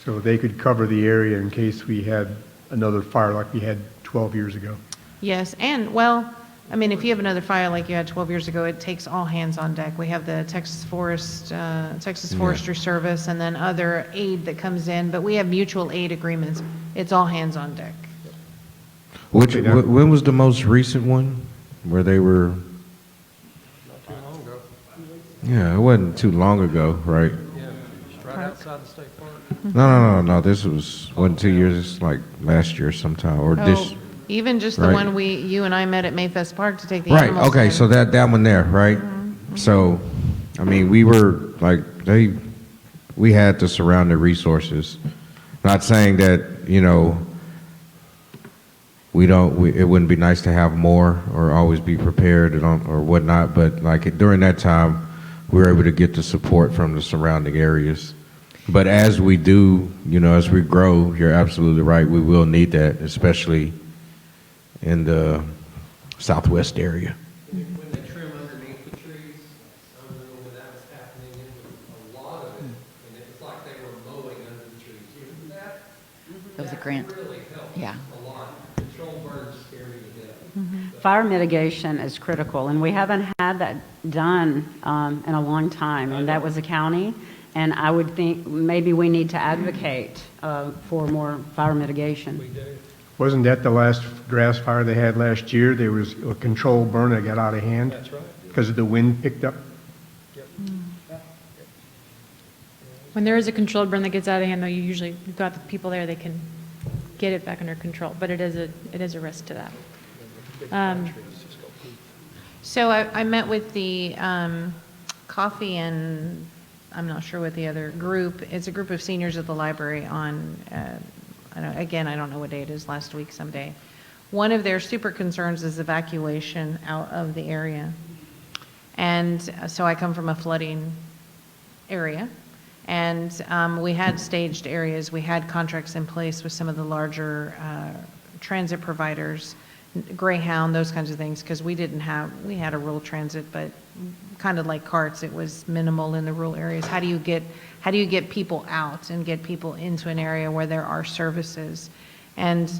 So they could cover the area in case we had another fire like we had 12 years ago. Yes, and well, I mean, if you have another fire like you had 12 years ago, it takes all hands on deck. We have the Texas Forestry Service, and then other aid that comes in, but we have mutual aid agreements. It's all hands on deck. When was the most recent one where they were? Not too long ago. Yeah, it wasn't too long ago, right? Yeah, right outside the state park. No. This wasn't 2 years. It's like last year sometime, or this. Even just the Right. one you and I met at Mayfest Park to take the Right. animals Okay. in. So that one there, right? So, I mean, we were like we had the surrounding resources. Not saying that it wouldn't be nice to have more or always be prepared or whatnot, but like during that time, we were able to get the support from the surrounding areas. But as we do, as we grow, you're absolutely right. We will need that, especially in the southwest area. When they trim underneath the trees, I don't know when that was happening, it was a lot of it, and it was like they were mowing under the trees. That was a grant. Really helped Yeah. a lot. Control burns scare me to death. Fire mitigation is critical, and we haven't had that done in a long time, and that was a county. And I would think maybe we need to advocate for more fire mitigation. We do. Wasn't that the last grass fire they had last year? There was a controlled burn that got out of hand That's right. because of the wind picked up. When there is a controlled burn that gets out of hand, though, you've got the people there that can get it back under control, but it is a risk to that. So I met with the coffee and I'm not sure what the other group, it's a group of seniors at the library on, I don't know what day it is, last week someday. One of their super concerns is evacuation out of the area. And so I come from a flooding area. And we had staged areas. We had contracts in place with some of the larger transit providers, Greyhound, those kinds of things, because we had a rural transit, but kind of like carts, it was minimal in the rural areas. How do you get people out and get people into an area where there are services? And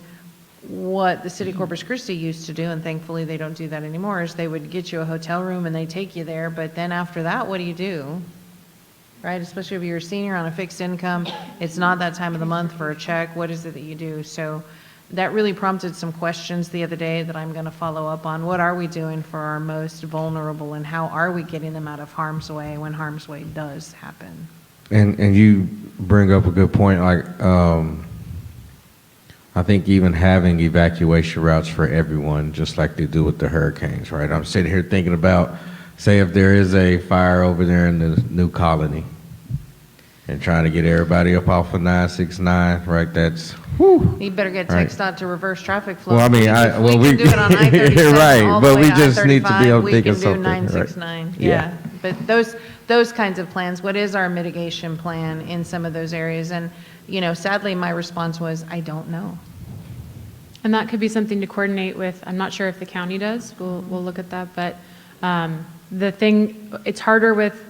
what the city of Corpus Christi used to do, and thankfully they don't do that anymore, is they would get you a hotel room and they take you there, but then after that, what do? Right? Especially if you're a senior on a fixed income, it's not that time of the month for a check. What is it that you do? So that really prompted some questions the other day that I'm going to follow up on. What are we doing for our most vulnerable, and how are we getting them out of harm's way when harm's way does happen? And you bring up a good point. Like, I think even having evacuation routes for everyone, just like they do with the hurricanes, right? I'm sitting here thinking about, say, if there is a fire over there in the new colony, and trying to get everybody up off of 969, right? That's whew. You better get Right. text out to reverse traffic flow. Well, I mean, we can do it on I-37 right, all the but way we to just need to be able I-35. to think of We something, can do right. 969, Yeah. yeah. But those kinds of plans, what is our mitigation plan in some of those areas? And, sadly, my response was, I don't know. And that could be something to coordinate with, I'm not sure if the county does, we'll look at that, but it's harder with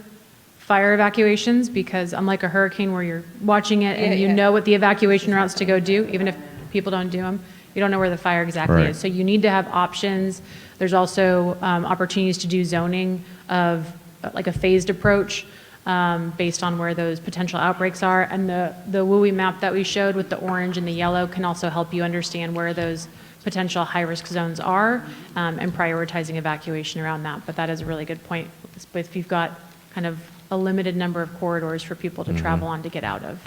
fire evacuations because unlike a hurricane where you're watching it and you know what the evacuation routes to go do, even if people don't do them, you don't know where the fire exactly Right. is. So you need to have options. There's also opportunities to do zoning of like a phased approach based on where those potential outbreaks are. And the WUI map that we showed with the orange and the yellow can also help you understand where those potential high-risk zones are and prioritizing evacuation around that. But that is a really good point. If you've got kind of a limited number of corridors for people to travel on to get out of.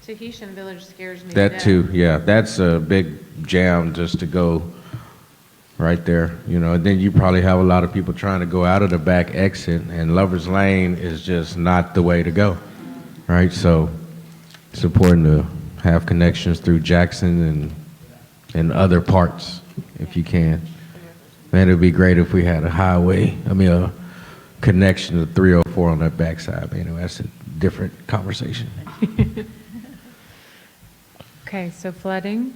Tahitian Village scares me to That death. too, yeah. That's a big jam just to go right there, And then you probably have a lot of people trying to go out of the back exit, and Lover's Lane is just not the way to go, right? So it's important to have connections through Jackson and other parts if you can. Man, it'd be great if we had a connection to 304 on that backside. That's different conversation. Okay, so flooding.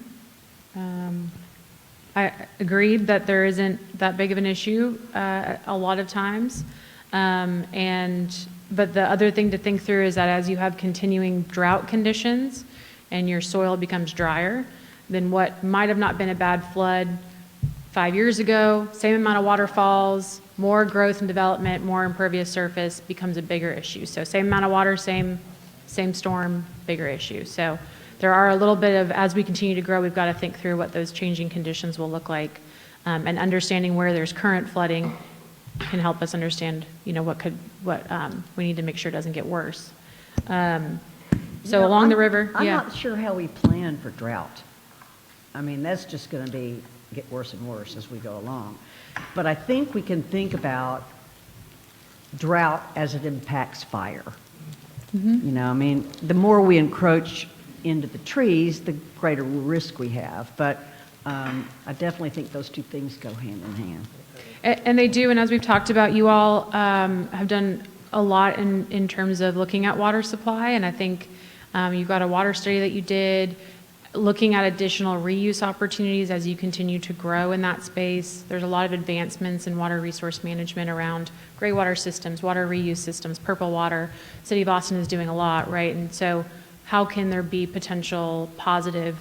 I agreed that there isn't that big of an issue a lot of times. But the other thing to think through is that as you have continuing drought conditions and your soil becomes drier, then what might have not been a bad flood 5 years ago, same amount of waterfalls, more growth and development, more impervious surface becomes a bigger issue. So same amount of water, same storm, bigger issue. So there are a little bit of, as we continue to grow, we've got to think through what those changing conditions will look like. And understanding where there's current flooding can help us understand, what we need to make sure doesn't get worse. So along the river, I'm yeah. not sure how we plan for drought. I mean, that's just going to get worse and worse as we go along. But I think we can think about drought as it impacts fire. I mean, the more we encroach into the trees, the greater risk we have. But I definitely think those two things go hand in hand. And they do, and as we've talked about, you all have done a lot in terms of looking at water supply, and I think you've got a water study that you did, looking at additional reuse opportunities as you continue to grow in that space. There's a lot of advancements in water resource management around gray water systems, water reuse systems, purple water. City of Austin is doing a lot, right? And so how can there be potential positive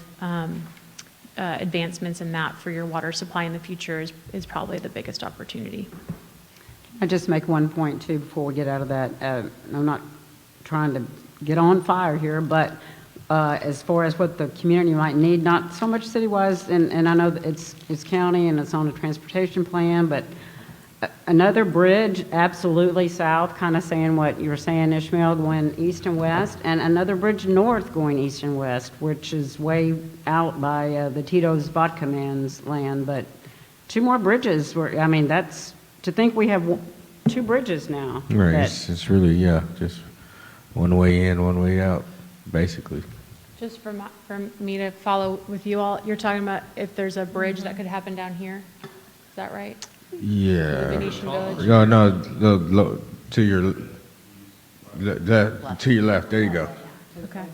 advancements in that for your water supply in the future is probably the biggest opportunity. I just make one point too before we get out of that. I'm not trying to get on fire here, but as far as what the community might need, not so much city-wise, and I know that it's county and it's on a transportation plan, but another bridge absolutely south, kind of saying what you were saying, Ishmael, going east and west, and another bridge north going east and west, which is way out by the Tito's Vodka Man's land, but two more bridges. That's to think we have two bridges now. Right, it's really, just one way in, one way out, basically. Just for me to follow with you all, you're talking about if there's a bridge that could happen down here, is that right? Yeah. Venetian Village? No, to your left. There you go. Okay.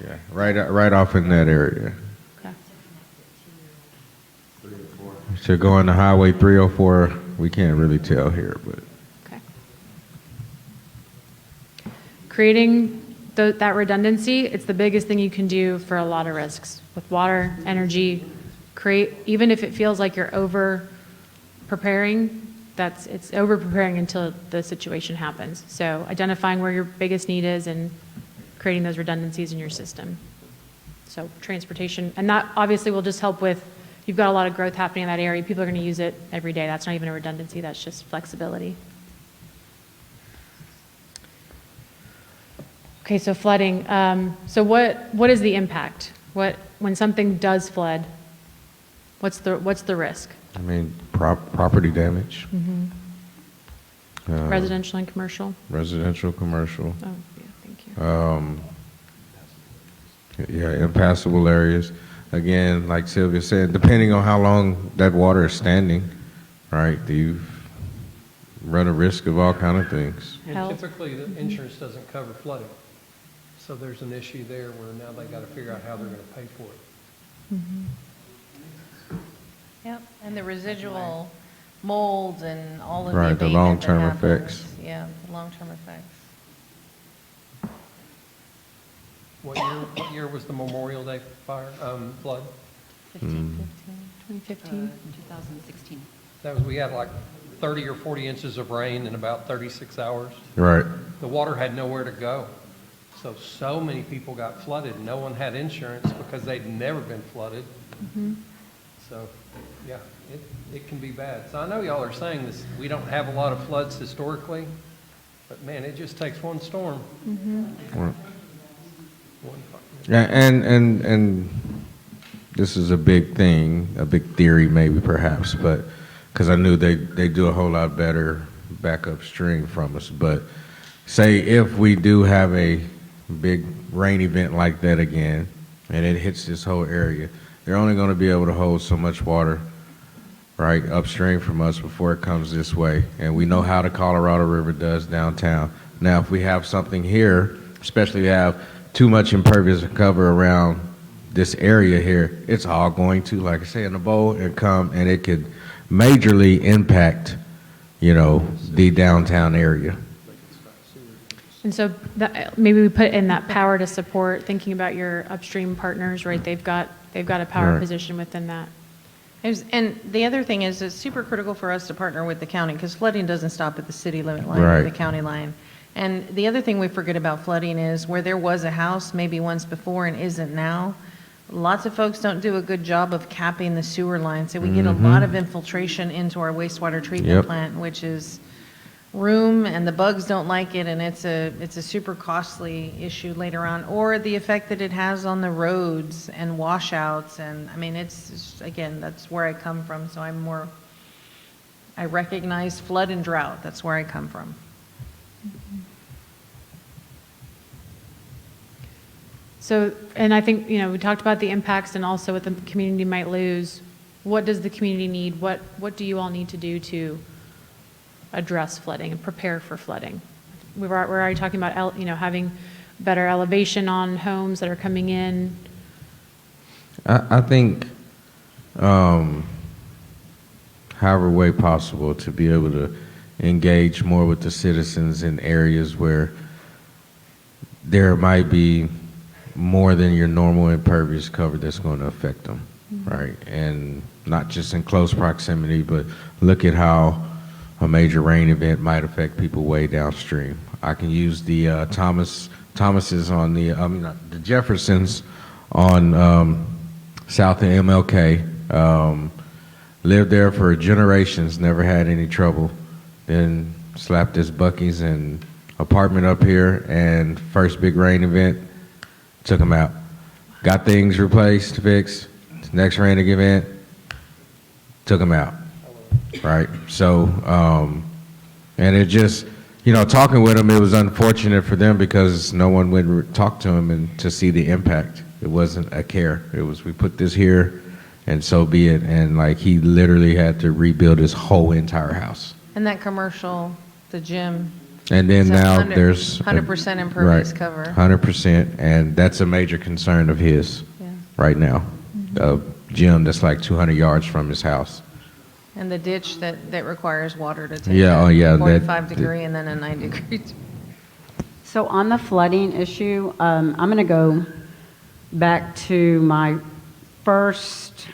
Yeah, right off in that area. Okay. So going to Highway 304, we can't really tell here, but. Okay. Creating that redundancy, it's the biggest thing you can do for a lot of risks with water, energy. Even if it feels like you're over preparing, it's over preparing until the situation happens. So identifying where your biggest need is and creating those redundancies in your system. So transportation, and that obviously will just help with, you've got a lot of growth happening in that area. People are going to use it every day. That's not even a redundancy, that's just flexibility. Okay, so flooding. So what is the impact? When something does flood, what's the risk? I mean, property damage. Residential and commercial? Residential, commercial. Oh, yeah, thank you. Impassable areas. Again, like Sylvia said, depending on how long that water is standing, right, you run a risk of all kind of things. And typically, the insurance doesn't cover flooding. So there's an issue there where now they got to figure out how they're going to pay for it. Yep, and the residual mold and all of the Right, the abatement that long-term happens. effects. Yeah, the long-term effects. What year was the Memorial Day flood? 2015? 2016. We had like 30 or 40 inches of rain in about 36 hours. Right. The water had nowhere to go. So many people got flooded. No one had insurance because they'd never been flooded. So, yeah, it can be bad. So I know y'all are saying this, we don't have a lot of floods historically, but man, it just takes one storm. Right. Yeah, and this is a big thing, a big theory maybe perhaps, but because I knew they do a whole lot better back upstream from us. But say if we do have a big rain event like that again, and it hits this whole area, they're only going to be able to hold so much water, right, upstream from us before it comes this way. And we know how the Colorado River does downtown. Now, if we have something here, especially if we have too much impervious cover around this area here, it's all going to, like I say, in the bowl and come, and it could majorly impact, the downtown area. And so that, maybe we put in that power to support, thinking about your upstream partners, right? They've got a power Right. position within that. And the other thing is, it's super critical for us to partner with the county, because flooding doesn't stop at the city limit line or Right. the county line. And the other thing we forget about flooding is where there was a house maybe once before and isn't now, lots of folks don't do a good job of capping the sewer line. So we get a lot of infiltration into our wastewater treatment Yep. plant, which is room, and the bugs don't like it, and it's a super costly issue later on. Or the effect that it has on the roads and washouts, and I mean, again, that's where I come from, so I recognize flood and drought, that's where I come from. So, and I think, we talked about the impacts and also what the community might lose. What does the community need? What do you all need to do to address flooding and prepare for flooding? We're already talking about, having better elevation on homes that are coming in. I think, however way possible, to be able to engage more with the citizens in areas where there might be more than your normal impervious cover that's going to affect them, right? And not just in close proximity, but look at how a major rain event might affect people way downstream. I can use the Thomases on the Jeffersons on south of MLK. Lived there for generations, never had any trouble. Then slapped this Buc-ee's and apartment up here, and first big rain event, took them out. Got things replaced, fixed. Next rain event, took them out. Right? So, and it just, talking with them, it was unfortunate for them because no one would talk to them and to see the impact. It wasn't a care. It was, we put this here, and so be it. And like, he literally had to rebuild his whole entire house. And that commercial, the gym. And then it's now there's 100% impervious right, cover. 100%, and that's a major concern of his right now. A gym that's like 200 yards from his house. And the ditch that requires water to take Yeah, a oh yeah, 45-degree and then a 90-degree. So on the flooding issue, I'm going to go back to my first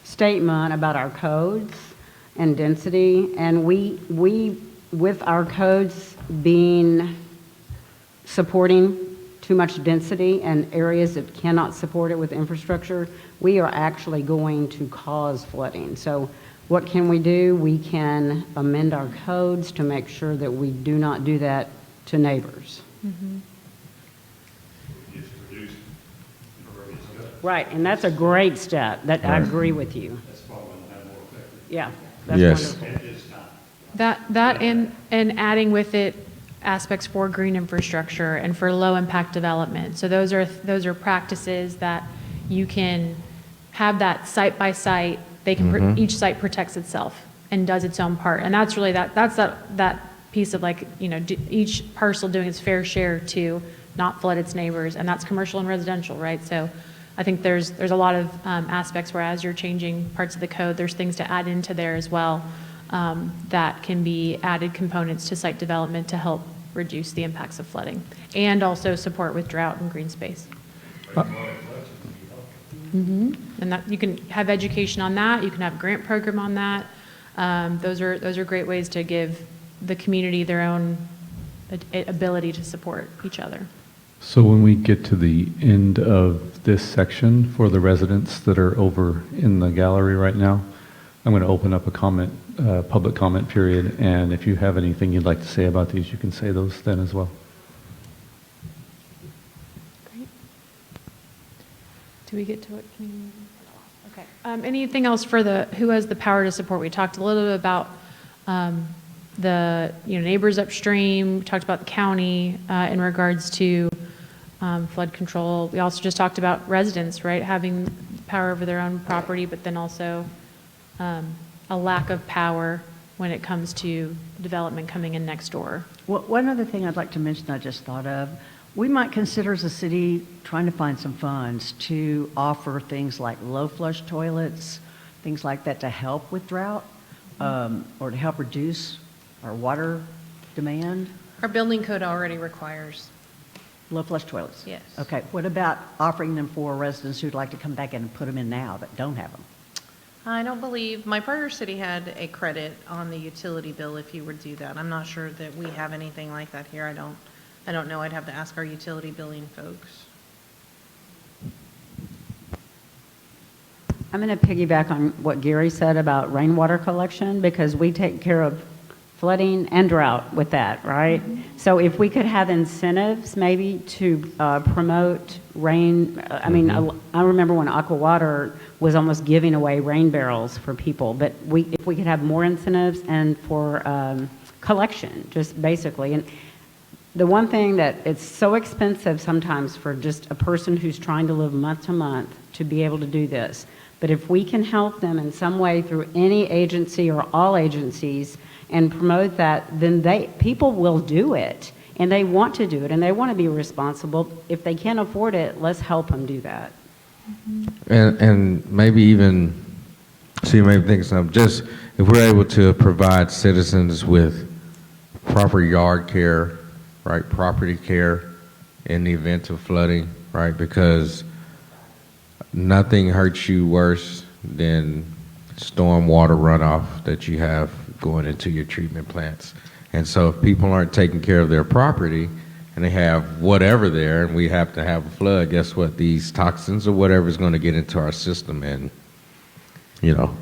statement about our codes and density. And we with our codes being supporting too much density and areas that cannot support it with infrastructure, we are actually going to cause flooding. So what can we do? We can amend our codes to make sure that we do not do that to neighbors. Right, and that's a great step. That I agree with you. Yeah, that's Yes. wonderful. That and adding with it aspects for green infrastructure and for low impact development. So those are practices that you can have that site by site. They can each site protects itself and does its own part, and that's really that piece of each parcel doing its fair share to not flood its neighbors, and that's commercial and residential, right? So I think there's a lot of aspects where as you're changing parts of the code, there's things to add into there as well. That can be added components to site development to help reduce the impacts of flooding and also support with drought and green space. And that you can have education on that. You can have a grant program on that. Those are great ways to give the community their own ability to support each other. So when we get to the end of this section for the residents that are over in the gallery right now, I'm going to open up a public comment period, and if you have anything you'd like to say about these, you can say those then as well. Great. Do we get to what? Okay. Anything else for who has the power to support? We talked a little bit about the neighbors upstream. We talked about the county in regards to flood control. We also just talked about residents, right, having power over their own property, but then also a lack of power when it comes to development coming in next door. Well, one other thing I'd like to mention I just thought of, we might consider as a city trying to find some funds to offer things like low flush toilets, things like that to help with drought, or to help reduce our water demand. Our building code already requires. Low flush toilets? Yes. Okay, what about offering them for residents who'd like to come back in and put them in now that don't have them? I don't believe, my partner city had a credit on the utility bill if you would do that. I'm not sure that we have anything like that here. I don't know. I'd have to ask our utility billing folks. I'm going to piggyback on what Gary said about rainwater collection, because we take care of flooding and drought with that, right? So if we could have incentives maybe to promote rain, I mean, I remember when Aqua Water was almost giving away rain barrels for people, but if we could have more incentives and for collection, just basically. And the one thing that it's so expensive sometimes for just a person who's trying to live month to month to be able to do this. But if we can help them in some way through any agency or all agencies and promote that, then people will do it, and they want to do it, and they want to be responsible. If they can't afford it, let's help them do that. And maybe even, so you may think something, just if we're able to provide citizens with proper yard care, right, property care in the event of flooding, right, because nothing hurts you worse than storm water runoff that you have going into your treatment plants. And so if people aren't taking care of their property and they have whatever there and we have to have a flood, guess what? These toxins or whatever is going to get into our system, and, you know,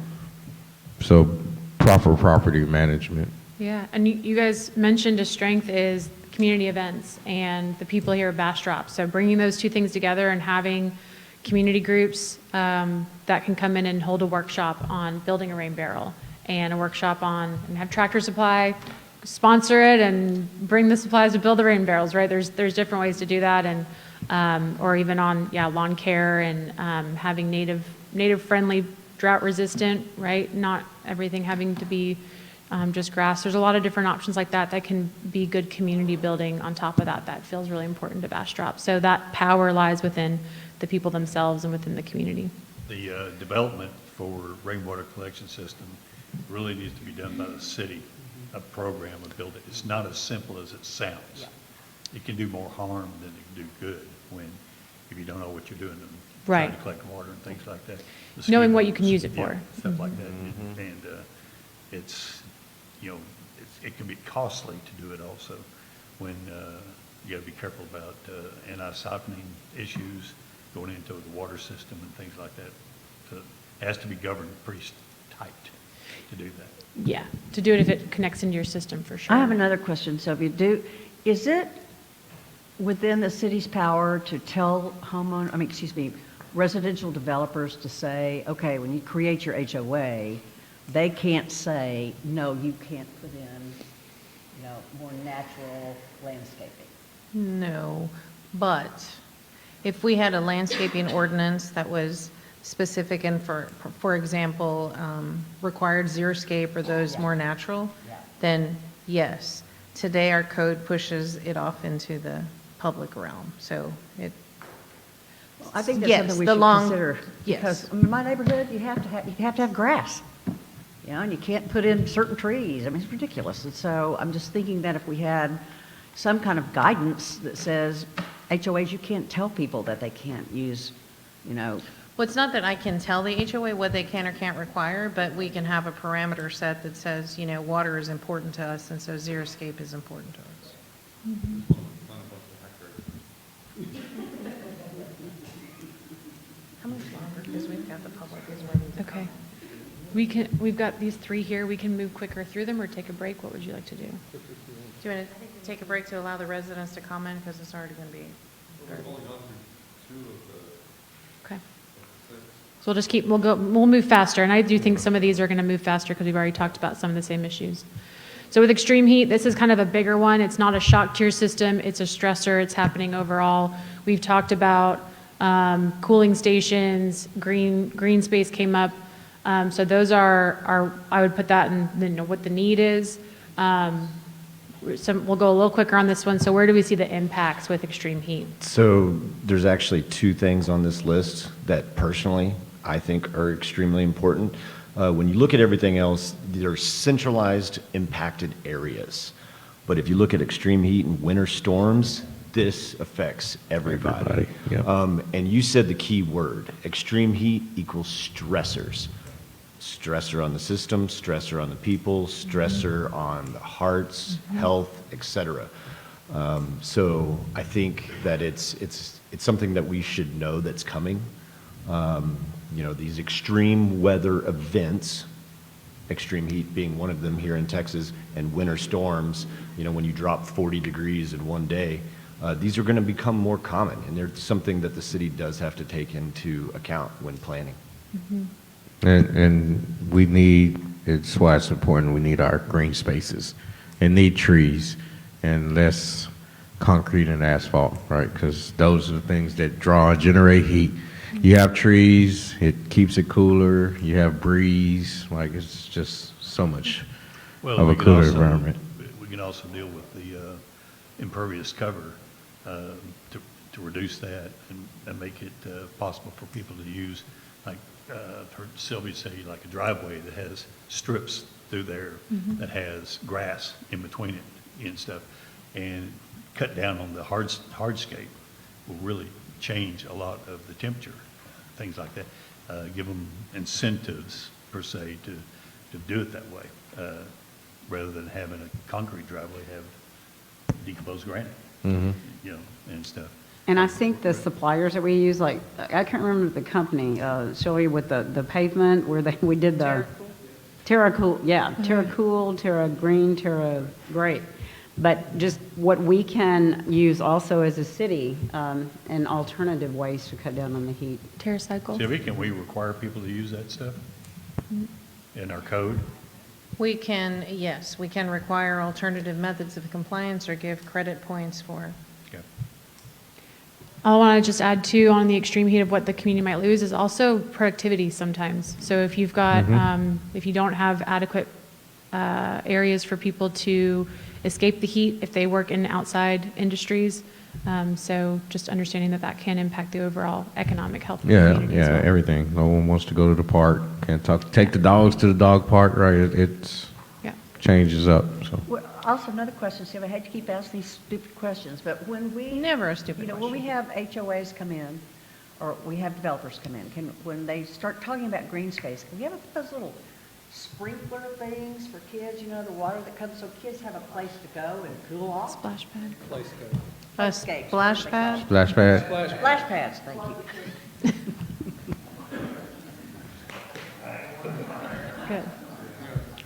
so proper property management. Yeah, and you guys mentioned a strength is community events and the people here at Bastrop. So bringing those two things together and having community groups that can come in and hold a workshop on building a rain barrel, and a workshop on, and have Tractor Supply sponsor it and bring the supplies to build the rain barrels, right? There's different ways to do that, and or even on lawn care and having native friendly, drought resistant, right? Not everything having to be just grass. There's a lot of different options like that that can be good community building on top of that. That feels really important to Bastrop. So that power lies within the people themselves and within the community. The development for rainwater collection system really needs to be done by the city, a program of building. It's not as simple as it sounds. It can do more harm than it can do good if you don't know what you're doing and trying to collect water and things like that. Knowing what you can use it for. Stuff like that. And it's, you know, it can be costly to do it also when you got to be careful about anti-siphoning issues going into the water system and things like that. So it has to be governed pretty tight to do that. Yeah, to do it if it connects into your system, for sure. I have another question, Sylvia. Is it within the city's power to tell residential developers to say, okay, when you create your HOA, they can't say, no, you can't put in, more natural landscaping? No, but if we had a landscaping ordinance that was specific and for example, required xeriscape or those more natural, then yes. Today our code pushes it off into the public realm, so it. Well, I think that's something we should consider. Yes. Because in my neighborhood, you have to have grass, and you can't put in certain trees. I mean, it's ridiculous. And so I'm just thinking that if we had some kind of guidance that says HOAs, you can't tell people that they can't use, Well, it's not that I can tell the HOA what they can or can't require, but we can have a parameter set that says, water is important to us, and so xeriscape is important to us. How much longer? Because we've got the public is waiting to Okay. We've got these three here. We can move quicker through them or take a break. What would you like to do? Do you want to take a break to allow the residents to comment, because it's already going to be. Okay. So we'll move faster. And I do think some of these are going to move faster because we've already talked about some of the same issues. So with extreme heat, this is kind of a bigger one. It's not a shock to your system. It's a stressor. It's happening overall. We've talked about cooling stations, green space came up. So those are, I would put that in, what the need is. We'll go a little quicker on this one. So where do we see the impacts with extreme heat? So there's actually two things on this list that personally I think are extremely important. When you look at everything else, there are centralized impacted areas. But if you look at extreme heat and winter storms, this affects everybody. Yep. And you said the key word, extreme heat equals stressors. Stressor on the system, stressor on the people, stressor on the hearts, health, etc. So I think that it's something that we should know that's coming. These extreme weather events, extreme heat being one of them here in Texas, and winter storms, when you drop 40 degrees in one day, these are going to become more common, and they're something that the city does have to take into account when planning. And we need, it's why it's important, we need our green spaces and need trees and less concrete and asphalt, right? Because those are the things that draw and generate heat. You have trees, it keeps it cooler, you have breeze, like it's just so much of a cooler environment. We can also deal with the impervious cover to reduce that and make it possible for people to use, like I've heard Sylvia say, like a driveway that has strips through there that has grass in between it and stuff, and cut down on the hardscape will really change a lot of the temperature, things like that. Give them incentives per se to do it that way, rather than having a concrete driveway have decomposed granite, and stuff. And I think the suppliers that we use, like, I can't remember the company, Sylvia, with the pavement where we did the TerraCool, yeah, TerraCool, Terra Green, Terra Great. But just what we can use also as a city, and alternative ways to cut down on the heat. TerraCycle. Sylvia, can we require people to use that stuff in our code? We can, yes, we can require alternative methods of compliance or give credit points for. Okay. I want to just add too, on the extreme heat of what the community might lose is also productivity sometimes. So if you've got, if you don't have adequate areas for people to escape the heat if they work in outside industries, so just understanding that can impact the overall economic health of the community as well. Everything. No one wants to go to the park. Can't take the dogs to the dog park, right? It's changes up. So. Well, also, another question, Steve, I hate to keep asking these stupid questions, but when we... Never a stupid question. When we have HOAs come in, or we have developers come in, when they start talking about green space, can we have those little sprinkler things for kids, the water that comes, so kids have a place to go and cool off? Splash pad. Place go. A splash pad? Splash pad. Splash pads, thank you. Good.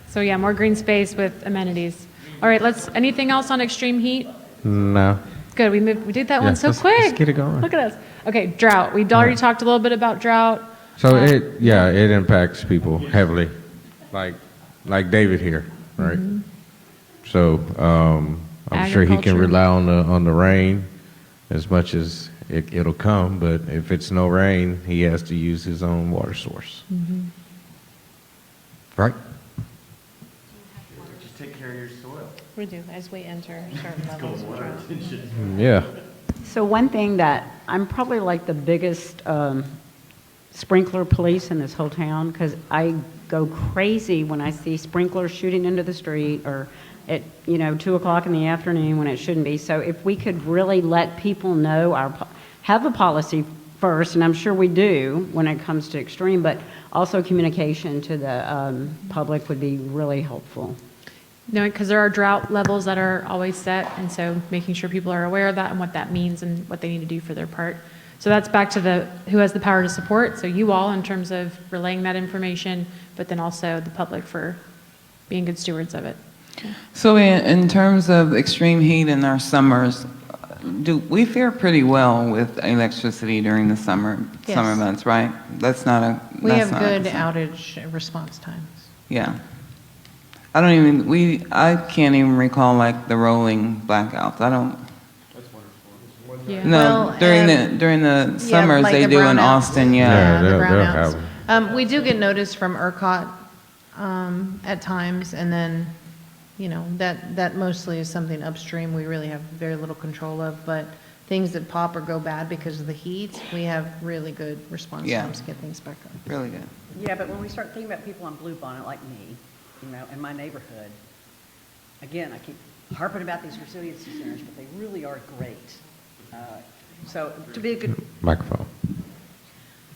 So yeah, more green space with amenities. All right, anything else on extreme heat? No. Good, we did that one so quick. Let's get it going. Look at us. Okay, drought. We'd already talked a little bit about drought. So it impacts people heavily, like David here, right? So I'm sure he can rely on the rain as much as it'll come, but if it's no rain, he has to use his own water source. Right? Just take care of your soil. We do, as we enter certain levels of drought. Yeah. So one thing that I'm probably like the biggest sprinkler police in this whole town, because I go crazy when I see sprinklers shooting into the street or at 2 o'clock in the afternoon when it shouldn't be. So if we could really let people know have a policy first, and I'm sure we do when it comes to extreme, but also communication to the public would be really helpful. No, because there are drought levels that are always set, and so making sure people are aware of that and what that means and what they need to do for their part. So that's back to who has the power to support. So you all in terms of relaying that information, but then also the public for being good stewards of it. So in terms of extreme heat in our summers, do we fare pretty well with electricity during the summer months, right? We have good outage response times. Yeah. I can't even recall like the rolling blackouts. I don't. Yeah. No, during the summers like they the do in brownouts. Austin, Yeah, the they'll brownouts. have them. We do get notice from ERCOT at times, and then, that mostly is something upstream we really have very little control of, but things that pop or go bad because of the heat, we have really good response Yeah. times to get things back up. Really good. Yeah, but when we start thinking about people on Bluebonnet like me, in my neighborhood, again, I keep harping about these resiliency centers, but they really are great. So to be a good Microphone.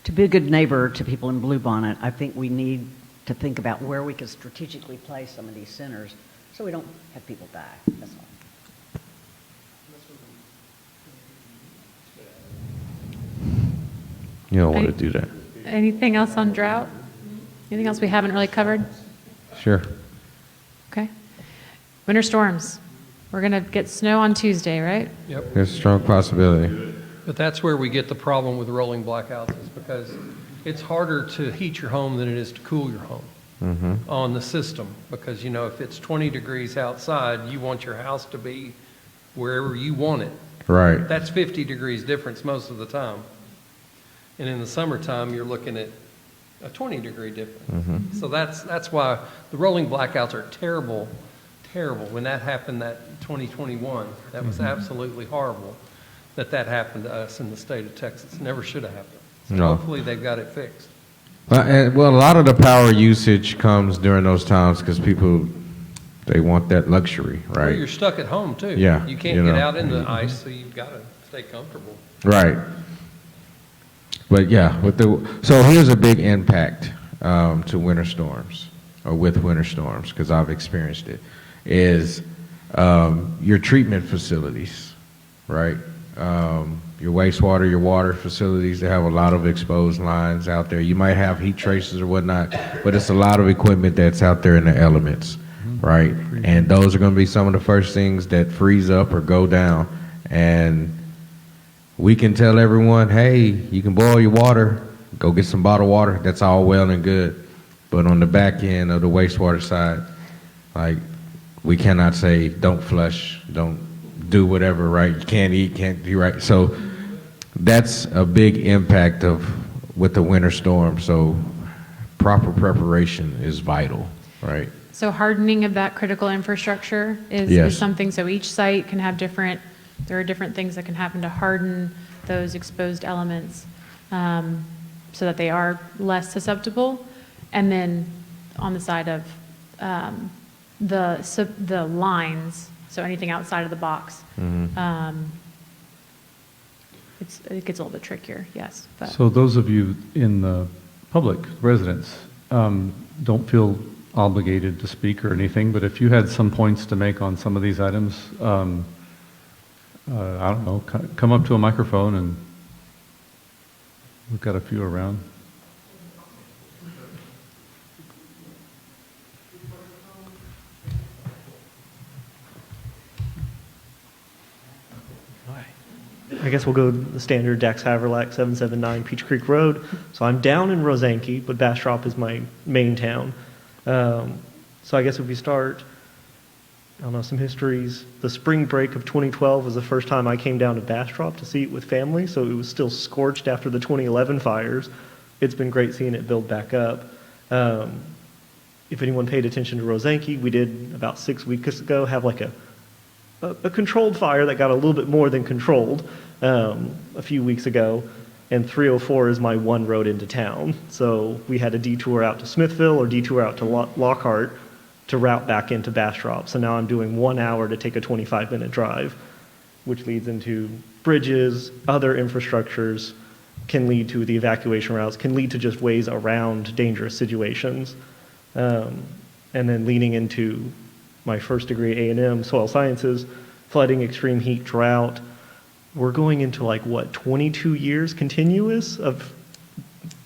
To be a good neighbor to people in Bluebonnet, I think we need to think about where we can strategically place some of these centers so we don't have people die. That's all. You don't want to do that. Anything else on drought? Anything else we haven't really covered? Sure. Okay. Winter storms. We're going to get snow on Tuesday, right? Yep. There's a strong possibility. But that's where we get the problem with rolling blackouts, is because it's harder to heat your home than it is to cool your home on the system. Because, if it's 20 degrees outside, you want your house to be wherever you want it. Right. That's 50 degrees difference most of the time. And in the summertime, you're looking at a 20-degree difference. So that's why the rolling blackouts are terrible, terrible. When that happened, that 2021, that was absolutely horrible that happened to us in the state of Texas. Never should have happened. So No. hopefully they've got it fixed. Well, a lot of the power usage comes during those times because people, they want that luxury, Well, right? you're stuck at home, too. Yeah, You can't you get know. out in the ice, so you've got to stay comfortable. Right. But yeah, so here's a big impact to winter storms, or with winter storms, because I've experienced it, is your treatment facilities, right? Your wastewater, your water facilities, they have a lot of exposed lines out there. You might have heat traces or whatnot, but it's a lot of equipment that's out there in the elements, right? And those are going to be some of the first things that freeze up or go down. And we can tell everyone, hey, you can boil your water, go get some bottled water. That's all well and good. But on the back end of the wastewater side, like, we cannot say, don't flush, don't do whatever, right? You can't eat, can't do right. So that's a big impact with the winter storm. So proper preparation is vital, right? So hardening of that critical infrastructure is Yes. something, so each site can have there are different things that can happen to harden those exposed elements so that they are less susceptible. And then on the side of the lines, so anything outside of the box, it gets a little bit trickier, yes. But. So those of you in the public, residents, don't feel obligated to speak or anything, but if you had some points to make on some of these items, I don't know, come up to a microphone, and we've got a few around. I guess we'll go the standard Dax Haverlack 779 Peach Creek Road. So I'm down in Rosanke, but Bastrop is my main town. So I guess if we start, I don't know, some histories. The spring break of 2012 was the first time I came down to Bastrop to see it with family, so it was still scorched after the 2011 fires. It's been great seeing it build back up. If anyone paid attention to Rosanke, we did about 6 weeks ago have like a controlled fire that got a little bit more than controlled a few weeks ago, and 304 is my one road into town. So we had a detour out to Smithville or detour out to Lockhart to route back into Bastrop. So now I'm doing 1 hour to take a 25-minute drive, which leads into bridges, other infrastructures, can lead to the evacuation routes, can lead to just ways around dangerous situations. And then leading into my first degree A&M, soil sciences, flooding, extreme heat, drought. We're going into 22 years continuous of,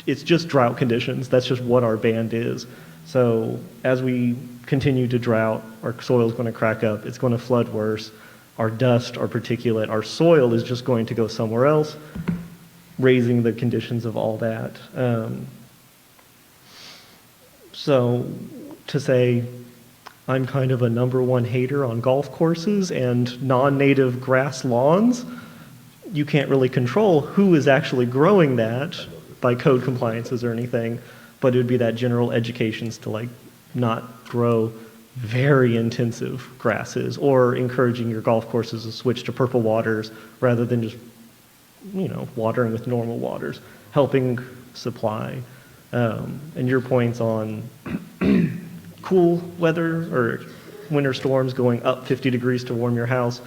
it's just drought conditions. That's just what our band is. So as we continue to drought, our soil is going to crack up. It's going to flood worse. Our dust, our particulate, our soil is just going to go somewhere else, raising the conditions of all that. So to say, I'm kind of a number one hater on golf courses and non-native grass lawns. You can't really control who is actually growing that by code compliances or anything, but it would be that general educations to like not grow very intensive grasses, or encouraging your golf courses to switch to purple waters rather than just, watering with normal waters, helping supply. And your points on cool weather or winter storms going up 50 degrees to warm your house.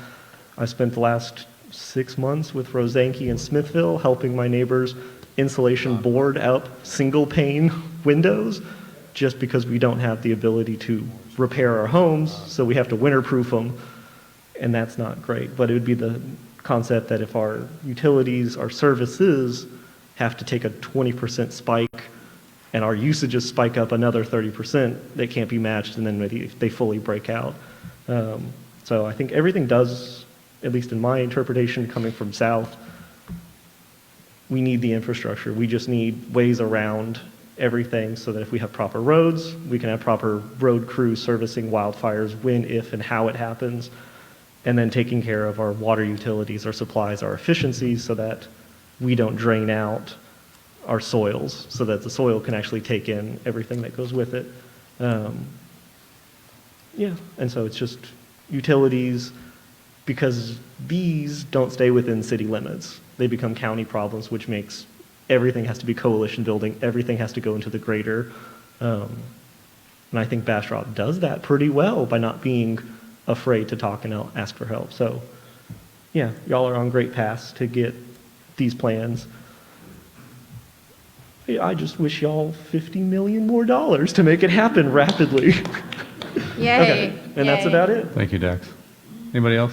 I spent the last 6 months with Rosanke and Smithville helping my neighbors insulation board up single pane windows, just because we don't have the ability to repair our homes, so we have to winterproof them, and that's not great. But it would be the concept that if our utilities, our services have to take a 20% spike and our usages spike up another 30%, they can't be matched, and then maybe they fully break out. So I think everything does, at least in my interpretation coming from south, we need the infrastructure. We just need ways around everything so that if we have proper roads, we can have proper road crews servicing wildfires when, if, and how it happens, and then taking care of our water utilities, our supplies, our efficiencies, so that we don't drain out our soils, so that the soil can actually take in everything that goes with it. And so it's just utilities, because these don't stay within city limits. They become county problems, which makes everything has to be coalition building, everything has to go into the greater. And I think Bastrop does that pretty well by not being afraid to talk and ask for help. So yeah, y'all are on great paths to get these plans. I just wish y'all $50 million more to make it happen rapidly. Yay. Okay, and that's about it. Thank you, Dax. Anybody else?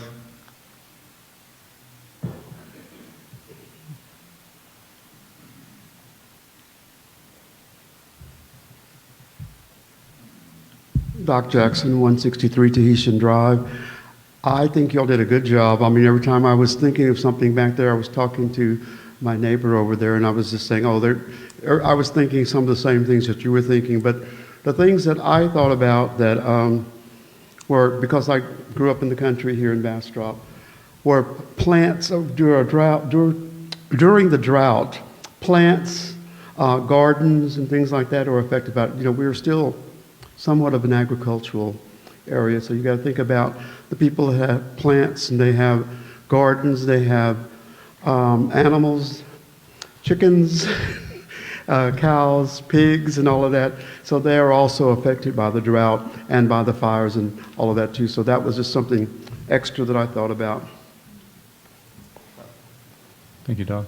Doc Jackson, 163 Tahitian Drive. I think y'all did a good job. I mean, every time I was thinking of something back there, I was talking to my neighbor over there, and I was just saying, I was thinking some of the same things that you were thinking. But the things that I thought about that were, because I grew up in the country here in Bastrop, were plants during the drought, plants, gardens, and things like that are affected by it. We're still somewhat of an agricultural area, so you got to think about the people that have plants and they have gardens, they have animals, chickens, cows, pigs, and all of that. So they are also affected by the drought and by the fires and all of that too. So that was just something extra that I thought about. Thank you, Doc.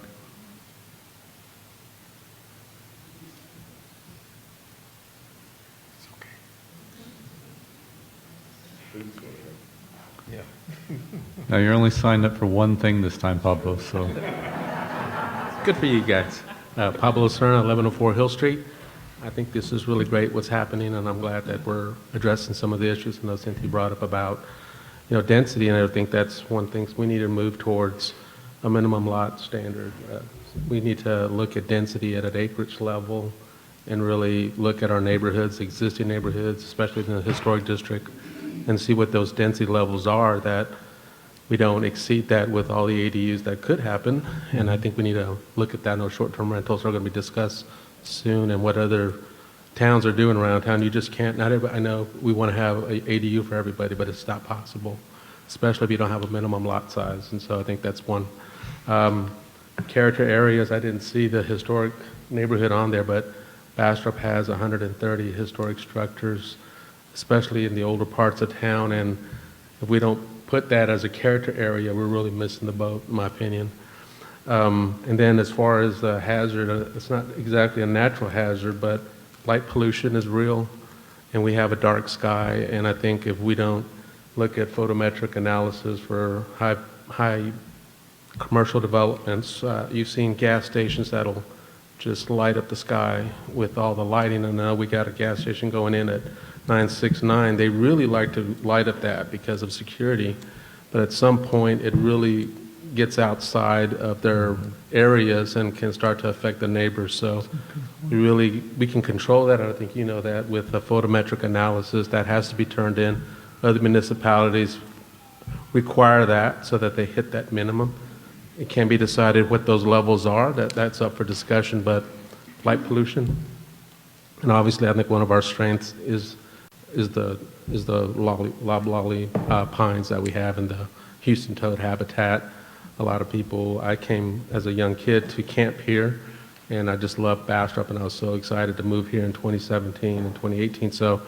Now, you're only signed up for one thing this time, Pablo, so. Good for you guys. Pablo Serna, 1104 Hill Street. I think this is really great what's happening, and I'm glad that we're addressing some of the issues and those Cynthia brought up about, density, and I think that's one thing we need to move towards a minimum lot standard. We need to look at density at an acreage level and really look at our neighborhoods, existing neighborhoods, especially in the historic district, and see what those density levels are, that we don't exceed that with all the ADUs that could happen. And I think we need to look at that. No short-term rentals are going to be discussed soon, and what other towns are doing around town. You just can't, not everybody, I know we want to have an ADU for everybody, but it's not possible, especially if you don't have a minimum lot size. And so I think that's one. Character areas, I didn't see the historic neighborhood on there, but Bastrop has 130 historic structures, especially in the older parts of town, and if we don't put that as a character area, we're really missing the boat, in my opinion. And then as far as the hazard, it's not exactly a natural hazard, but light pollution is real, and we have a dark sky, and I think if we don't look at photometric analysis for high commercial developments, you've seen gas stations that'll just light up the sky with all the lighting, and now we got a gas station going in at 969. They really like to light up that because of security, but at some point it really gets outside of their areas and can start to affect the neighbors. So we can control that, and I think you know that, with a photometric analysis that has to be turned in. Other municipalities require that so that they hit that minimum. It can be decided what those levels are. That's up for discussion, but light pollution. And obviously, I think one of our strengths is the loblolly pines that we have in the Houston toad habitat. A lot of people, I came as a young kid to camp here, and I just loved Bastrop, and I was so excited to move here in 2017 and 2018. So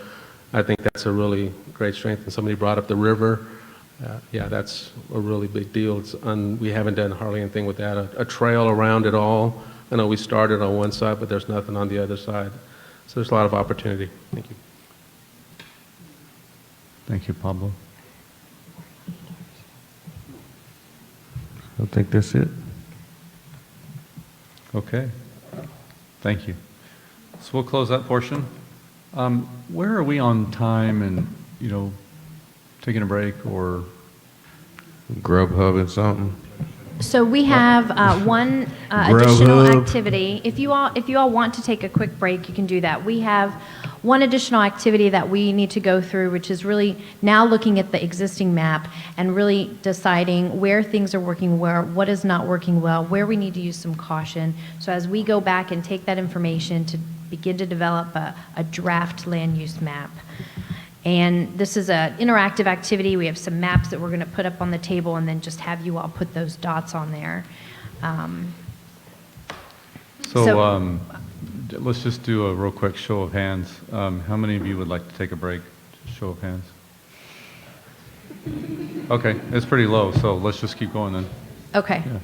I think that's a really great strength. And somebody brought up the river. Yeah, that's a really big deal. We haven't done hardly anything with that. A trail around it all. I know we started on one side, but there's nothing on the other side. So there's a lot of opportunity. Thank you. Thank you, Pablo. I think that's it. Okay. Thank you. So we'll close that portion. Where are we on time and, taking a break or? Grubhub and something. So we have one additional activity. If you all want to take a quick break, you can do that. We have one additional activity that we need to go through, which is really now looking at the existing map and really deciding where things are working well, what is not working well, where we need to use some caution. So as we go back and take that information to begin to develop a draft land use map. And this is an interactive activity. We have some maps that we're going to put up on the table and then just have you all put those dots on there. Let's just do a real quick show of hands. How many of you would like to take a break? Just show of hands. Okay, it's pretty low, so let's just keep going then. Okay. Yeah.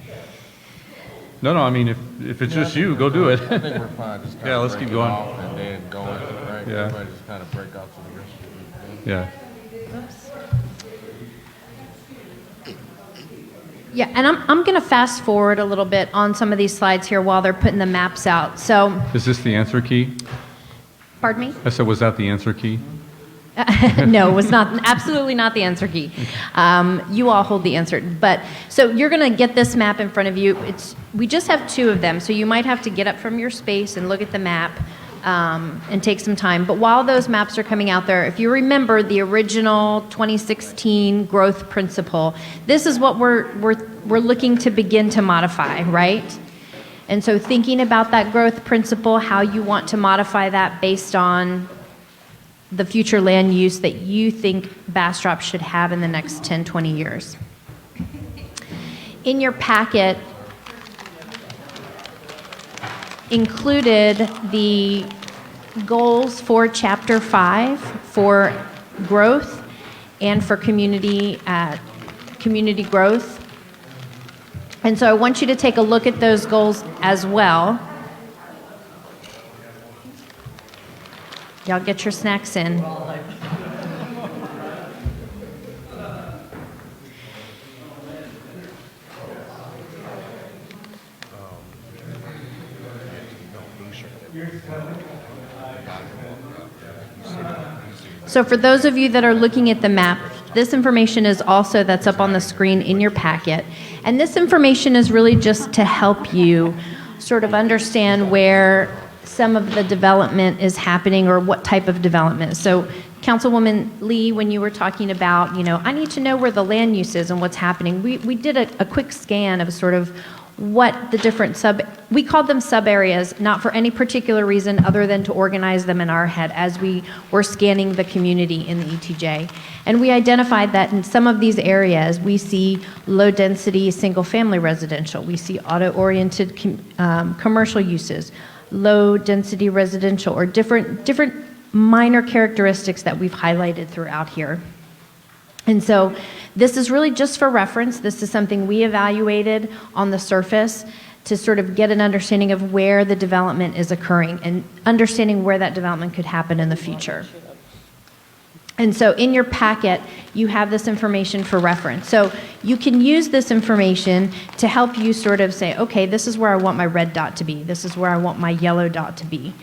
No, I mean, if it's just you, go do it. I think we're fine. Just Yeah, let's keep going. And then go into the break. Yeah. Everybody just kind of break off to the rest of the Yeah. Yeah, and I'm going to fast forward a little bit on some of these slides here while they're putting the maps out. So, Is this the answer key? pardon me? I said, was that the answer key? No, it was not, absolutely not the answer key. You all hold the answer. But, so you're going to get this map in front of you. We just have two of them, so you might have to get up from your space and look at the map and take some time. But while those maps are coming out there, if you remember the original 2016 growth principle, this is what we're looking to begin to modify, right? And so thinking about that growth principle, how you want to modify that based on the future land use that you think Bastrop should have in the next 10, 20 years. In your packet included the goals for Chapter 5 for growth and for community growth. And so I want you to take a look at those goals as well. Y'all get your snacks in. So for those of you that are looking at the map, this information is also that's up on the screen in your packet. And this information is really just to help you sort of understand where some of the development is happening or what type of development. So Councilwoman Lee, when you were talking about, I need to know where the land use is and what's happening, we did a quick scan of sort of what the different we called them sub-areas, not for any particular reason other than to organize them in our head as we were scanning the community in the ETJ. And we identified that in some of these areas, we see low-density single-family residential. We see auto-oriented commercial uses, low-density residential, or different minor characteristics that we've highlighted throughout here. And so this is really just for reference. This is something we evaluated on the surface to sort of get an understanding of where the development is occurring and understanding where that development could happen in the future. And so in your packet, you have this information for reference. So you can use this information to help you sort of say, okay, this is where I want my red dot to be. This is where I want my yellow dot to be.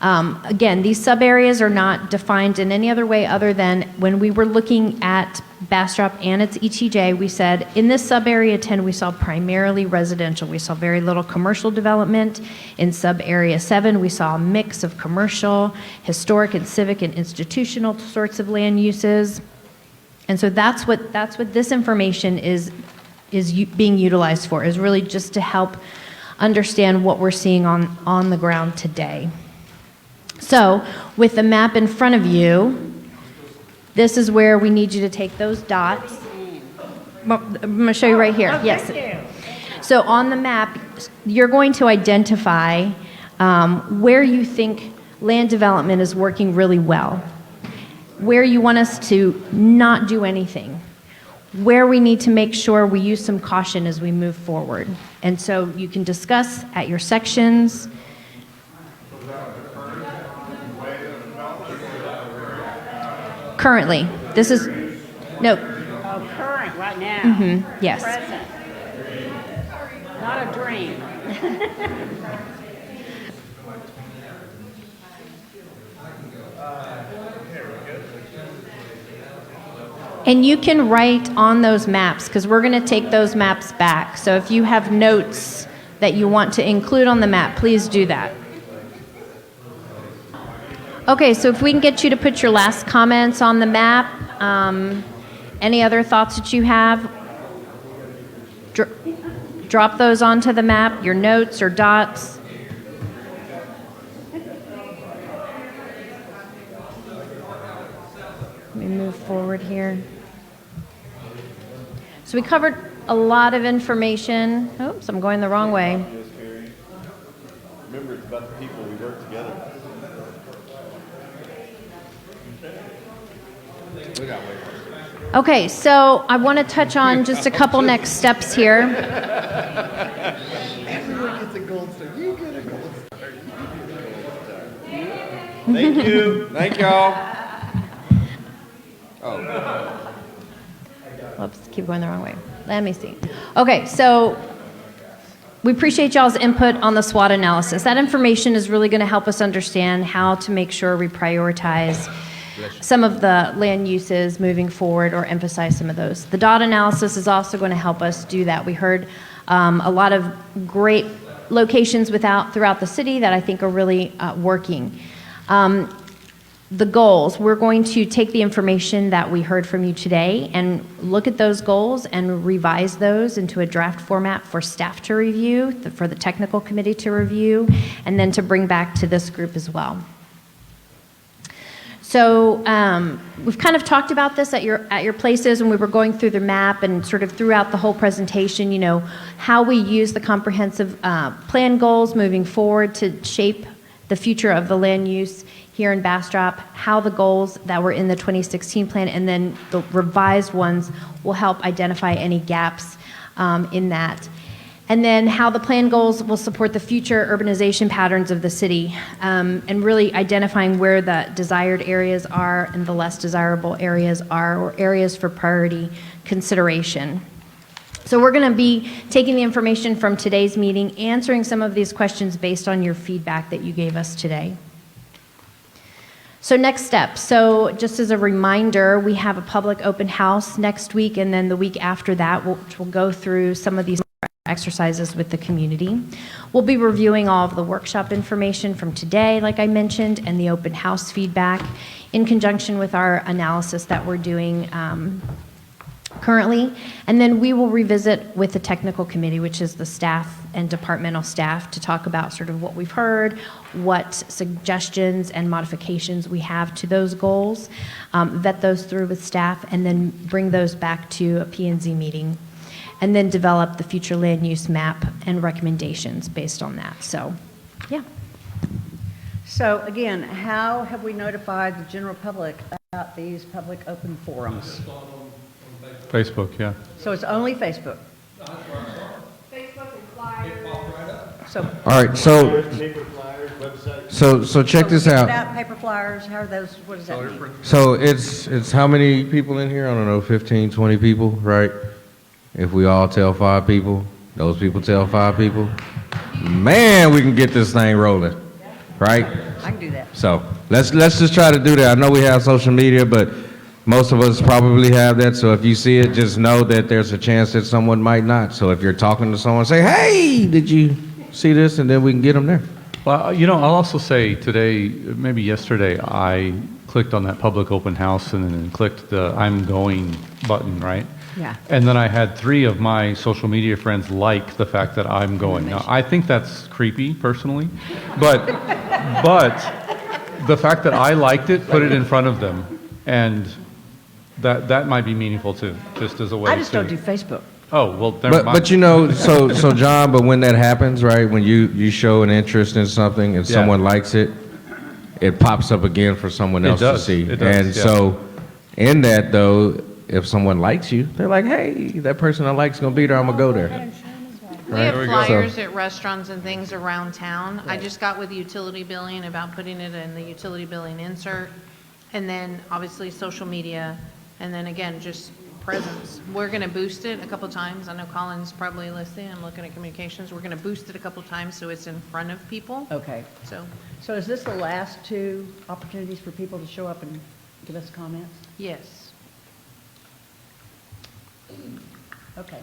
Again, these sub-areas are not defined in any other way other than when we were looking at Bastrop and its ETJ, we said in this sub-area 10, we saw primarily residential. We saw very little commercial development. In sub-area 7, we saw a mix of commercial, historic and civic and institutional sorts of land uses. And so that's what this information is being utilized for, is really just to help understand what we're seeing on the ground today. So with the map in front of you, this is where we need you to take those dots. I'm going to show you right here. Yes. So on the map, you're going to identify where you think land development is working really well, where you want us to not do anything, where we need to make sure we use some caution as we move forward. And so you can discuss at your sections. Currently, this is, no. Oh, current, right now. Yes. Present. Not a dream. And you can write on those maps, because we're going to take those maps back. So if you have notes that you want to include on the map, please do that. Okay, so if we can get you to put your last comments on the map, any other thoughts that you have, drop those onto the map, your notes or dots. Let me move forward here. So we covered a lot of information. Oops, I'm going the wrong way. Remember, it's about the people we work together. Okay, so I want to touch on just a couple next steps here. Everyone gets a gold star. You get a gold star. Thank you. Thank y'all. Oh. Whoops, keep going the wrong way. Let me see. Okay, so we appreciate y'all's input on the SWOT analysis. That information is really going to help us understand how to make sure we prioritize some of the land uses moving forward or emphasize some of those. The dot analysis is also going to help us do that. We heard a lot of great locations throughout the city that I think are really working. The goals, we're going to take the information that we heard from you today and look at those goals and revise those into a draft format for staff to review, for the technical committee to review, and then to bring back to this group as well. So we've kind of talked about this at your places when we were going through the map and sort of throughout the whole presentation, you know, how we use the comprehensive plan goals moving forward to shape the future of the land use here in Bastrop, how the goals that were in the 2016 plan and then the revised ones will help identify any gaps in that. And then how the plan goals will support the future urbanization patterns of the city, and really identifying where the desired areas are and the less desirable areas are, or areas for priority consideration. So we're going to be taking the information from today's meeting, answering some of these questions based on your feedback that you gave us today. So next step. So just as a reminder, we have a public open house next week, and then the week after that, which we'll go through some of these exercises with the community. We'll be reviewing all of the workshop information from today, like I mentioned, and the open house feedback in conjunction with our analysis that we're doing currently. And then we will revisit with the technical committee, which is the staff and departmental staff, to talk about sort of what we've heard, what suggestions and modifications we have to those goals, vet those through with staff, and then bring those back to a P&Z meeting, and then develop the future land use map and recommendations based on that. So, yeah. So again, how have we notified the general public about these public open forums? Facebook, yeah. So it's only Facebook? Facebook and flyers. So, All right, so check this put out. out paper flyers, how are those, what does that mean? So it's how many people in here? I don't know, 15, 20 people, right? If we all tell 5 people, those people tell 5 people, man, we can get this thing rolling, right? I can do that. So let's just try to do that. I know we have social media, but most of us probably have that. So if you see it, just know that there's a chance that someone might not. So if you're talking to someone, say, hey, did you see this? And then we can get them there. Well, you know, I'll also say today, maybe yesterday, I clicked on that public open house and then clicked the I'm going button, right? Yeah. And then I had 3 of my social media friends like the fact that I'm going. Now, I think that's creepy personally, but the fact that I liked it, put it in front of them, and that might be meaningful too, just as a way I just to. don't do Facebook. Oh, well, never mind. But you know, so John, but when that happens, right, when you show an interest in something and Yeah. someone likes it, it pops up again for someone It else does. to see. It does, And yeah. so in that though, if someone likes you, they're like, hey, that person I like's gonna be there, I'm gonna go there. We have Right. flyers So- at restaurants and things around town. I just got with utility billing about putting it in the utility billing insert. And then obviously social media, and then again, just presence. We're going to boost it a couple times. I know Colin's probably listening. I'm looking at communications. We're going to boost it a couple times so it's in front of people. Okay. So is this the last 2 opportunities for people to show up and give us comments? Yes. Okay.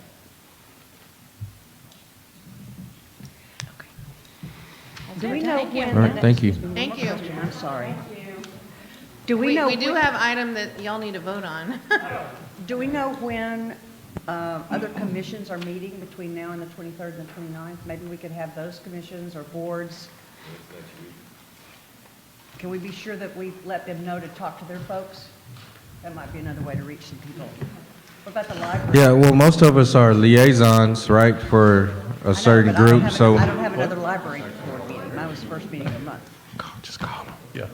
Do we know when? All right, thank you. Thank you. I'm sorry. Do we know? We do have item that y'all need to vote on. Do we know when other commissions are meeting between now and the 23rd and the 29th? Maybe we could have those commissions or boards. Can we be sure that we let them know to talk to their folks? That might be another way to reach some people. What about the library? Yeah, well, most of us are liaisons, right, for a certain But I don't group, have- so. I don't have another library board meeting. Mine was the first meeting of the month. Just call them. Yeah.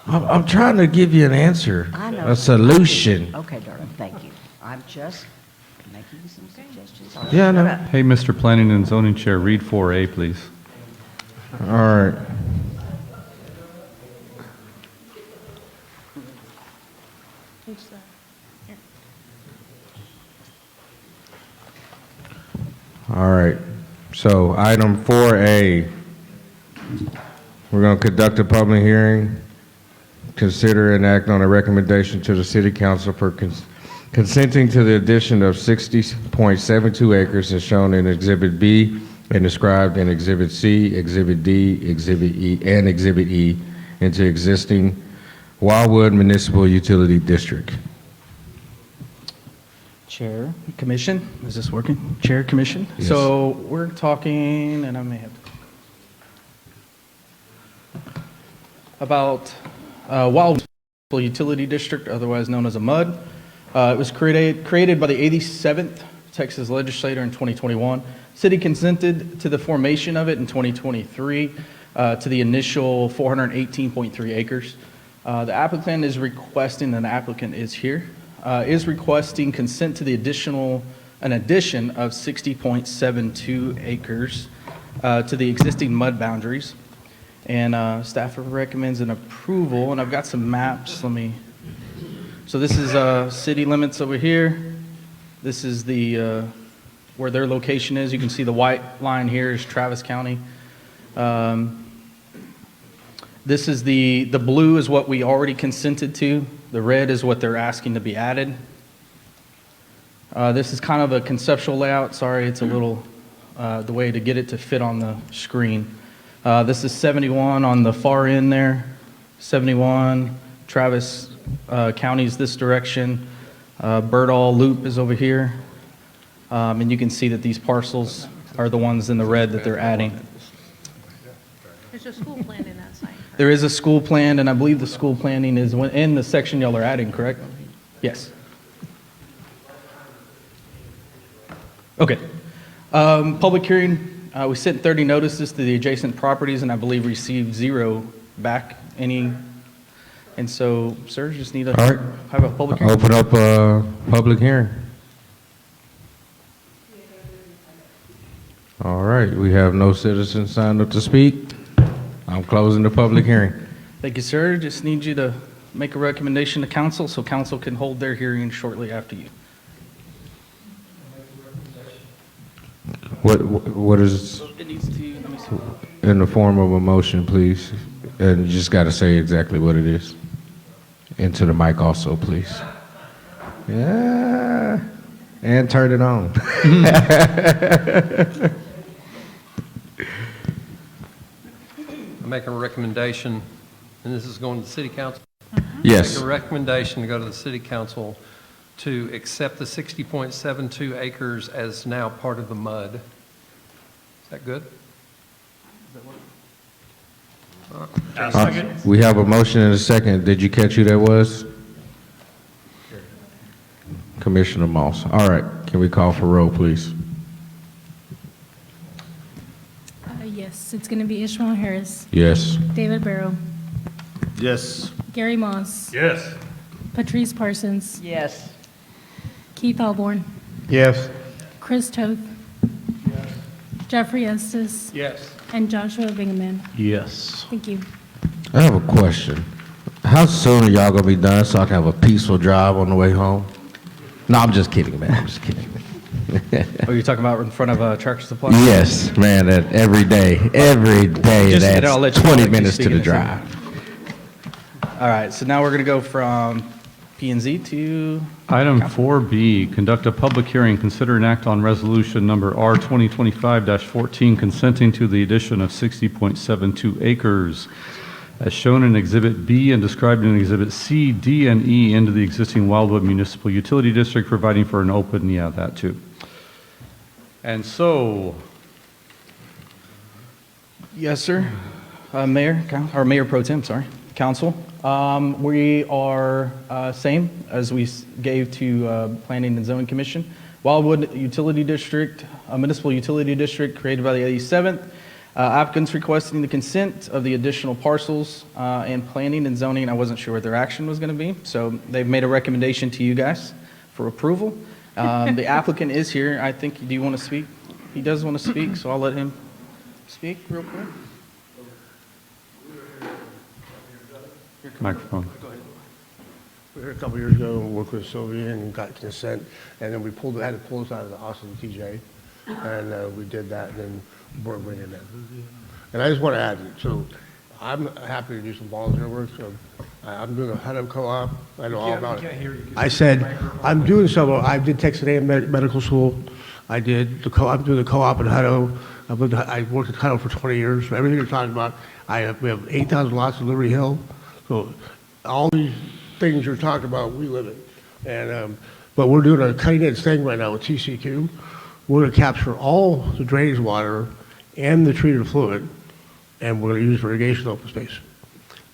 I'm trying to give you an answer, I know. a solution. Okay, darling, thank you. I'm just making some suggestions. Yeah, I know. Hey, Mr. Planning and Zoning Chair, read 4A, please. All right. All right. So item 4A, we're going to conduct a public hearing, consider and act on a recommendation to the City Council for consenting to the addition of 60.72 acres as shown in Exhibit B and described in Exhibit C, Exhibit D, Exhibit E, and Exhibit E into existing Wildwood Municipal Utility District. Chair, Commission, is this working? Chair, Commission? Yes. So we're talking, and I may have to, about Wildwood Utility District, otherwise known as a MUD. It was created by the 87th Texas Legislature in 2021. City consented to the formation of it in 2023 to the initial 418.3 acres. The applicant is requesting, and the applicant is here, is requesting consent to an addition of 60.72 acres to the existing MUD boundaries. And staff recommends an approval, and I've got some maps. So this is city limits over here. This is the where their location is. You can see the white line here is Travis County. This is the blue is what we already consented to. The red is what they're asking to be added. This is kind of a conceptual layout. Sorry, it's a little the way to get it to fit on the screen. This is 71 on the far end there. 71, Travis County's this direction. Birdall Loop is over here. And you can see that these parcels are the ones in the red that they're adding. There's a school planned in that site. There is a school planned, and I believe the school planning is in the section y'all are adding, correct? Yes. Okay. Public hearing, we sent 30 notices to the adjacent properties, and I believe received 0 back any. And so, sir, just need to All right. have a public hearing. Open up a public hearing. All right, we have no citizens signed up to speak. I'm closing the public hearing. Thank you, sir. Just need you to make a recommendation to council so council can hold their hearing shortly after you. What is It needs to, let me see. in the form of a motion, please? And you just got to say exactly what it is. Into the mic also, please. Yeah, and turn it on. I make a recommendation, and this is going to the city council. Yes. Make a recommendation to go to the city council to accept the 60.72 acres as now part of the MUD. Is that good? We have a motion and a second. Did you catch who that was? Commissioner Moss. All right, can we call for roll, please? Yes, it's going to be Ishmael Harris, Yes. David Barrow, Yes. Gary Moss, Yes. Patrice Parsons, Yes. Keith Alborn, Yes. Chris Toth, Jeffrey Estes, Yes. and Joshua Bingaman. Yes. Thank you. I have a question. How soon are y'all gonna be done so I can have a peaceful drive on the way home? No, I'm just kidding, man. I'm just kidding. Oh, you're talking about in front of Tractor Supply? Yes, man, that every day, Just a minute, I'll let that's you know 20 if you're minutes to the speaking to drive. All right, so now we're going to go from P and Z to Item 4B, conduct a public hearing, consider an act on resolution number R 2025-14, consenting to the addition of 60.72 acres as shown in Exhibit B and described in Exhibit C, D, and E into the existing Wildwood Municipal Utility District, providing for an open, yeah, that too. And so, Yes, sir. Mayor, or Mayor Pro Tem, sorry, Council. We are same as we gave to Planning and Zoning Commission. Wildwood Utility District, a municipal utility district created by the 87th. Applicants requesting the consent of the additional parcels and Planning and Zoning. I wasn't sure what their action was going to be, so they've made a recommendation to you guys for approval. The applicant is here. I think, do you want to speak? He does want to speak, so I'll let him speak real quick. microphone. We were here a couple years ago, worked with Sylvia and got consent, and then we had to pull this out of the Austin TJ, and we did that, and then we're bringing it in. And I just want to add, so I'm happy to do some volunteer work, so I'm doing a Hutto co-op, I know all about it. I said, I'm doing several, I did Texas A&M Medical School, I'm doing the co-op in Hutto, I worked at Hutto for 20 years, so everything you're talking about, we have 8,000 lots in Liberty Hill, so all these things you're talking about, we live in. And, but we're doing a cutting edge thing right now with TCQ. We're going to capture all the drainage water and the treated fluid, and we're going to use for irrigation open space.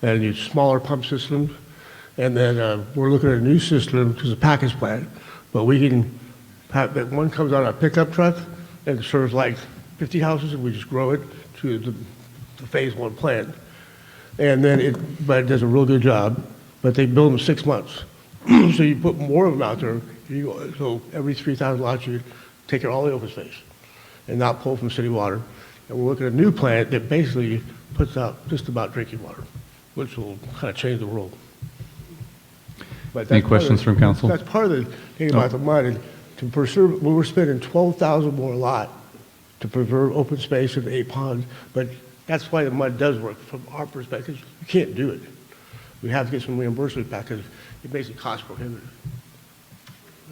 And use smaller pump systems. And then we're looking at a new system, which is a package plant, but we can have that one comes on a pickup truck and serves like 50 houses, and we just grow it to the phase 1 plant. And then but it does a real good job, but they build them 6 months. So you put more of them out there, so every 3,000 lots you take care of all the open space and not pull from city water. And we're looking at a new plant that basically puts out just about drinking water, which will kind of change the world. But Any questions from council? That's part of the thing about the MUD. And to preserve, we're spending 12,000 more a lot to preserve open space and 8 ponds, but that's why the MUD does work from our perspective. You can't do it. We have to get some reimbursement back because it makes it cost prohibitive.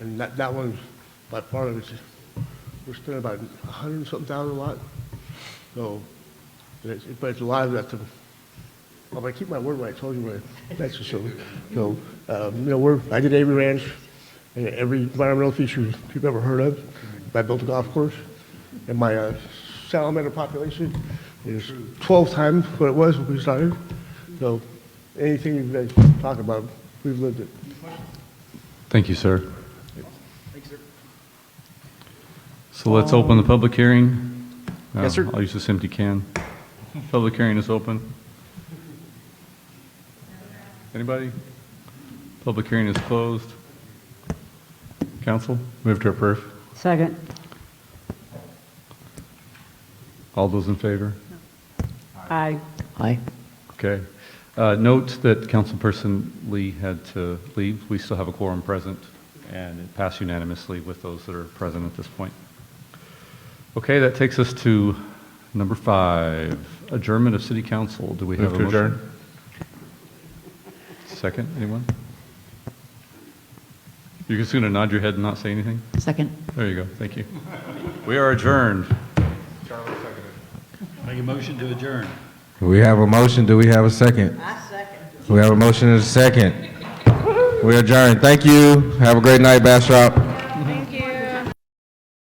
And that one's by far of it. We're spending about 100 and something thousand a lot. So, but it's a lot of that to. Well, I keep my word when I told you when that's the show. So, you know, I did Avery Ranch, and every environmental feature you've ever heard of. I built a golf course, and my salamander population is 12 times what it was when we started. So, anything you guys talk about, we've lived it. Thank you, sir. So let's open the public hearing. Yes, sir. I'll use this empty can. Public hearing is open. Anybody? Public hearing is closed. Council, move to approve. Second. All those in favor? Aye. Aye. Okay. Note that Councilperson Lee had to leave. We still have a quorum present, and it passed unanimously with those that are present at this point. Okay, that takes us to number 5, adjournment of City Council. Do we have a motion? Adjourn. Second, anyone? You're just going to nod your head and not say anything? Second. There you go. Thank you. We are adjourned. Make a motion to adjourn. We have a motion. Do we have a second? I second. We have a motion and a second. We adjourn. Thank you. Have a great night, Bastrop.